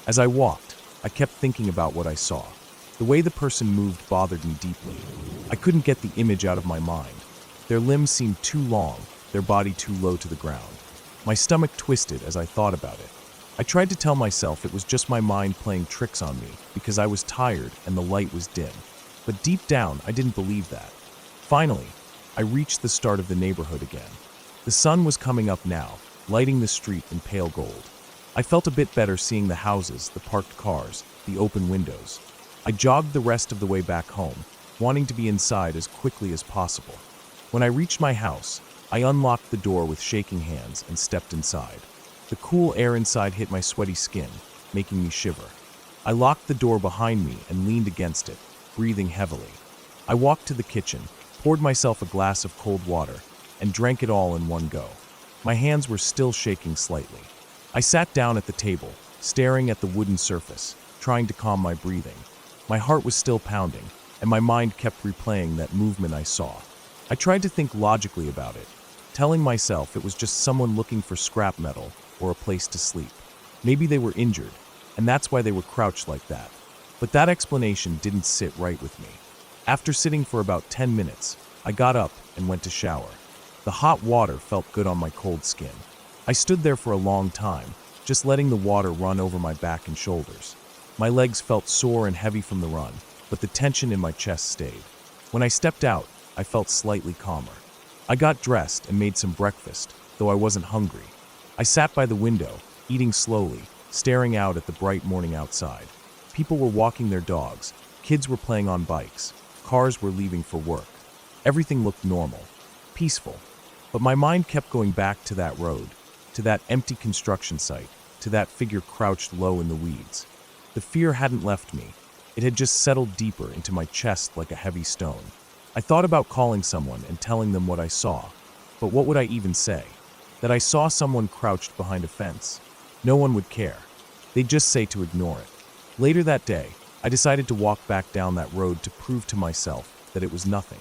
As I walked, I kept thinking about what I saw. The way the person moved bothered me deeply. I couldn't get the image out of my mind. Their limbs seemed too long, their body too low to the ground. My stomach twisted as I thought about it. I tried to tell myself it was just my mind playing tricks on me because I was tired and the light was dim. But deep down, I didn't believe that. Finally, I reached the start of the neighborhood again. The sun was coming up now, lighting the street in pale gold. I felt a bit better seeing the houses, the parked cars, the open windows. I jogged the rest of the way back home, wanting to be inside as quickly as possible. When I reached my house, I unlocked the door with shaking hands and stepped inside. The cool air inside hit my sweaty skin, making me shiver. I locked the door behind me and leaned against it, breathing heavily. I walked to the kitchen, poured myself a glass of cold water, and drank it all in one go. My hands were still shaking slightly. I sat down at the table, staring at the wooden surface, trying to calm my breathing. My heart was still pounding, and my mind kept replaying that movement I saw. I tried to think logically about it, telling myself it was just someone looking for scrap metal or a place to sleep. Maybe they were injured. and that's why they were crouched like that. But that explanation didn't sit right with me. After sitting for about 10 minutes, I got up and went to shower. The hot water felt good on my cold skin. I stood there for a long time, just letting the water run over my back and shoulders. My legs felt sore and heavy from the run, but the tension in my chest stayed. When I stepped out, I felt slightly calmer. I got dressed and made some breakfast, though I wasn't hungry. I sat by the window, eating slowly, staring out at the bright morning outside. People were walking their dogs, kids were playing on bikes, cars were leaving for work. Everything looked normal, peaceful. But my mind kept going back to that road, to that empty construction site, to that figure crouched low in the weeds. The fear hadn't left me. It had just settled deeper into my chest like a heavy stone. I thought about calling someone and telling them what I saw. But what would I even say? That I saw someone crouched behind a fence? No one would care. They'd just say to ignore it. Later that day, I decided to walk back down that road to prove to myself that it was nothing.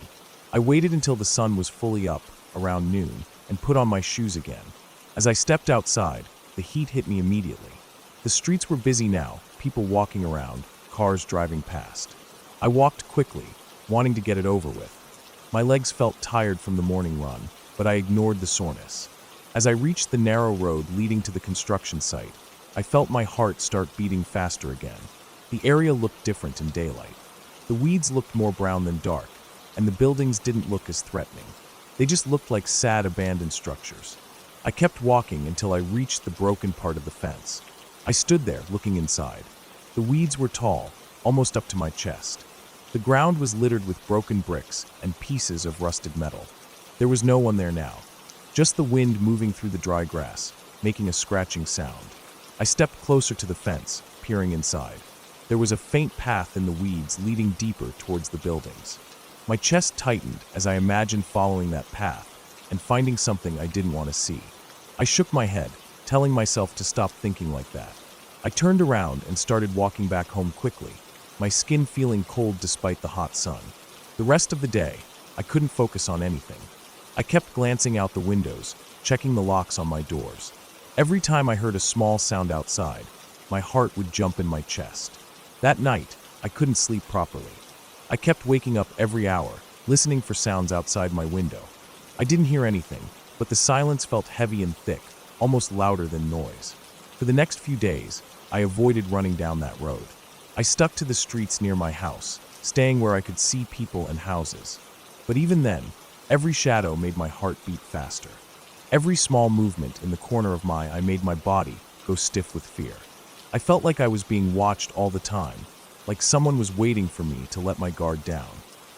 I waited until the sun was fully up, around noon, and put on my shoes again. As I stepped outside, the heat hit me immediately. The streets were busy now, people walking around, cars driving past. I walked quickly, wanting to get it over with. My legs felt tired from the morning run, but I ignored the soreness. As I reached the narrow road leading to the construction site, I felt my heart start beating faster again. The area looked different in daylight. The weeds looked more brown than dark, and the buildings didn't look as threatening. They just looked like sad abandoned structures. I kept walking until I reached the broken part of the fence. I stood there, looking inside. The weeds were tall, almost up to my chest. The ground was littered with broken bricks and pieces of rusted metal. There was no one there now, just the wind moving through the dry grass, making a scratching sound. I stepped closer to the fence, peering inside. There was a faint path in the weeds leading deeper towards the buildings. My chest tightened as I imagined following that path and finding something I didn't want to see. I shook my head, telling myself to stop thinking like that. I turned around and started walking back home quickly, my skin feeling cold despite the hot sun. The rest of the day, I couldn't focus on anything. I kept glancing out the windows, checking the locks on my doors. Every time I heard a small sound outside, my heart would jump in my chest. That night, I couldn't sleep properly. I kept waking up every hour, listening for sounds outside my window. I didn't hear anything, but the silence felt heavy and thick, almost louder than noise. For the next few days, I avoided running down that road. I stuck to the streets near my house, staying where I could see people and houses. But even then, every shadow made my heart beat faster. Every small movement in the corner of my eye made my body go stiff with fear. I felt like I was being watched all the time, like someone was waiting for me to let my guard down.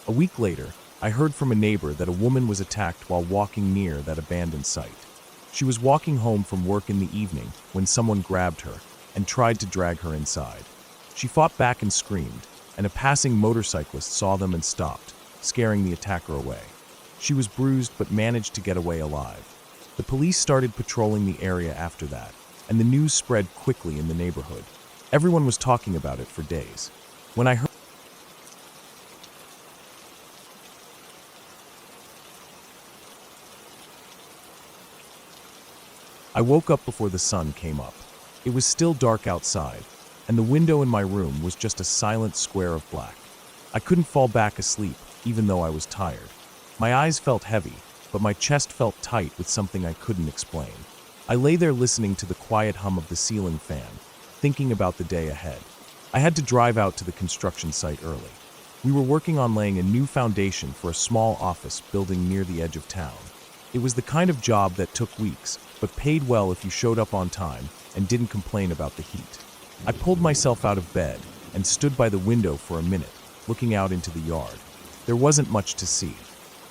A week later, I heard from a neighbor that a woman was attacked while walking near that abandoned site. She was walking home from work in the evening when someone grabbed her and tried to drag her inside. She fought back and screamed, and a passing motorcyclist saw them and stopped, scaring the attacker away. She was bruised but managed to get away alive. The police started patrolling the area after that, and the news spread quickly in the neighborhood. Everyone was talking about it for days. When I heard I woke up before the sun came up. It was still dark outside, and the window in my room was just a silent square of black. I couldn't fall back asleep, even though I was tired. My eyes felt heavy, but my chest felt tight with something I couldn't explain. I lay there listening to the quiet hum of the ceiling fan, thinking about the day ahead. I had to drive out to the construction site early. We were working on laying a new foundation for a small office building near the edge of town. It was the kind of job that took weeks, but paid well if you showed up on time and didn't complain about the heat. I pulled myself out of bed and stood by the window for a minute, looking out into the yard. There wasn't much to see.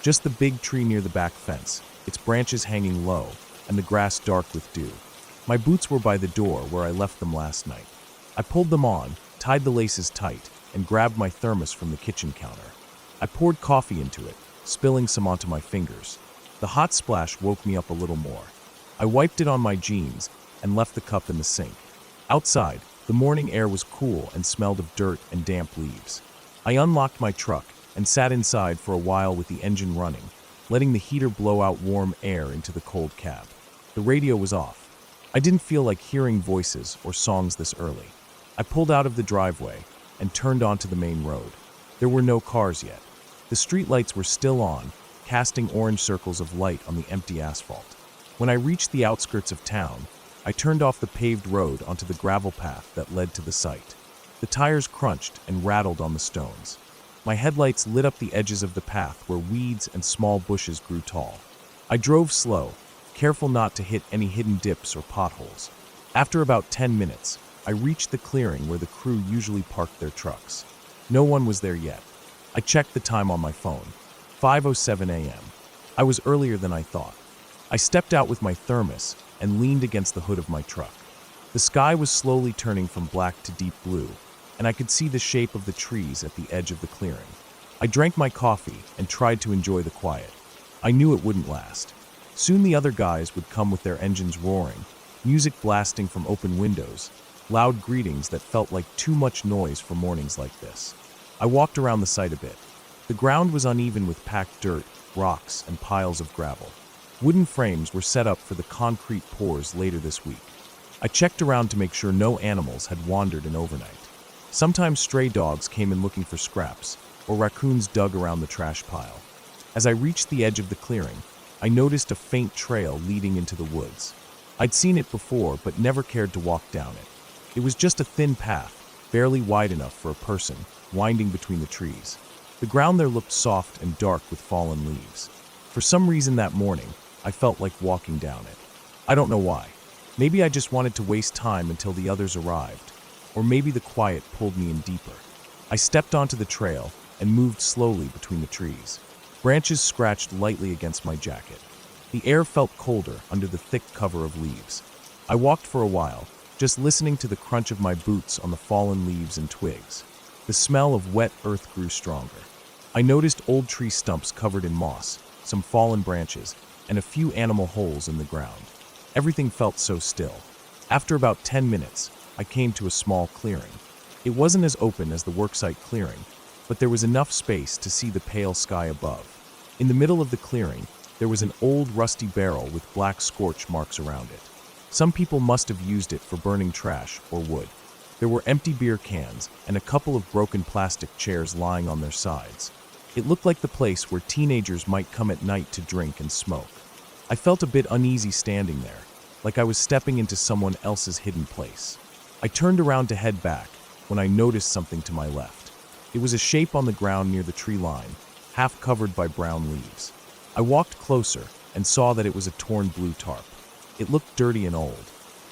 Just the big tree near the back fence, its branches hanging low, and the grass dark with dew. My boots were by the door where I left them last night. I pulled them on, tied the laces tight, and grabbed my thermos from the kitchen counter. I poured coffee into it, spilling some onto my fingers. The hot splash woke me up a little more. I wiped it on my jeans and left the cup in the sink. Outside, the morning air was cool and smelled of dirt and damp leaves. I unlocked my truck and sat inside for a while with the engine running, letting the heater blow out warm air into the cold cab. The radio was off. I didn't feel like hearing voices or songs this early. I pulled out of the driveway and turned onto the main road. There were no cars yet. The streetlights were still on, casting orange circles of light on the empty asphalt. When I reached the outskirts of town, I turned off the paved road onto the gravel path that led to the site. The tires crunched and rattled on the stones. My headlights lit up the edges of the path where weeds and small bushes grew tall. I drove slow, careful not to hit any hidden dips or potholes. After about 10 minutes, I reached the clearing where the crew usually parked their trucks. No one was there yet. I checked the time on my phone. 5:07 a.m. I was earlier than I thought. I stepped out with my thermos and leaned against the hood of my truck. The sky was slowly turning from black to deep blue, and I could see the shape of the trees at the edge of the clearing. I drank my coffee and tried to enjoy the quiet. I knew it wouldn't last. Soon the other guys would come with their engines roaring, music blasting from open windows, loud greetings that felt like too much noise for mornings like this. I walked around the site a bit. The ground was uneven with packed dirt, rocks, and piles of gravel. Wooden frames were set up for the concrete pours later this week. I checked around to make sure no animals had wandered in overnight. Sometimes stray dogs came in looking for scraps, or raccoons dug around the trash pile. As I reached the edge of the clearing, I noticed a faint trail leading into the woods. I'd seen it before, but never cared to walk down it. It was just a thin path, barely wide enough for a person, winding between the trees. The ground there looked soft and dark with fallen leaves. For some reason that morning, I felt like walking down it. I don't know why. Maybe I just wanted to waste time until the others arrived, or maybe the quiet pulled me in deeper. I stepped onto the trail and moved slowly between the trees. Branches scratched lightly against my jacket. The air felt colder under the thick cover of leaves. I walked for a while, just listening to the crunch of my boots on the fallen leaves and twigs. The smell of wet earth grew stronger. I noticed old tree stumps covered in moss, some fallen branches, and a few animal holes in the ground. Everything felt so still. After about 10 minutes, I came to a small clearing. It wasn't as open as the worksite clearing, but there was enough space to see the pale sky above. In the middle of the clearing, there was an old rusty barrel with black scorch marks around it. Some people must have used it for burning trash or wood. There were empty beer cans and a couple of broken plastic chairs lying on their sides. It looked like the place where teenagers might come at night to drink and smoke. I felt a bit uneasy standing there, like I was stepping into someone else's hidden place. I turned around to head back when I noticed something to my left. It was a shape on the ground near the tree line, half covered by brown leaves. I walked closer and saw that it was a torn blue tarp. It looked dirty and old.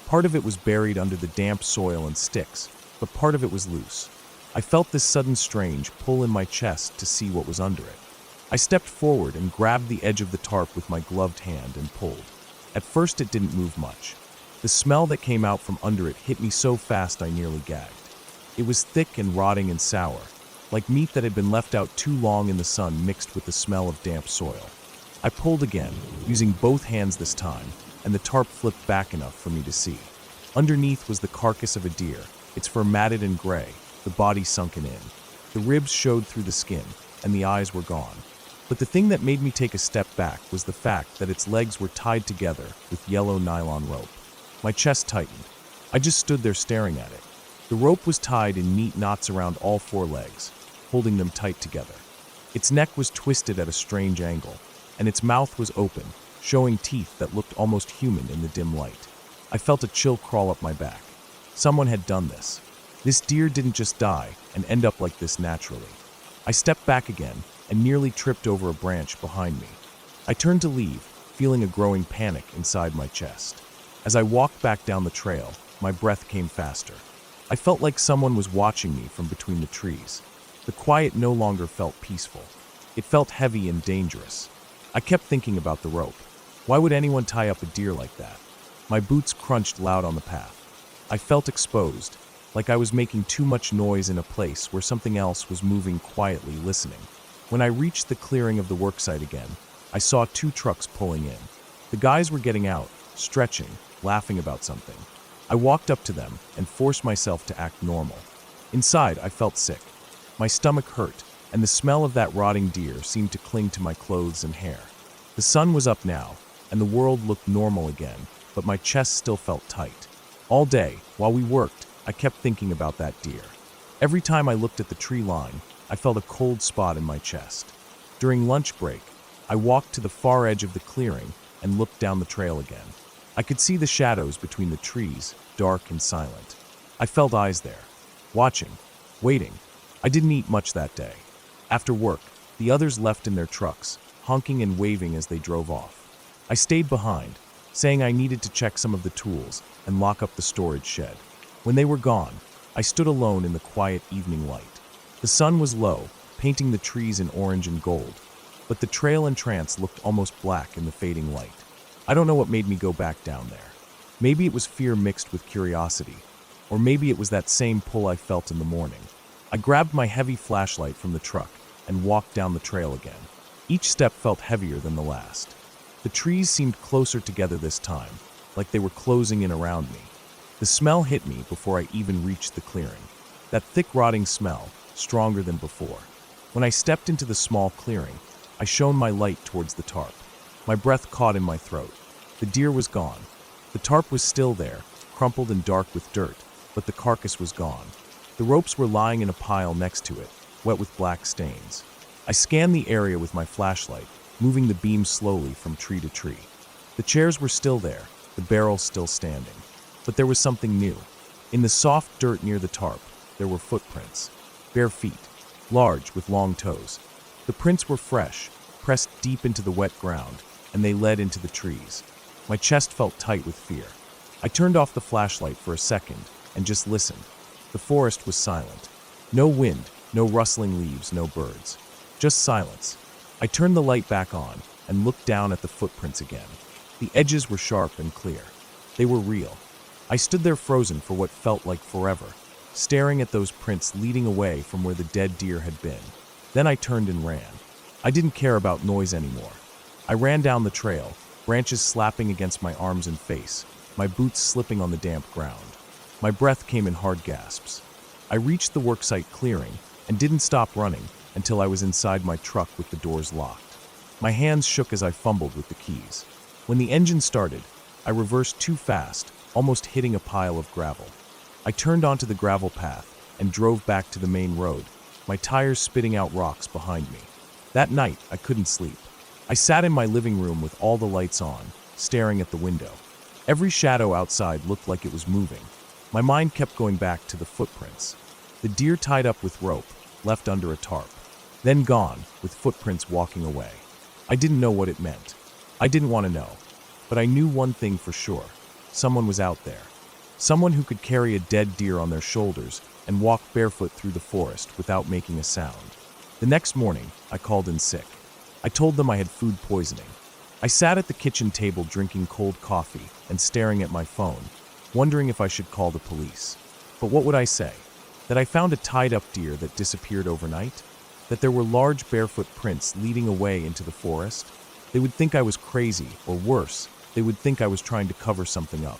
Part of it was buried under the damp soil and sticks, but part of it was loose. I felt this sudden strange pull in my chest to see what was under it. I stepped forward and grabbed the edge of the tarp with my gloved hand and pulled. At first it didn't move much. The smell that came out from under it hit me so fast I nearly gagged. It was thick and rotting and sour, like meat that had been left out too long in the sun mixed with the smell of damp soil. I pulled again, using both hands this time, and the tarp flipped back enough for me to see. Underneath was the carcass of a deer, its fur matted and gray, the body sunken in. The ribs showed through the skin, and the eyes were gone. But the thing that made me take a step back was the fact that its legs were tied together with yellow nylon rope. My chest tightened. I just stood there staring at it. The rope was tied in neat knots around all four legs, holding them tight together. Its neck was twisted at a strange angle, and its mouth was open, showing teeth that looked almost human in the dim light. I felt a chill crawl up my back. Someone had done this. This deer didn't just die and end up like this naturally. I stepped back again and nearly tripped over a branch behind me. I turned to leave, feeling a growing panic inside my chest. As I walked back down the trail, my breath came faster. I felt like someone was watching me from between the trees. The quiet no longer felt peaceful. It felt heavy and dangerous. I kept thinking about the rope. Why would anyone tie up a deer like that? My boots crunched loud on the path. I felt exposed, like I was making too much noise in a place where something else was moving quietly, listening. When I reached the clearing of the worksite again, I saw 2 trucks pulling in. The guys were getting out, stretching, laughing about something. I walked up to them and forced myself to act normal. Inside, I felt sick. My stomach hurt, and the smell of that rotting deer seemed to cling to my clothes and hair. The sun was up now, and the world looked normal again, but my chest still felt tight. All day, while we worked, I kept thinking about that deer. Every time I looked at the tree line, I felt a cold spot in my chest. During lunch break, I walked to the far edge of the clearing and looked down the trail again. I could see the shadows between the trees, dark and silent. I felt eyes there, watching, waiting. I didn't eat much that day. After work, the others left in their trucks, honking and waving as they drove off. I stayed behind, saying I needed to check some of the tools and lock up the storage shed. When they were gone, I stood alone in the quiet evening light. The sun was low, painting the trees in orange and gold, but the trail and trance looked almost black in the fading light. I don't know what made me go back down there. Maybe it was fear mixed with curiosity, or maybe it was that same pull I felt in the morning. I grabbed my heavy flashlight from the truck and walked down the trail again. Each step felt heavier than the last. The trees seemed closer together this time, like they were closing in around me. The smell hit me before I even reached the clearing. That thick rotting smell, stronger than before. When I stepped into the small clearing, I shone my light towards the tarp. My breath caught in my throat. The deer was gone. The tarp was still there, crumpled and dark with dirt, but the carcass was gone. The ropes were lying in a pile next to it, wet with black stains. I scanned the area with my flashlight, moving the beam slowly from tree to tree. The chairs were still there, the barrel still standing. But there was something new. In the soft dirt near the tarp, there were footprints. Bare feet, large with long toes. The prints were fresh, pressed deep into the wet ground, and they led into the trees. My chest felt tight with fear. I turned off the flashlight for a second and just listened. The forest was silent. No wind, no rustling leaves, no birds. Just silence. I turned the light back on and looked down at the footprints again. The edges were sharp and clear. They were real. I stood there frozen for what felt like forever, staring at those prints leading away from where the dead deer had been. Then I turned and ran. I didn't care about noise anymore. I ran down the trail, branches slapping against my arms and face, my boots slipping on the damp ground. My breath came in hard gasps. I reached the worksite clearing and didn't stop running until I was inside my truck with the doors locked. My hands shook as I fumbled with the keys. When the engine started, I reversed too fast, almost hitting a pile of gravel. I turned onto the gravel path and drove back to the main road, my tires spitting out rocks behind me. That night, I couldn't sleep. I sat in my living room with all the lights on, staring at the window. Every shadow outside looked like it was moving. My mind kept going back to the footprints. The deer tied up with rope, left under a tarp. Then gone, with footprints walking away. I didn't know what it meant. I didn't want to know. But I knew one thing for sure. Someone was out there. Someone who could carry a dead deer on their shoulders and walk barefoot through the forest without making a sound. The next morning, I called in sick. I told them I had food poisoning. I sat at the kitchen table drinking cold coffee and staring at my phone, wondering if I should call the police. But what would I say? That I found a tied-up deer that disappeared overnight? That there were large barefoot prints leading away into the forest? They would think I was crazy, or worse, they would think I was trying to cover something up.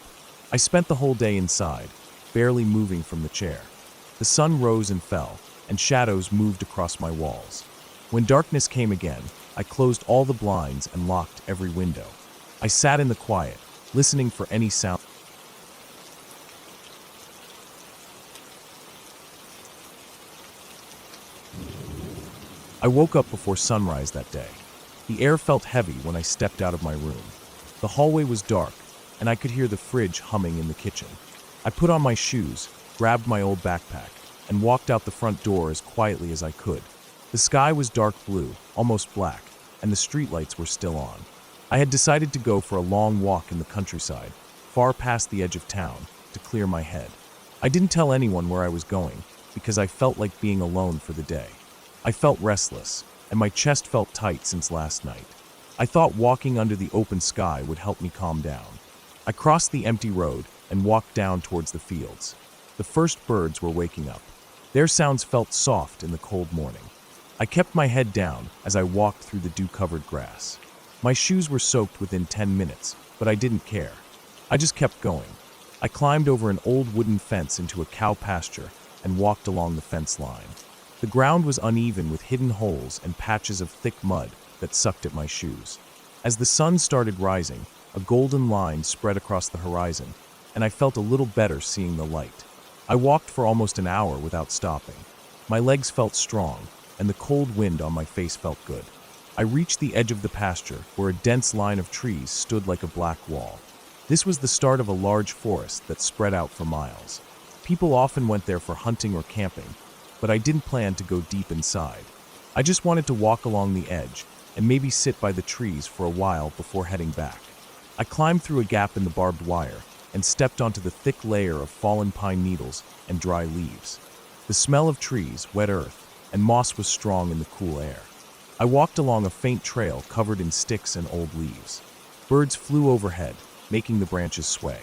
I spent the whole day inside, barely moving from the chair. The sun rose and fell, and shadows moved across my walls. When darkness came again, I closed all the blinds and locked every window. I sat in the quiet, listening for any sound. I woke up before sunrise that day. The air felt heavy when I stepped out of my room. The hallway was dark, and I could hear the fridge humming in the kitchen. I put on my shoes, grabbed my old backpack, and walked out the front door as quietly as I could. The sky was dark blue, almost black, and the streetlights were still on. I had decided to go for a long walk in the countryside, far past the edge of town, to clear my head. I didn't tell anyone where I was going, because I felt like being alone for the day. I felt restless, and my chest felt tight since last night. I thought walking under the open sky would help me calm down. I crossed the empty road and walked down towards the fields. The first birds were waking up. Their sounds felt soft in the cold morning. I kept my head down as I walked through the dew-covered grass. My shoes were soaked within 10 minutes, but I didn't care. I just kept going. I climbed over an old wooden fence into a cow pasture and walked along the fence line. The ground was uneven with hidden holes and patches of thick mud that sucked at my shoes. As the sun started rising, a golden line spread across the horizon, and I felt a little better seeing the light. I walked for almost an hour without stopping. My legs felt strong, and the cold wind on my face felt good. I reached the edge of the pasture, where a dense line of trees stood like a black wall. This was the start of a large forest that spread out for miles. People often went there for hunting or camping, but I didn't plan to go deep inside. I just wanted to walk along the edge and maybe sit by the trees for a while before heading back. I climbed through a gap in the barbed wire and stepped onto the thick layer of fallen pine needles and dry leaves. The smell of trees, wet earth, and moss was strong in the cool air. I walked along a faint trail covered in sticks and old leaves. Birds flew overhead, making the branches sway.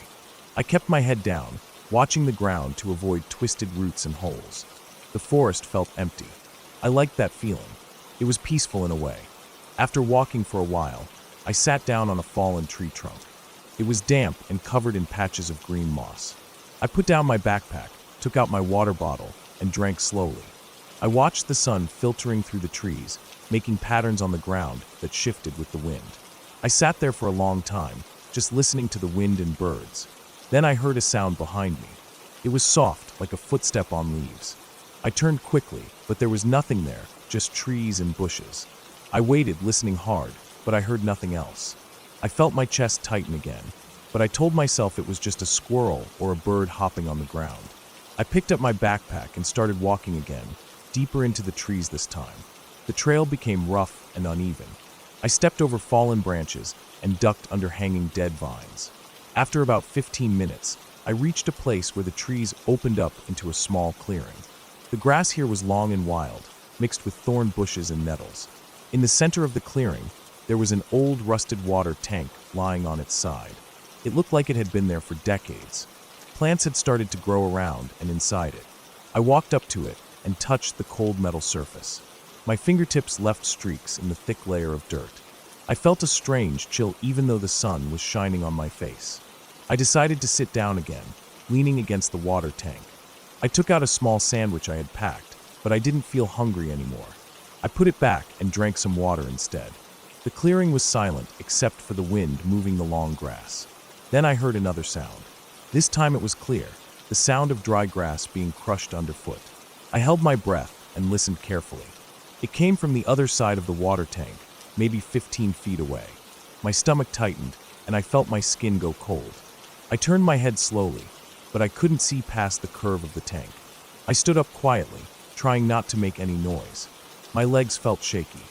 I kept my head down, watching the ground to avoid twisted roots and holes. The forest felt empty. I liked that feeling. It was peaceful in a way. After walking for a while, I sat down on a fallen tree trunk. It was damp and covered in patches of green moss. I put down my backpack, took out my water bottle, and drank slowly. I watched the sun filtering through the trees, making patterns on the ground that shifted with the wind. I sat there for a long time, just listening to the wind and birds. Then I heard a sound behind me. It was soft, like a footstep on leaves. I turned quickly, but there was nothing there, just trees and bushes. I waited, listening hard, but I heard nothing else. I felt my chest tighten again, but I told myself it was just a squirrel or a bird hopping on the ground. I picked up my backpack and started walking again, deeper into the trees this time. The trail became rough and uneven. I stepped over fallen branches and ducked under hanging dead vines. After about 15 minutes, I reached a place where the trees opened up into a small clearing. The grass here was long and wild, mixed with thorn bushes and nettles. In the center of the clearing, there was an old rusted water tank lying on its side. It looked like it had been there for decades. Plants had started to grow around and inside it. I walked up to it and touched the cold metal surface. My fingertips left streaks in the thick layer of dirt. I felt a strange chill even though the sun was shining on my face. I decided to sit down again, leaning against the water tank. I took out a small sandwich I had packed, but I didn't feel hungry anymore. I put it back and drank some water instead. The clearing was silent except for the wind moving the long grass. Then I heard another sound. This time it was clear, the sound of dry grass being crushed underfoot. I held my breath and listened carefully. It came from the other side of the water tank, maybe 15 feet away. My stomach tightened, and I felt my skin go cold. I turned my head slowly, but I couldn't see past the curve of the tank. I stood up quietly, trying not to make any noise. My legs felt shaky.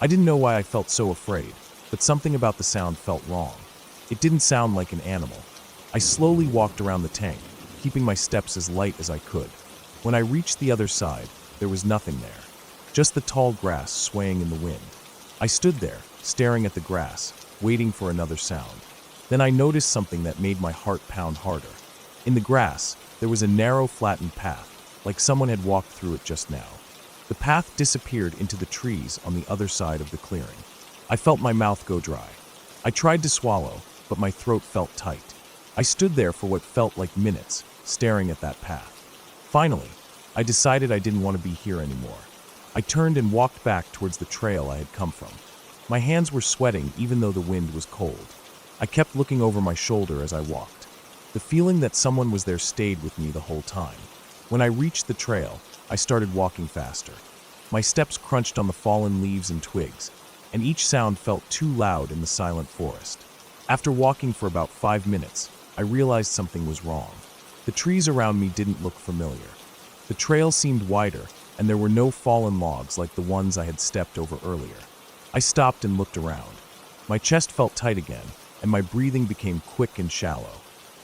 I didn't know why I felt so afraid, but something about the sound felt wrong. It didn't sound like an animal. I slowly walked around the tank, keeping my steps as light as I could. When I reached the other side, there was nothing there. Just the tall grass swaying in the wind. I stood there, staring at the grass, waiting for another sound. Then I noticed something that made my heart pound harder. In the grass, there was a narrow, flattened path, like someone had walked through it just now. The path disappeared into the trees on the other side of the clearing. I felt my mouth go dry. I tried to swallow, but my throat felt tight. I stood there for what felt like minutes, staring at that path. Finally, I decided I didn't want to be here anymore. I turned and walked back towards the trail I had come from. My hands were sweating even though the wind was cold. I kept looking over my shoulder as I walked. The feeling that someone was there stayed with me the whole time. When I reached the trail, I started walking faster. My steps crunched on the fallen leaves and twigs, and each sound felt too loud in the silent forest. After walking for about 5 minutes, I realized something was wrong. The trees around me didn't look familiar. The trail seemed wider, and there were no fallen logs like the ones I had stepped over earlier. I stopped and looked around. My chest felt tight again, and my breathing became quick and shallow.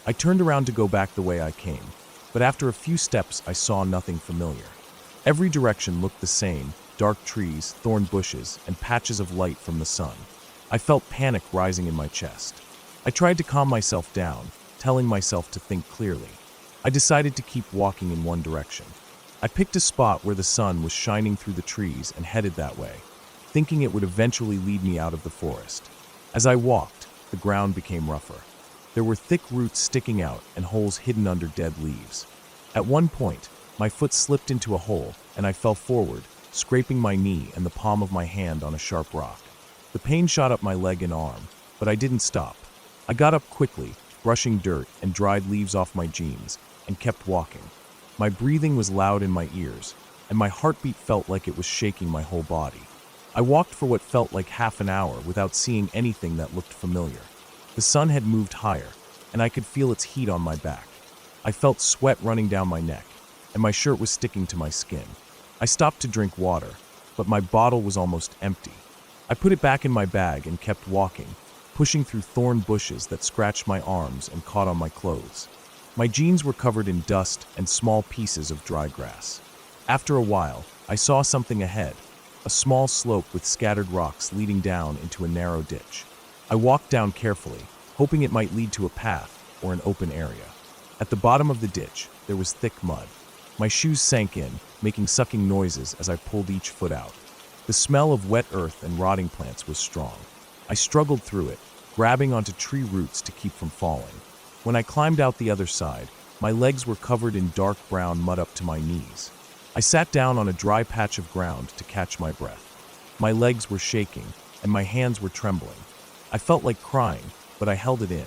I turned around to go back the way I came, but after a few steps I saw nothing familiar. Every direction looked the same, dark trees, thorn bushes, and patches of light from the sun. I felt panic rising in my chest. I tried to calm myself down, telling myself to think clearly. I decided to keep walking in one direction. I picked a spot where the sun was shining through the trees and headed that way, thinking it would eventually lead me out of the forest. As I walked, the ground became rougher. There were thick roots sticking out and holes hidden under dead leaves. At one point, my foot slipped into a hole and I fell forward, scraping my knee and the palm of my hand on a sharp rock. The pain shot up my leg and arm, but I didn't stop. I got up quickly, brushing dirt and dried leaves off my jeans, and kept walking. My breathing was loud in my ears, and my heartbeat felt like it was shaking my whole body. I walked for what felt like half an hour without seeing anything that looked familiar. The sun had moved higher, and I could feel its heat on my back. I felt sweat running down my neck, and my shirt was sticking to my skin. I stopped to drink water, but my bottle was almost empty. I put it back in my bag and kept walking, pushing through thorn bushes that scratched my arms and caught on my clothes. My jeans were covered in dust and small pieces of dry grass. After a while, I saw something ahead, a small slope with scattered rocks leading down into a narrow ditch. I walked down carefully, hoping it might lead to a path or an open area. At the bottom of the ditch, there was thick mud. My shoes sank in, making sucking noises as I pulled each foot out. The smell of wet earth and rotting plants was strong. I struggled through it, grabbing onto tree roots to keep from falling. When I climbed out the other side, my legs were covered in dark brown mud up to my knees. I sat down on a dry patch of ground to catch my breath. My legs were shaking, and my hands were trembling. I felt like crying, but I held it in.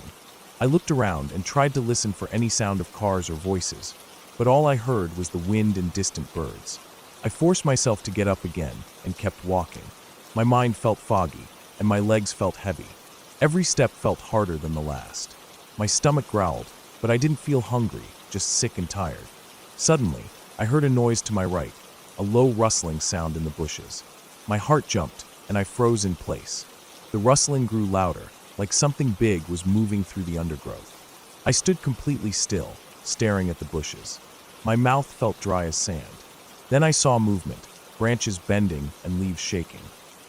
I looked around and tried to listen for any sound of cars or voices, but all I heard was the wind and distant birds. I forced myself to get up again and kept walking. My mind felt foggy, and my legs felt heavy. Every step felt harder than the last. My stomach growled, but I didn't feel hungry, just sick and tired. Suddenly, I heard a noise to my right, a low rustling sound in the bushes. My heart jumped, and I froze in place. The rustling grew louder, like something big was moving through the undergrowth. I stood completely still, staring at the bushes. My mouth felt dry as sand. Then I saw movement, branches bending and leaves shaking.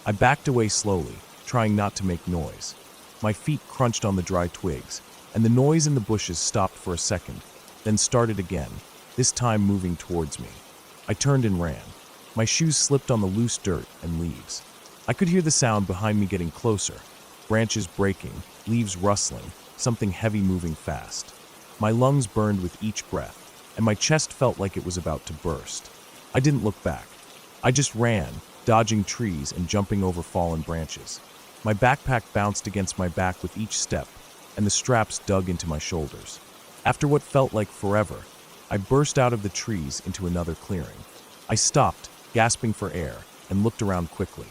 I backed away slowly, trying not to make noise. My feet crunched on the dry twigs, and the noise in the bushes stopped for a second, then started again, this time moving towards me. I turned and ran. My shoes slipped on the loose dirt and leaves. I could hear the sound behind me getting closer, branches breaking, leaves rustling, something heavy moving fast. My lungs burned with each breath, and my chest felt like it was about to burst. I didn't look back. I just ran, dodging trees and jumping over fallen branches. My backpack bounced against my back with each step, and the straps dug into my shoulders. After what felt like forever, I burst out of the trees into another clearing. I stopped, gasping for air, and looked around quickly.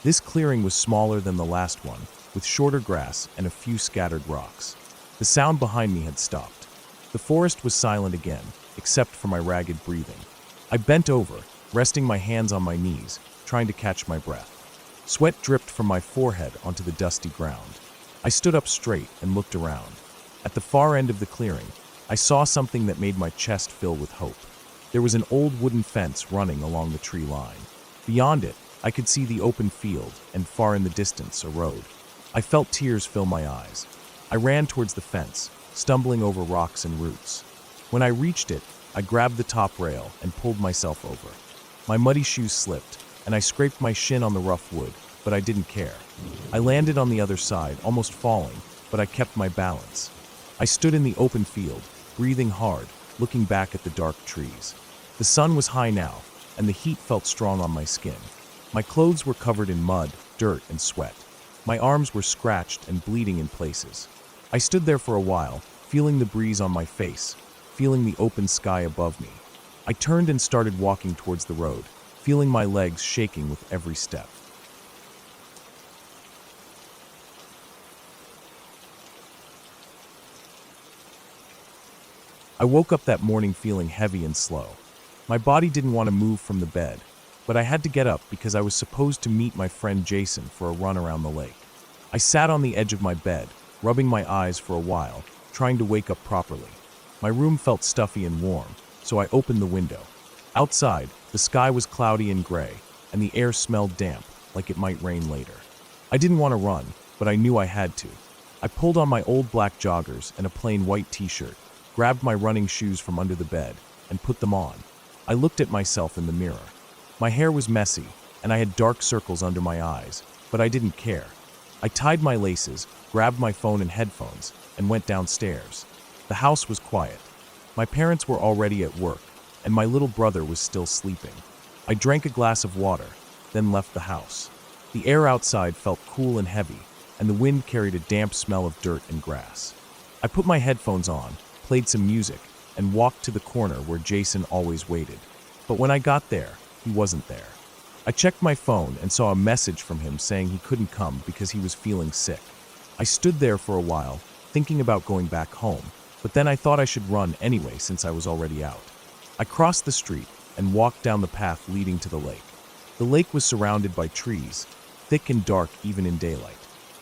This clearing was smaller than the last one, with shorter grass and a few scattered rocks. The sound behind me had stopped. The forest was silent again, except for my ragged breathing. I bent over, resting my hands on my knees, trying to catch my breath. Sweat dripped from my forehead onto the dusty ground. I stood up straight and looked around. At the far end of the clearing, I saw something that made my chest fill with hope. There was an old wooden fence running along the tree line. Beyond it, I could see the open field and far in the distance, a road. I felt tears fill my eyes. I ran towards the fence, stumbling over rocks and roots. When I reached it, I grabbed the top rail and pulled myself over. My muddy shoes slipped, and I scraped my shin on the rough wood, but I didn't care. I landed on the other side, almost falling, but I kept my balance. I stood in the open field, breathing hard, looking back at the dark trees. The sun was high now, and the heat felt strong on my skin. My clothes were covered in mud, dirt, and sweat. My arms were scratched and bleeding in places. I stood there for a while, feeling the breeze on my face, feeling the open sky above me. I turned and started walking towards the road, feeling my legs shaking with every step. I woke up that morning feeling heavy and slow. My body didn't want to move from the bed, but I had to get up because I was supposed to meet my friend Jason for a run around the lake. I sat on the edge of my bed, rubbing my eyes for a while, trying to wake up properly. My room felt stuffy and warm, so I opened the window. Outside, the sky was cloudy and gray, and the air smelled damp, like it might rain later. I didn't want to run, but I knew I had to. I pulled on my old black joggers and a plain white t-shirt, grabbed my running shoes from under the bed, and put them on. I looked at myself in the mirror. My hair was messy, and I had dark circles under my eyes, but I didn't care. I tied my laces, grabbed my phone and headphones, and went downstairs. The house was quiet. My parents were already at work, and my little brother was still sleeping. I drank a glass of water, then left the house. The air outside felt cool and heavy, and the wind carried a damp smell of dirt and grass. I put my headphones on, played some music, and walked to the corner where Jason always waited. But when I got there, he wasn't there. I checked my phone and saw a message from him saying he couldn't come because he was feeling sick. I stood there for a while, thinking about going back home, but then I thought I should run anyway since I was already out. I crossed the street and walked down the path leading to the lake. The lake was surrounded by trees, thick and dark even in daylight.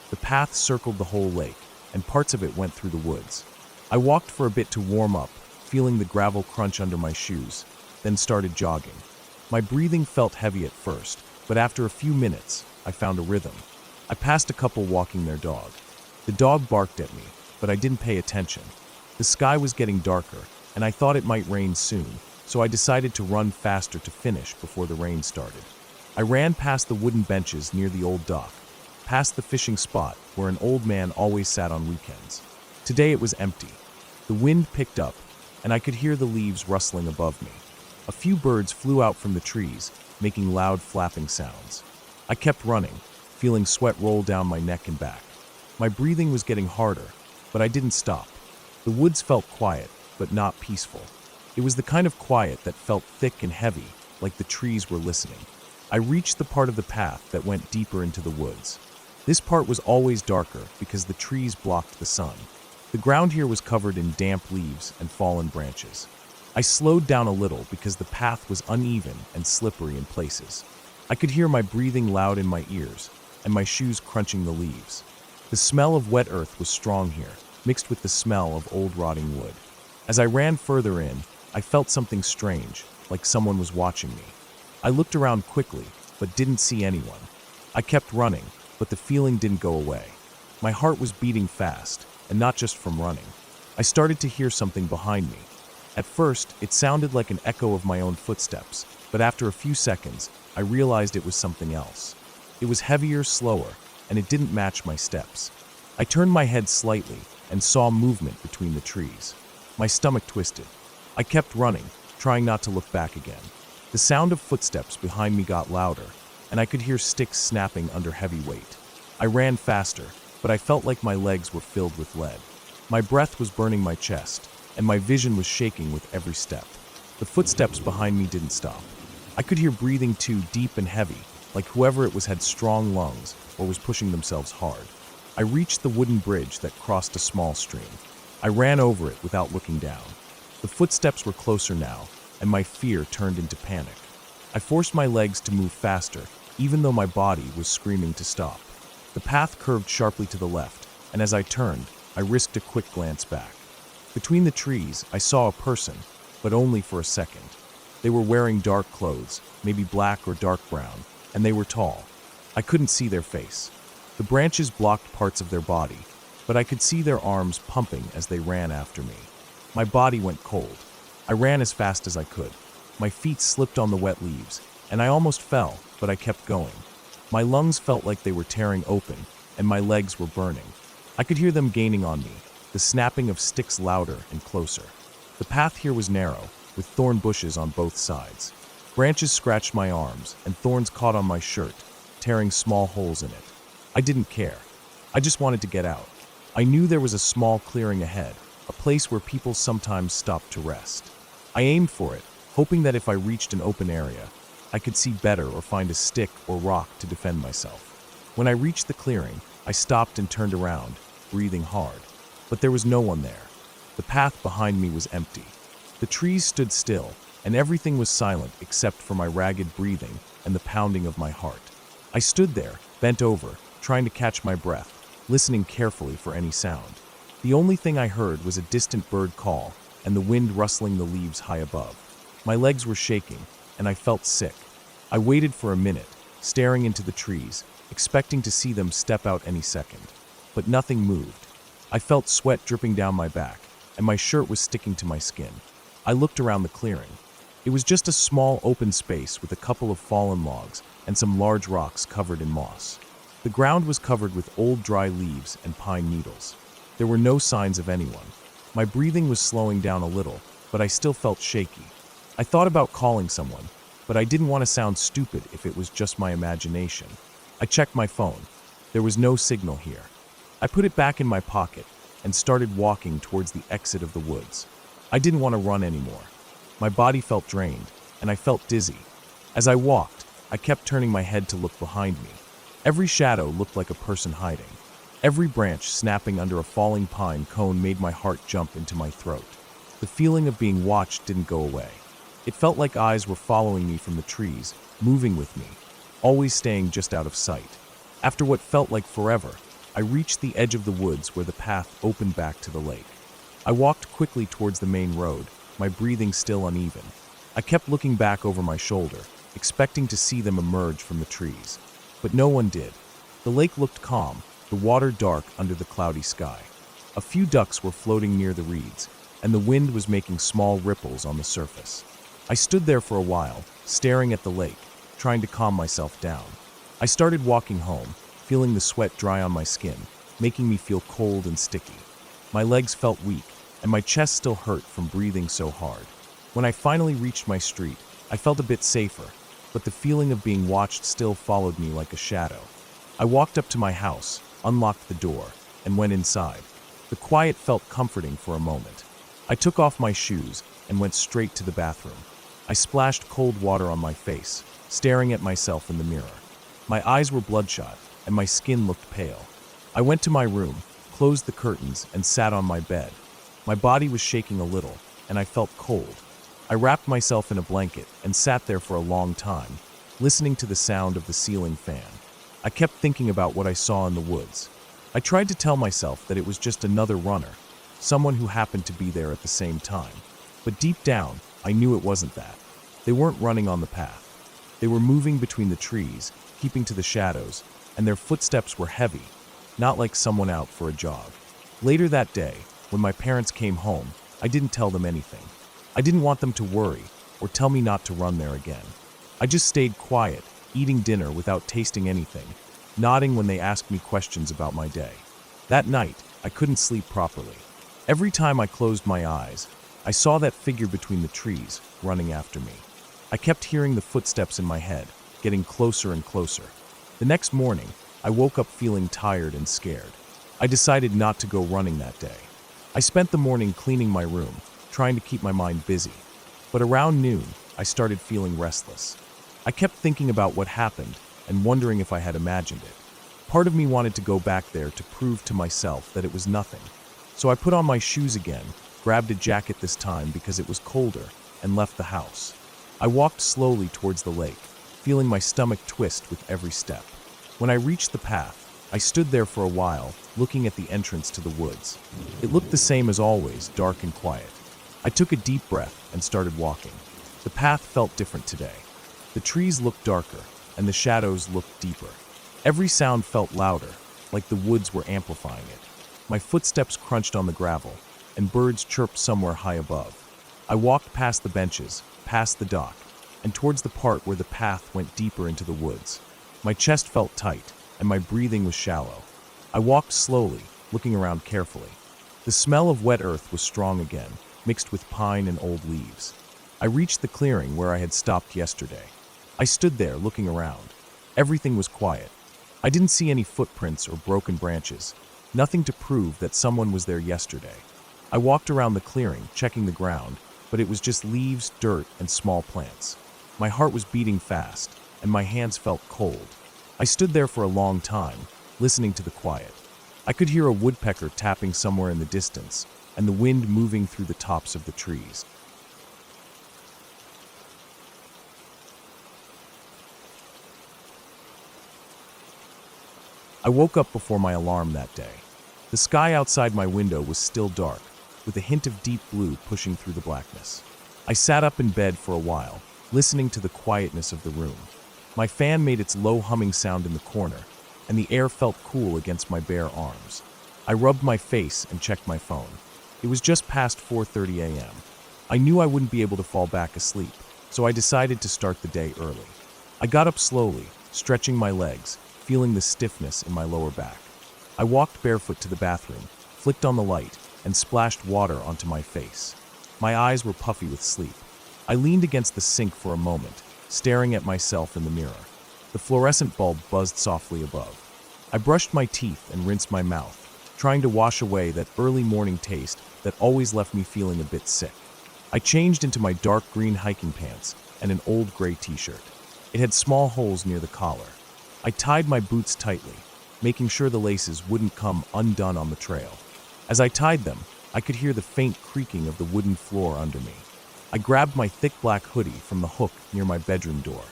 The path circled the whole lake, and parts of it went through the woods. I walked for a bit to warm up, feeling the gravel crunch under my shoes, then started jogging. My breathing felt heavy at first, but after a few minutes, I found a rhythm. I passed a couple walking their dog. The dog barked at me, but I didn't pay attention. The sky was getting darker, and I thought it might rain soon, so I decided to run faster to finish before the rain started. I ran past the wooden benches near the old dock, past the fishing spot where an old man always sat on weekends. Today it was empty. The wind picked up, and I could hear the leaves rustling above me. A few birds flew out from the trees, making loud flapping sounds. I kept running, feeling sweat roll down my neck and back. My breathing was getting harder, but I didn't stop. The woods felt quiet, but not peaceful. It was the kind of quiet that felt thick and heavy, like the trees were listening. I reached the part of the path that went deeper into the woods. This part was always darker because the trees blocked the sun. The ground here was covered in damp leaves and fallen branches. I slowed down a little because the path was uneven and slippery in places. I could hear my breathing loud in my ears and my shoes crunching the leaves. The smell of wet earth was strong here, mixed with the smell of old rotting wood. As I ran further in, I felt something strange, like someone was watching me. I looked around quickly, but didn't see anyone. I kept running, but the feeling didn't go away. My heart was beating fast, and not just from running. I started to hear something behind me. At first, it sounded like an echo of my own footsteps, but after a few seconds, I realized it was something else. It was heavier, slower, and it didn't match my steps. I turned my head slightly and saw movement between the trees. My stomach twisted. I kept running, trying not to look back again. The sound of footsteps behind me got louder, and I could hear sticks snapping under heavy weight. I ran faster, but I felt like my legs were filled with lead. My breath was burning my chest, and my vision was shaking with every step. The footsteps behind me didn't stop. I could hear breathing too deep and heavy, like whoever it was had strong lungs or was pushing themselves hard. I reached the wooden bridge that crossed a small stream. I ran over it without looking down. The footsteps were closer now, and my fear turned into panic. I forced my legs to move faster, even though my body was screaming to stop. The path curved sharply to the left, and as I turned, I risked a quick glance back. Between the trees, I saw a person, but only for a second. They were wearing dark clothes, maybe black or dark brown, and they were tall. I couldn't see their face. The branches blocked parts of their body, but I could see their arms pumping as they ran after me. My body went cold. I ran as fast as I could. My feet slipped on the wet leaves, and I almost fell, but I kept going. My lungs felt like they were tearing open, and my legs were burning. I could hear them gaining on me, the snapping of sticks louder and closer. The path here was narrow, with thorn bushes on both sides. Branches scratched my arms, and thorns caught on my shirt, tearing small holes in it. I didn't care. I just wanted to get out. I knew there was a small clearing ahead, a place where people sometimes stopped to rest. I aimed for it, hoping that if I reached an open area, I could see better or find a stick or rock to defend myself. When I reached the clearing, I stopped and turned around, breathing hard. But there was no one there. The path behind me was empty. The trees stood still, and everything was silent except for my ragged breathing and the pounding of my heart. I stood there, bent over, trying to catch my breath, listening carefully for any sound. The only thing I heard was a distant bird call and the wind rustling the leaves high above. My legs were shaking, and I felt sick. I waited for a minute, staring into the trees, expecting to see them step out any second. But nothing moved. I felt sweat dripping down my back, and my shirt was sticking to my skin. I looked around the clearing. It was just a small open space with a couple of fallen logs and some large rocks covered in moss. The ground was covered with old dry leaves and pine needles. There were no signs of anyone. My breathing was slowing down a little, but I still felt shaky. I thought about calling someone, but I didn't want to sound stupid if it was just my imagination. I checked my phone. There was no signal here. I put it back in my pocket and started walking towards the exit of the woods. I didn't want to run anymore. My body felt drained, and I felt dizzy. As I walked, I kept turning my head to look behind me. Every shadow looked like a person hiding. Every branch snapping under a falling pine cone made my heart jump into my throat. The feeling of being watched didn't go away. It felt like eyes were following me from the trees, moving with me, always staying just out of sight. After what felt like forever, I reached the edge of the woods where the path opened back to the lake. I walked quickly towards the main road, my breathing still uneven. I kept looking back over my shoulder, expecting to see them emerge from the trees. But no one did. The lake looked calm, the water dark under the cloudy sky. A few ducks were floating near the reeds, and the wind was making small ripples on the surface. I stood there for a while, staring at the lake, trying to calm myself down. I started walking home, feeling the sweat dry on my skin, making me feel cold and sticky. My legs felt weak, and my chest still hurt from breathing so hard. When I finally reached my street, I felt a bit safer, but the feeling of being watched still followed me like a shadow. I walked up to my house, unlocked the door, and went inside. The quiet felt comforting for a moment. I took off my shoes and went straight to the bathroom. I splashed cold water on my face, staring at myself in the mirror. My eyes were bloodshot, and my skin looked pale. I went to my room, closed the curtains, and sat on my bed. My body was shaking a little, and I felt cold. I wrapped myself in a blanket and sat there for a long time, listening to the sound of the ceiling fan. I kept thinking about what I saw in the woods. I tried to tell myself that it was just another runner, someone who happened to be there at the same time. But deep down, I knew it wasn't that. They weren't running on the path. They were moving between the trees, keeping to the shadows, and their footsteps were heavy, not like someone out for a jog. Later that day, when my parents came home, I didn't tell them anything. I didn't want them to worry or tell me not to run there again. I just stayed quiet, eating dinner without tasting anything, nodding when they asked me questions about my day. That night, I couldn't sleep properly. Every time I closed my eyes, I saw that figure between the trees, running after me. I kept hearing the footsteps in my head, getting closer and closer. The next morning, I woke up feeling tired and scared. I decided not to go running that day. I spent the morning cleaning my room, trying to keep my mind busy. But around noon, I started feeling restless. I kept thinking about what happened and wondering if I had imagined it. Part of me wanted to go back there to prove to myself that it was nothing. So I put on my shoes again, grabbed a jacket this time because it was colder, and left the house. I walked slowly towards the lake, feeling my stomach twist with every step. When I reached the path, I stood there for a while, looking at the entrance to the woods. It looked the same as always, dark and quiet. I took a deep breath and started walking. The path felt different today. The trees looked darker, and the shadows looked deeper. Every sound felt louder, like the woods were amplifying it. My footsteps crunched on the gravel, and birds chirped somewhere high above. I walked past the benches, past the dock, and towards the part where the path went deeper into the woods. My chest felt tight, and my breathing was shallow. I walked slowly, looking around carefully. The smell of wet earth was strong again, mixed with pine and old leaves. I reached the clearing where I had stopped yesterday. I stood there, looking around. Everything was quiet. I didn't see any footprints or broken branches, nothing to prove that someone was there yesterday. I walked around the clearing, checking the ground, but it was just leaves, dirt, and small plants. My heart was beating fast, and my hands felt cold. I stood there for a long time, listening to the quiet. I could hear a woodpecker tapping somewhere in the distance, and the wind moving through the tops of the trees. I woke up before my alarm that day. The sky outside my window was still dark, with a hint of deep blue pushing through the blackness. I sat up in bed for a while, listening to the quietness of the room. My fan made its low humming sound in the corner, and the air felt cool against my bare arms. I rubbed my face and checked my phone. It was just past 4:30 a.m. I knew I wouldn't be able to fall back asleep, so I decided to start the day early. I got up slowly, stretching my legs, feeling the stiffness in my lower back. I walked barefoot to the bathroom, flicked on the light, and splashed water onto my face. My eyes were puffy with sleep. I leaned against the sink for a moment, staring at myself in the mirror. The fluorescent bulb buzzed softly above. I brushed my teeth and rinsed my mouth, trying to wash away that early morning taste that always left me feeling a bit sick. I changed into my dark green hiking pants and an old gray t-shirt. It had small holes near the collar. I tied my boots tightly, making sure the laces wouldn't come undone on the trail. As I tied them, I could hear the faint creaking of the wooden floor under me. I grabbed my thick black hoodie from the hook near my bedroom door.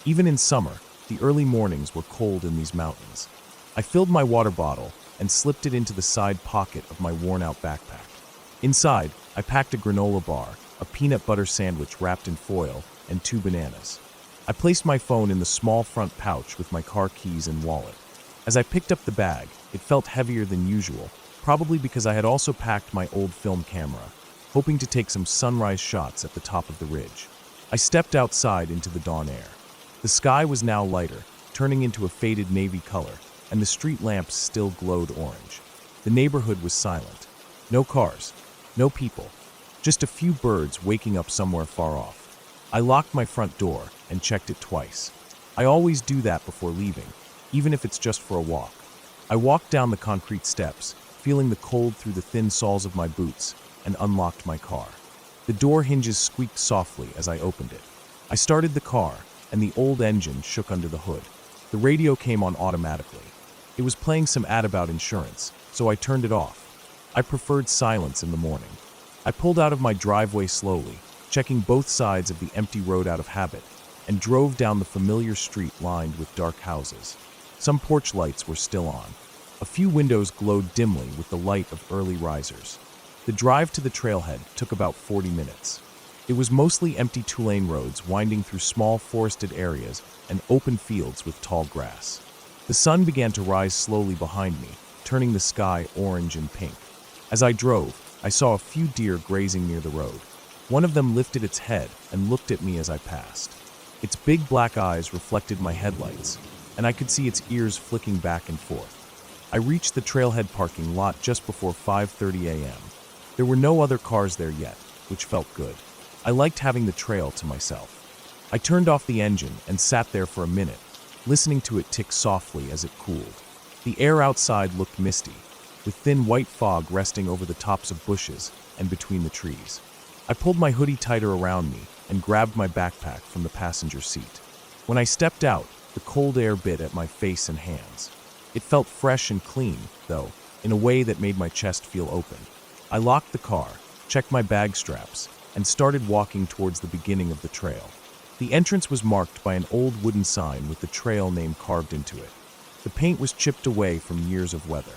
Even in summer, the early mornings were cold in these mountains. I filled my water bottle and slipped it into the side pocket of my worn-out backpack. Inside, I packed a granola bar, a peanut butter sandwich wrapped in foil, and 2 bananas. I placed my phone in the small front pouch with my car keys and wallet. As I picked up the bag, it felt heavier than usual, probably because I had also packed my old film camera, hoping to take some sunrise shots at the top of the ridge. I stepped outside into the dawn air. The sky was now lighter, turning into a faded navy color, and the street lamps still glowed orange. The neighborhood was silent. No cars, no people, just a few birds waking up somewhere far off. I locked my front door and checked it twice. I always do that before leaving, even if it's just for a walk. I walked down the concrete steps, feeling the cold through the thin soles of my boots, and unlocked my car. The door hinges squeaked softly as I opened it. I started the car, and the old engine shook under the hood. The radio came on automatically. It was playing some ad about insurance, so I turned it off. I preferred silence in the morning. I pulled out of my driveway slowly, checking both sides of the empty road out of habit, and drove down the familiar street lined with dark houses. Some porch lights were still on. A few windows glowed dimly with the light of early risers. The drive to the trailhead took about 40 minutes. It was mostly empty two-lane roads winding through small forested areas and open fields with tall grass. The sun began to rise slowly behind me, turning the sky orange and pink. As I drove, I saw a few deer grazing near the road. One of them lifted its head and looked at me as I passed. Its big black eyes reflected my headlights, and I could see its ears flicking back and forth. I reached the trailhead parking lot just before 5:30 a.m. There were no other cars there yet, which felt good. I liked having the trail to myself. I turned off the engine and sat there for a minute, listening to it tick softly as it cooled. The air outside looked misty, with thin white fog resting over the tops of bushes and between the trees. I pulled my hoodie tighter around me and grabbed my backpack from the passenger seat. When I stepped out, the cold air bit at my face and hands. It felt fresh and clean, though, in a way that made my chest feel open. I locked the car, checked my bag straps, and started walking towards the beginning of the trail. The entrance was marked by an old wooden sign with the trail name carved into it. The paint was chipped away from years of weather.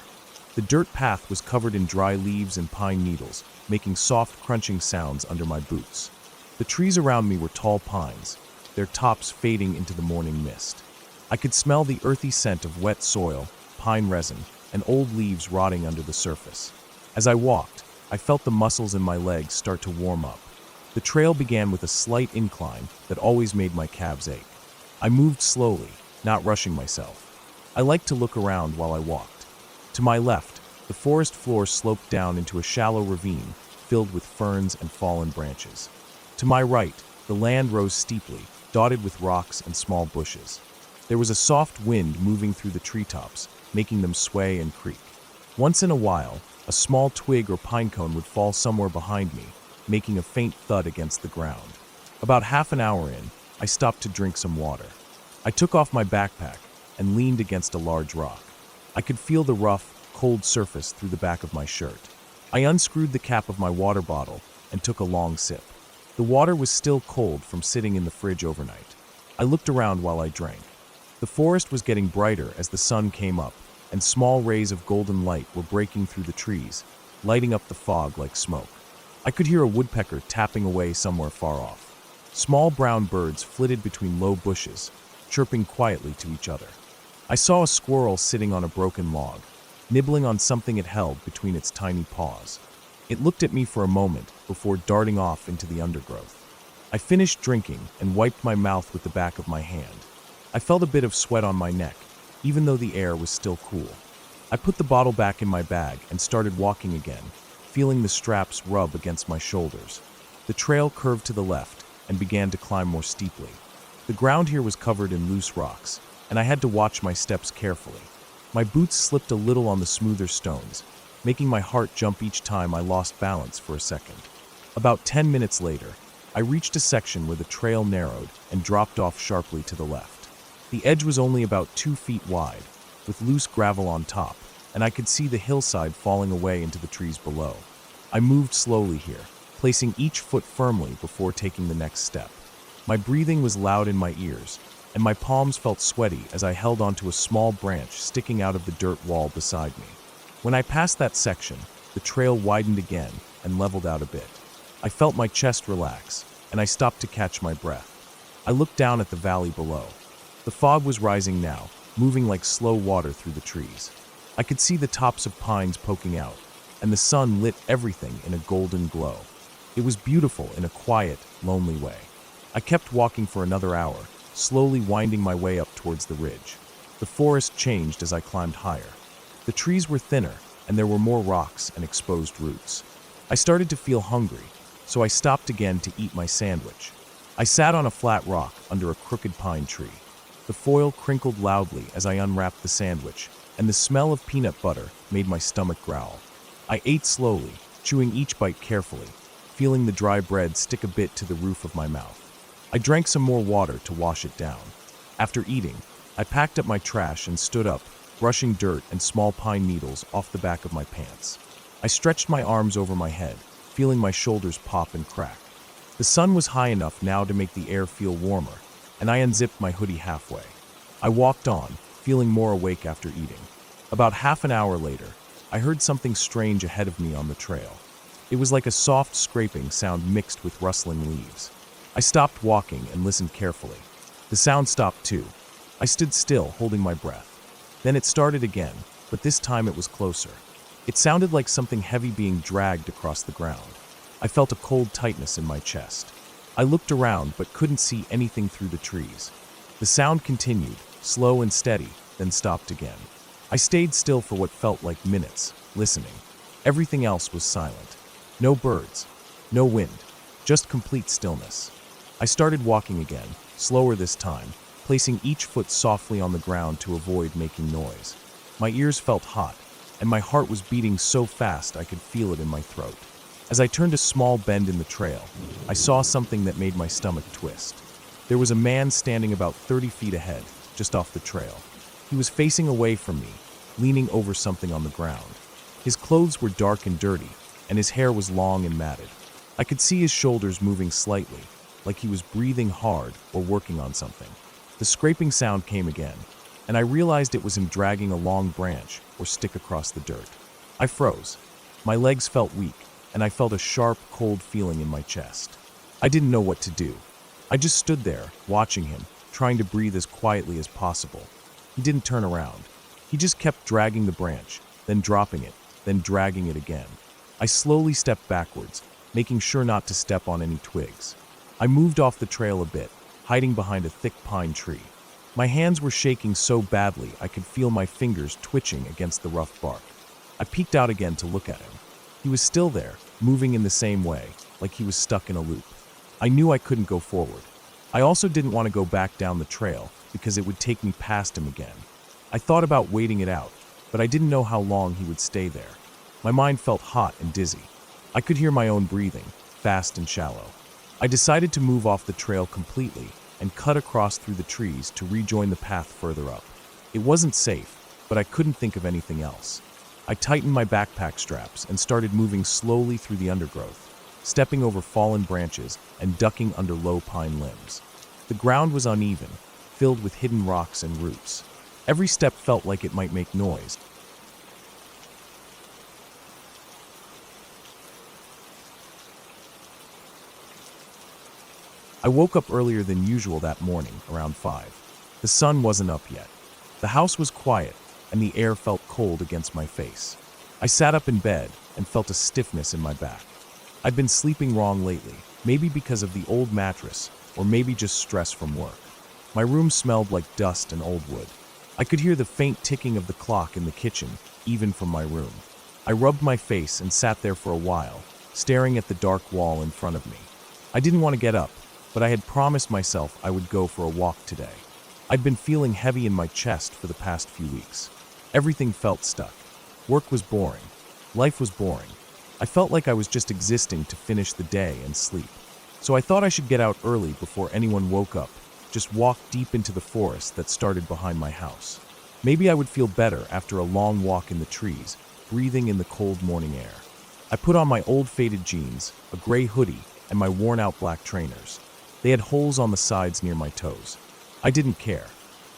The dirt path was covered in dry leaves and pine needles, making soft crunching sounds under my boots. The trees around me were tall pines, their tops fading into the morning mist. I could smell the earthy scent of wet soil, pine resin, and old leaves rotting under the surface. As I walked, I felt the muscles in my legs start to warm up. The trail began with a slight incline that always made my calves ache. I moved slowly, not rushing myself. I liked to look around while I walked. To my left, the forest floor sloped down into a shallow ravine filled with ferns and fallen branches. To my right, the land rose steeply, dotted with rocks and small bushes. There was a soft wind moving through the treetops, making them sway and creak. Once in a while, a small twig or pine cone would fall somewhere behind me, making a faint thud against the ground. About half an hour in, I stopped to drink some water. I took off my backpack and leaned against a large rock. I could feel the rough, cold surface through the back of my shirt. I unscrewed the cap of my water bottle and took a long sip. The water was still cold from sitting in the fridge overnight. I looked around while I drank. The forest was getting brighter as the sun came up, and small rays of golden light were breaking through the trees, lighting up the fog like smoke. I could hear a woodpecker tapping away somewhere far off. Small brown birds flitted between low bushes, chirping quietly to each other. I saw a squirrel sitting on a broken log, nibbling on something it held between its tiny paws. It looked at me for a moment before darting off into the undergrowth. I finished drinking and wiped my mouth with the back of my hand. I felt a bit of sweat on my neck, even though the air was still cool. I put the bottle back in my bag and started walking again, feeling the straps rub against my shoulders. The trail curved to the left and began to climb more steeply. The ground here was covered in loose rocks, and I had to watch my steps carefully. My boots slipped a little on the smoother stones, making my heart jump each time I lost balance for a second. About 10 minutes later, I reached a section where the trail narrowed and dropped off sharply to the left. The edge was only about 2 feet wide, with loose gravel on top, and I could see the hillside falling away into the trees below. I moved slowly here, placing each foot firmly before taking the next step. My breathing was loud in my ears, and my palms felt sweaty as I held onto a small branch sticking out of the dirt wall beside me. When I passed that section, the trail widened again and leveled out a bit. I felt my chest relax, and I stopped to catch my breath. I looked down at the valley below. The fog was rising now, moving like slow water through the trees. I could see the tops of pines poking out, and the sun lit everything in a golden glow. It was beautiful in a quiet, lonely way. I kept walking for another hour, slowly winding my way up towards the ridge. The forest changed as I climbed higher. The trees were thinner, and there were more rocks and exposed roots. I started to feel hungry, so I stopped again to eat my sandwich. I sat on a flat rock under a crooked pine tree. The foil crinkled loudly as I unwrapped the sandwich, and the smell of peanut butter made my stomach growl. I ate slowly, chewing each bite carefully, feeling the dry bread stick a bit to the roof of my mouth. I drank some more water to wash it down. After eating, I packed up my trash and stood up, brushing dirt and small pine needles off the back of my pants. I stretched my arms over my head, feeling my shoulders pop and crack. The sun was high enough now to make the air feel warmer, and I unzipped my hoodie halfway. I walked on, feeling more awake after eating. About half an hour later, I heard something strange ahead of me on the trail. It was like a soft scraping sound mixed with rustling leaves. I stopped walking and listened carefully. The sound stopped too. I stood still, holding my breath. Then it started again, but this time it was closer. It sounded like something heavy being dragged across the ground. I felt a cold tightness in my chest. I looked around but couldn't see anything through the trees. The sound continued, slow and steady, then stopped again. I stayed still for what felt like minutes, listening. Everything else was silent. No birds, no wind, just complete stillness. I started walking again, slower this time, placing each foot softly on the ground to avoid making noise. My ears felt hot, and my heart was beating so fast I could feel it in my throat. As I turned a small bend in the trail, I saw something that made my stomach twist. There was a man standing about 30 feet ahead, just off the trail. He was facing away from me, leaning over something on the ground. His clothes were dark and dirty, and his hair was long and matted. I could see his shoulders moving slightly, like he was breathing hard or working on something. The scraping sound came again, and I realized it was him dragging a long branch or stick across the dirt. I froze. My legs felt weak, and I felt a sharp, cold feeling in my chest. I didn't know what to do. I just stood there, watching him, trying to breathe as quietly as possible. He didn't turn around. He just kept dragging the branch, then dropping it, then dragging it again. I slowly stepped backwards, making sure not to step on any twigs. I moved off the trail a bit, hiding behind a thick pine tree. My hands were shaking so badly I could feel my fingers twitching against the rough bark. I peeked out again to look at him. He was still there, moving in the same way, like he was stuck in a loop. I knew I couldn't go forward. I also didn't want to go back down the trail because it would take me past him again. I thought about waiting it out, but I didn't know how long he would stay there. My mind felt hot and dizzy. I could hear my own breathing, fast and shallow. I decided to move off the trail completely and cut across through the trees to rejoin the path further up. It wasn't safe, but I couldn't think of anything else. I tightened my backpack straps and started moving slowly through the undergrowth, stepping over fallen branches and ducking under low pine limbs. The ground was uneven, filled with hidden rocks and roots. Every step felt like it might make noise. I woke up earlier than usual that morning, around 5. The sun wasn't up yet. The house was quiet, and the air felt cold against my face. I sat up in bed and felt a stiffness in my back. I'd been sleeping wrong lately, maybe because of the old mattress, or maybe just stress from work. My room smelled like dust and old wood. I could hear the faint ticking of the clock in the kitchen, even from my room. I rubbed my face and sat there for a while, staring at the dark wall in front of me. I didn't want to get up, but I had promised myself I would go for a walk today. I'd been feeling heavy in my chest for the past few weeks. Everything felt stuck. Work was boring. Life was boring. I felt like I was just existing to finish the day and sleep. So I thought I should get out early before anyone woke up, just walk deep into the forest that started behind my house. Maybe I would feel better after a long walk in the trees, breathing in the cold morning air. I put on my old faded jeans, a gray hoodie, and my worn-out black trainers. They had holes on the sides near my toes. I didn't care.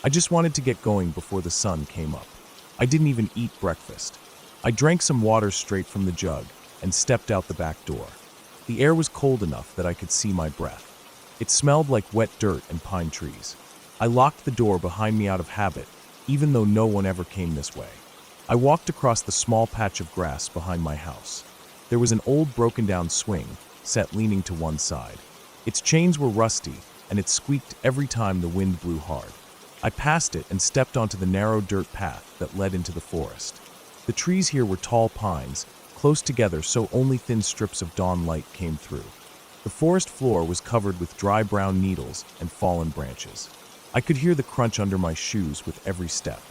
I just wanted to get going before the sun came up. I didn't even eat breakfast. I drank some water straight from the jug and stepped out the back door. The air was cold enough that I could see my breath. It smelled like wet dirt and pine trees. I locked the door behind me out of habit, even though no one ever came this way. I walked across the small patch of grass behind my house. There was an old broken-down swing, set leaning to one side. Its chains were rusty, and it squeaked every time the wind blew hard. I passed it and stepped onto the narrow dirt path that led into the forest. The trees here were tall pines, close together so only thin strips of dawn light came through. The forest floor was covered with dry brown needles and fallen branches. I could hear the crunch under my shoes with every step.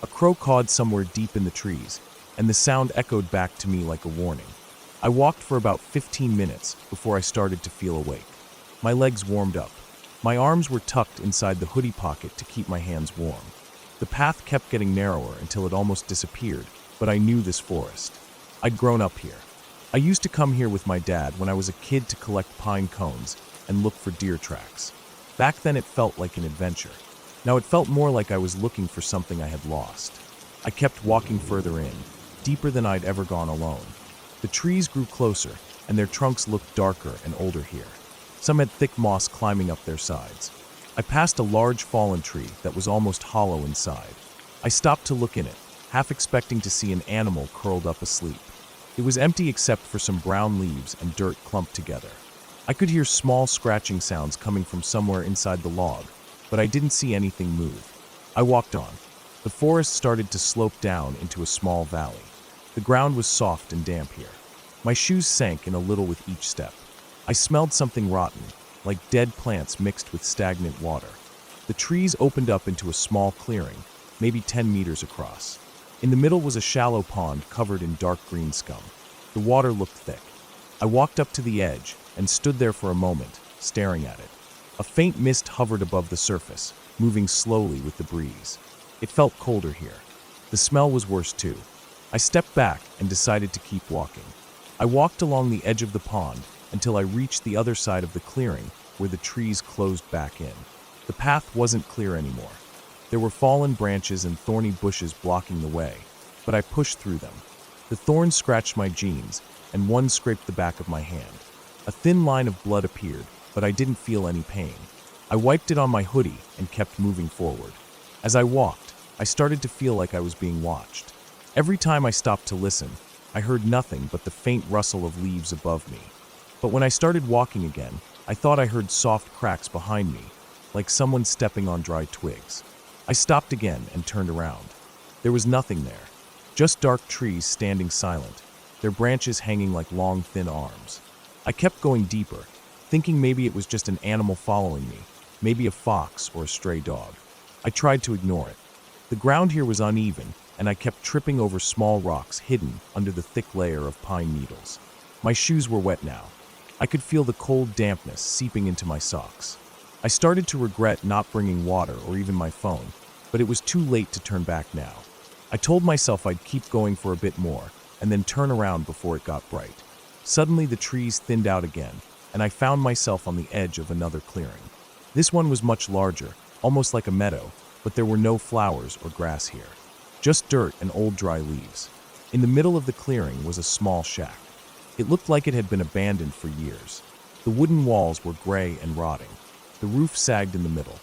A crow cawed somewhere deep in the trees, and the sound echoed back to me like a warning. I walked for about 15 minutes before I started to feel awake. My legs warmed up. My arms were tucked inside the hoodie pocket to keep my hands warm. The path kept getting narrower until it almost disappeared, but I knew this forest. I'd grown up here. I used to come here with my dad when I was a kid to collect pine cones and look for deer tracks. Back then it felt like an adventure. Now it felt more like I was looking for something I had lost. I kept walking further in, deeper than I'd ever gone alone. The trees grew closer, and their trunks looked darker and older here. Some had thick moss climbing up their sides. I passed a large fallen tree that was almost hollow inside. I stopped to look in it, half expecting to see an animal curled up asleep. It was empty except for some brown leaves and dirt clumped together. I could hear small scratching sounds coming from somewhere inside the log, but I didn't see anything move. I walked on. The forest started to slope down into a small valley. The ground was soft and damp here. My shoes sank in a little with each step. I smelled something rotten, like dead plants mixed with stagnant water. The trees opened up into a small clearing, maybe 10 meters across. In the middle was a shallow pond covered in dark green scum. The water looked thick. I walked up to the edge and stood there for a moment, staring at it. A faint mist hovered above the surface, moving slowly with the breeze. It felt colder here. The smell was worse too. I stepped back and decided to keep walking. I walked along the edge of the pond until I reached the other side of the clearing where the trees closed back in. The path wasn't clear anymore. There were fallen branches and thorny bushes blocking the way, but I pushed through them. The thorns scratched my jeans, and one scraped the back of my hand. A thin line of blood appeared, but I didn't feel any pain. I wiped it on my hoodie and kept moving forward. As I walked, I started to feel like I was being watched. Every time I stopped to listen, I heard nothing but the faint rustle of leaves above me. But when I started walking again, I thought I heard soft cracks behind me, like someone stepping on dry twigs. I stopped again and turned around. There was nothing there, just dark trees standing silent, their branches hanging like long, thin arms. I kept going deeper, thinking maybe it was just an animal following me, maybe a fox or a stray dog. I tried to ignore it. The ground here was uneven, and I kept tripping over small rocks hidden under the thick layer of pine needles. My shoes were wet now. I could feel the cold dampness seeping into my socks. I started to regret not bringing water or even my phone, but it was too late to turn back now. I told myself I'd keep going for a bit more, and then turn around before it got bright. Suddenly the trees thinned out again, and I found myself on the edge of another clearing. This one was much larger, almost like a meadow, but there were no flowers or grass here. Just dirt and old dry leaves. In the middle of the clearing was a small shack. It looked like it had been abandoned for years. The wooden walls were gray and rotting. The roof sagged in the middle.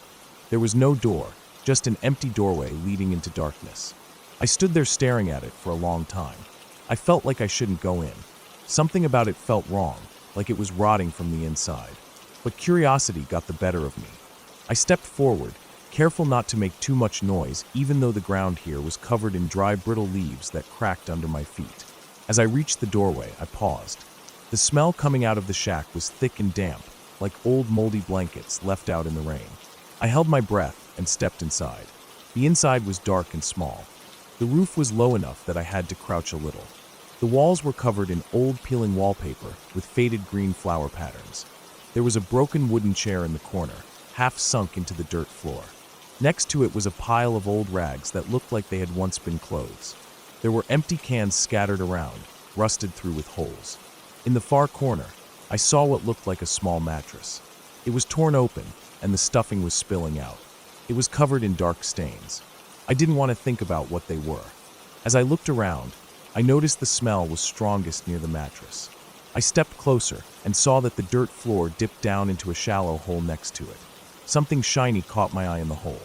There was no door, just an empty doorway leading into darkness. I stood there staring at it for a long time. I felt like I shouldn't go in. Something about it felt wrong, like it was rotting from the inside. But curiosity got the better of me. I stepped forward, careful not to make too much noise, even though the ground here was covered in dry, brittle leaves that cracked under my feet. As I reached the doorway, I paused. The smell coming out of the shack was thick and damp, like old moldy blankets left out in the rain. I held my breath and stepped inside. The inside was dark and small. The roof was low enough that I had to crouch a little. The walls were covered in old peeling wallpaper with faded green flower patterns. There was a broken wooden chair in the corner, half sunk into the dirt floor. Next to it was a pile of old rags that looked like they had once been clothes. There were empty cans scattered around, rusted through with holes. In the far corner, I saw what looked like a small mattress. It was torn open, and the stuffing was spilling out. It was covered in dark stains. I didn't want to think about what they were. As I looked around, I noticed the smell was strongest near the mattress. I stepped closer and saw that the dirt floor dipped down into a shallow hole next to it. Something shiny caught my eye in the hole.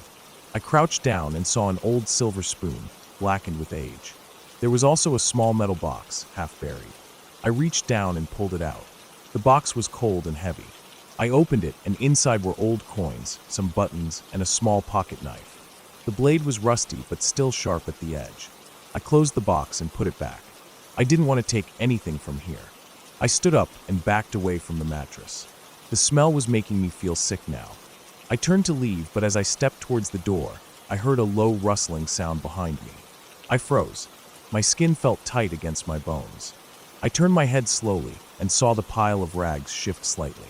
I crouched down and saw an old silver spoon, blackened with age. There was also a small metal box, half buried. I reached down and pulled it out. The box was cold and heavy. I opened it, and inside were old coins, some buttons, and a small pocket knife. The blade was rusty but still sharp at the edge. I closed the box and put it back. I didn't want to take anything from here. I stood up and backed away from the mattress. The smell was making me feel sick now. I turned to leave, but as I stepped towards the door, I heard a low rustling sound behind me. I froze. My skin felt tight against my bones. I turned my head slowly and saw the pile of rags shift slightly.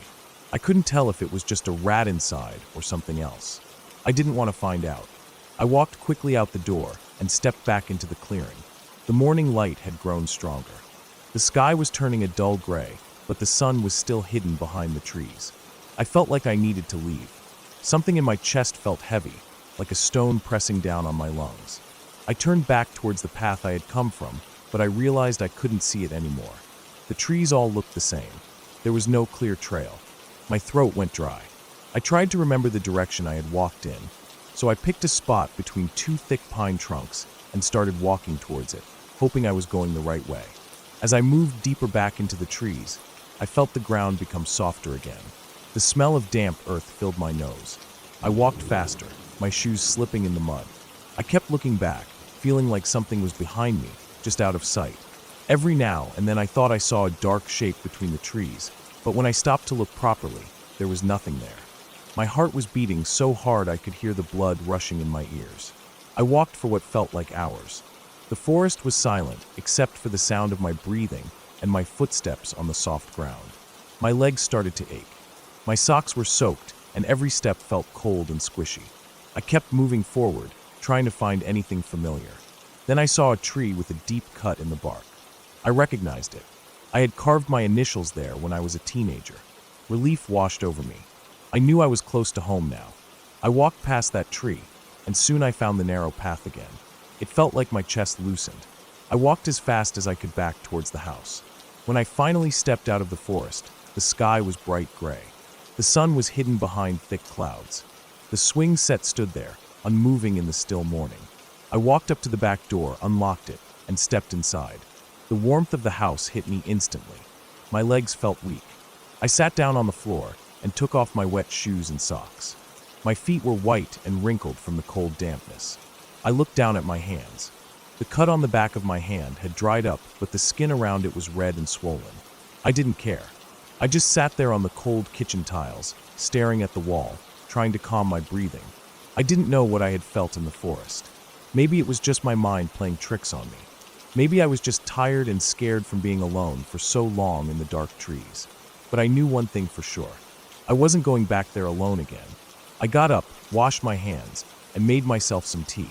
I couldn't tell if it was just a rat inside or something else. I didn't want to find out. I walked quickly out the door and stepped back into the clearing. The morning light had grown stronger. The sky was turning a dull gray, but the sun was still hidden behind the trees. I felt like I needed to leave. Something in my chest felt heavy, like a stone pressing down on my lungs. I turned back towards the path I had come from, but I realized I couldn't see it anymore. The trees all looked the same. There was no clear trail. My throat went dry. I tried to remember the direction I had walked in, so I picked a spot between two thick pine trunks and started walking towards it, hoping I was going the right way. As I moved deeper back into the trees, I felt the ground become softer again. The smell of damp earth filled my nose. I walked faster, my shoes slipping in the mud. I kept looking back, feeling like something was behind me, just out of sight. Every now and then I thought I saw a dark shape between the trees, but when I stopped to look properly, there was nothing there. My heart was beating so hard I could hear the blood rushing in my ears. I walked for what felt like hours. The forest was silent, except for the sound of my breathing and my footsteps on the soft ground. My legs started to ache. My socks were soaked, and every step felt cold and squishy. I kept moving forward, trying to find anything familiar. Then I saw a tree with a deep cut in the bark. I recognized it. I had carved my initials there when I was a teenager. Relief washed over me. I knew I was close to home now. I walked past that tree, and soon I found the narrow path again. It felt like my chest loosened. I walked as fast as I could back towards the house. When I finally stepped out of the forest, the sky was bright gray. The sun was hidden behind thick clouds. The swing set stood there, unmoving in the still morning. I walked up to the back door, unlocked it, and stepped inside. The warmth of the house hit me instantly. My legs felt weak. I sat down on the floor and took off my wet shoes and socks. My feet were white and wrinkled from the cold dampness. I looked down at my hands. The cut on the back of my hand had dried up, but the skin around it was red and swollen. I didn't care. I just sat there on the cold kitchen tiles, staring at the wall, trying to calm my breathing. I didn't know what I had felt in the forest. Maybe it was just my mind playing tricks on me. Maybe I was just tired and scared from being alone for so long in the dark trees. But I knew one thing for sure. I wasn't going back there alone again. I got up, washed my hands, and made myself some tea.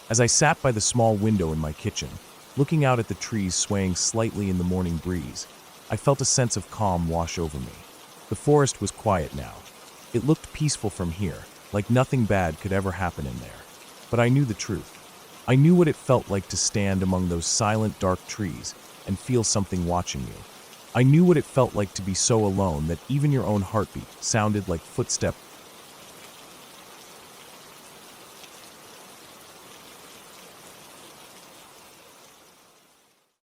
As I sat by the small window in my kitchen, looking out at the trees swaying slightly in the morning breeze, I felt a sense of calm wash over me. The forest was quiet now. It looked peaceful from here, like nothing bad could ever happen in there. But I knew the truth. I knew what it felt like to stand among those silent, dark trees and feel something watching you. I knew what it felt like to be so alone that even your own heartbeat sounded like footsteps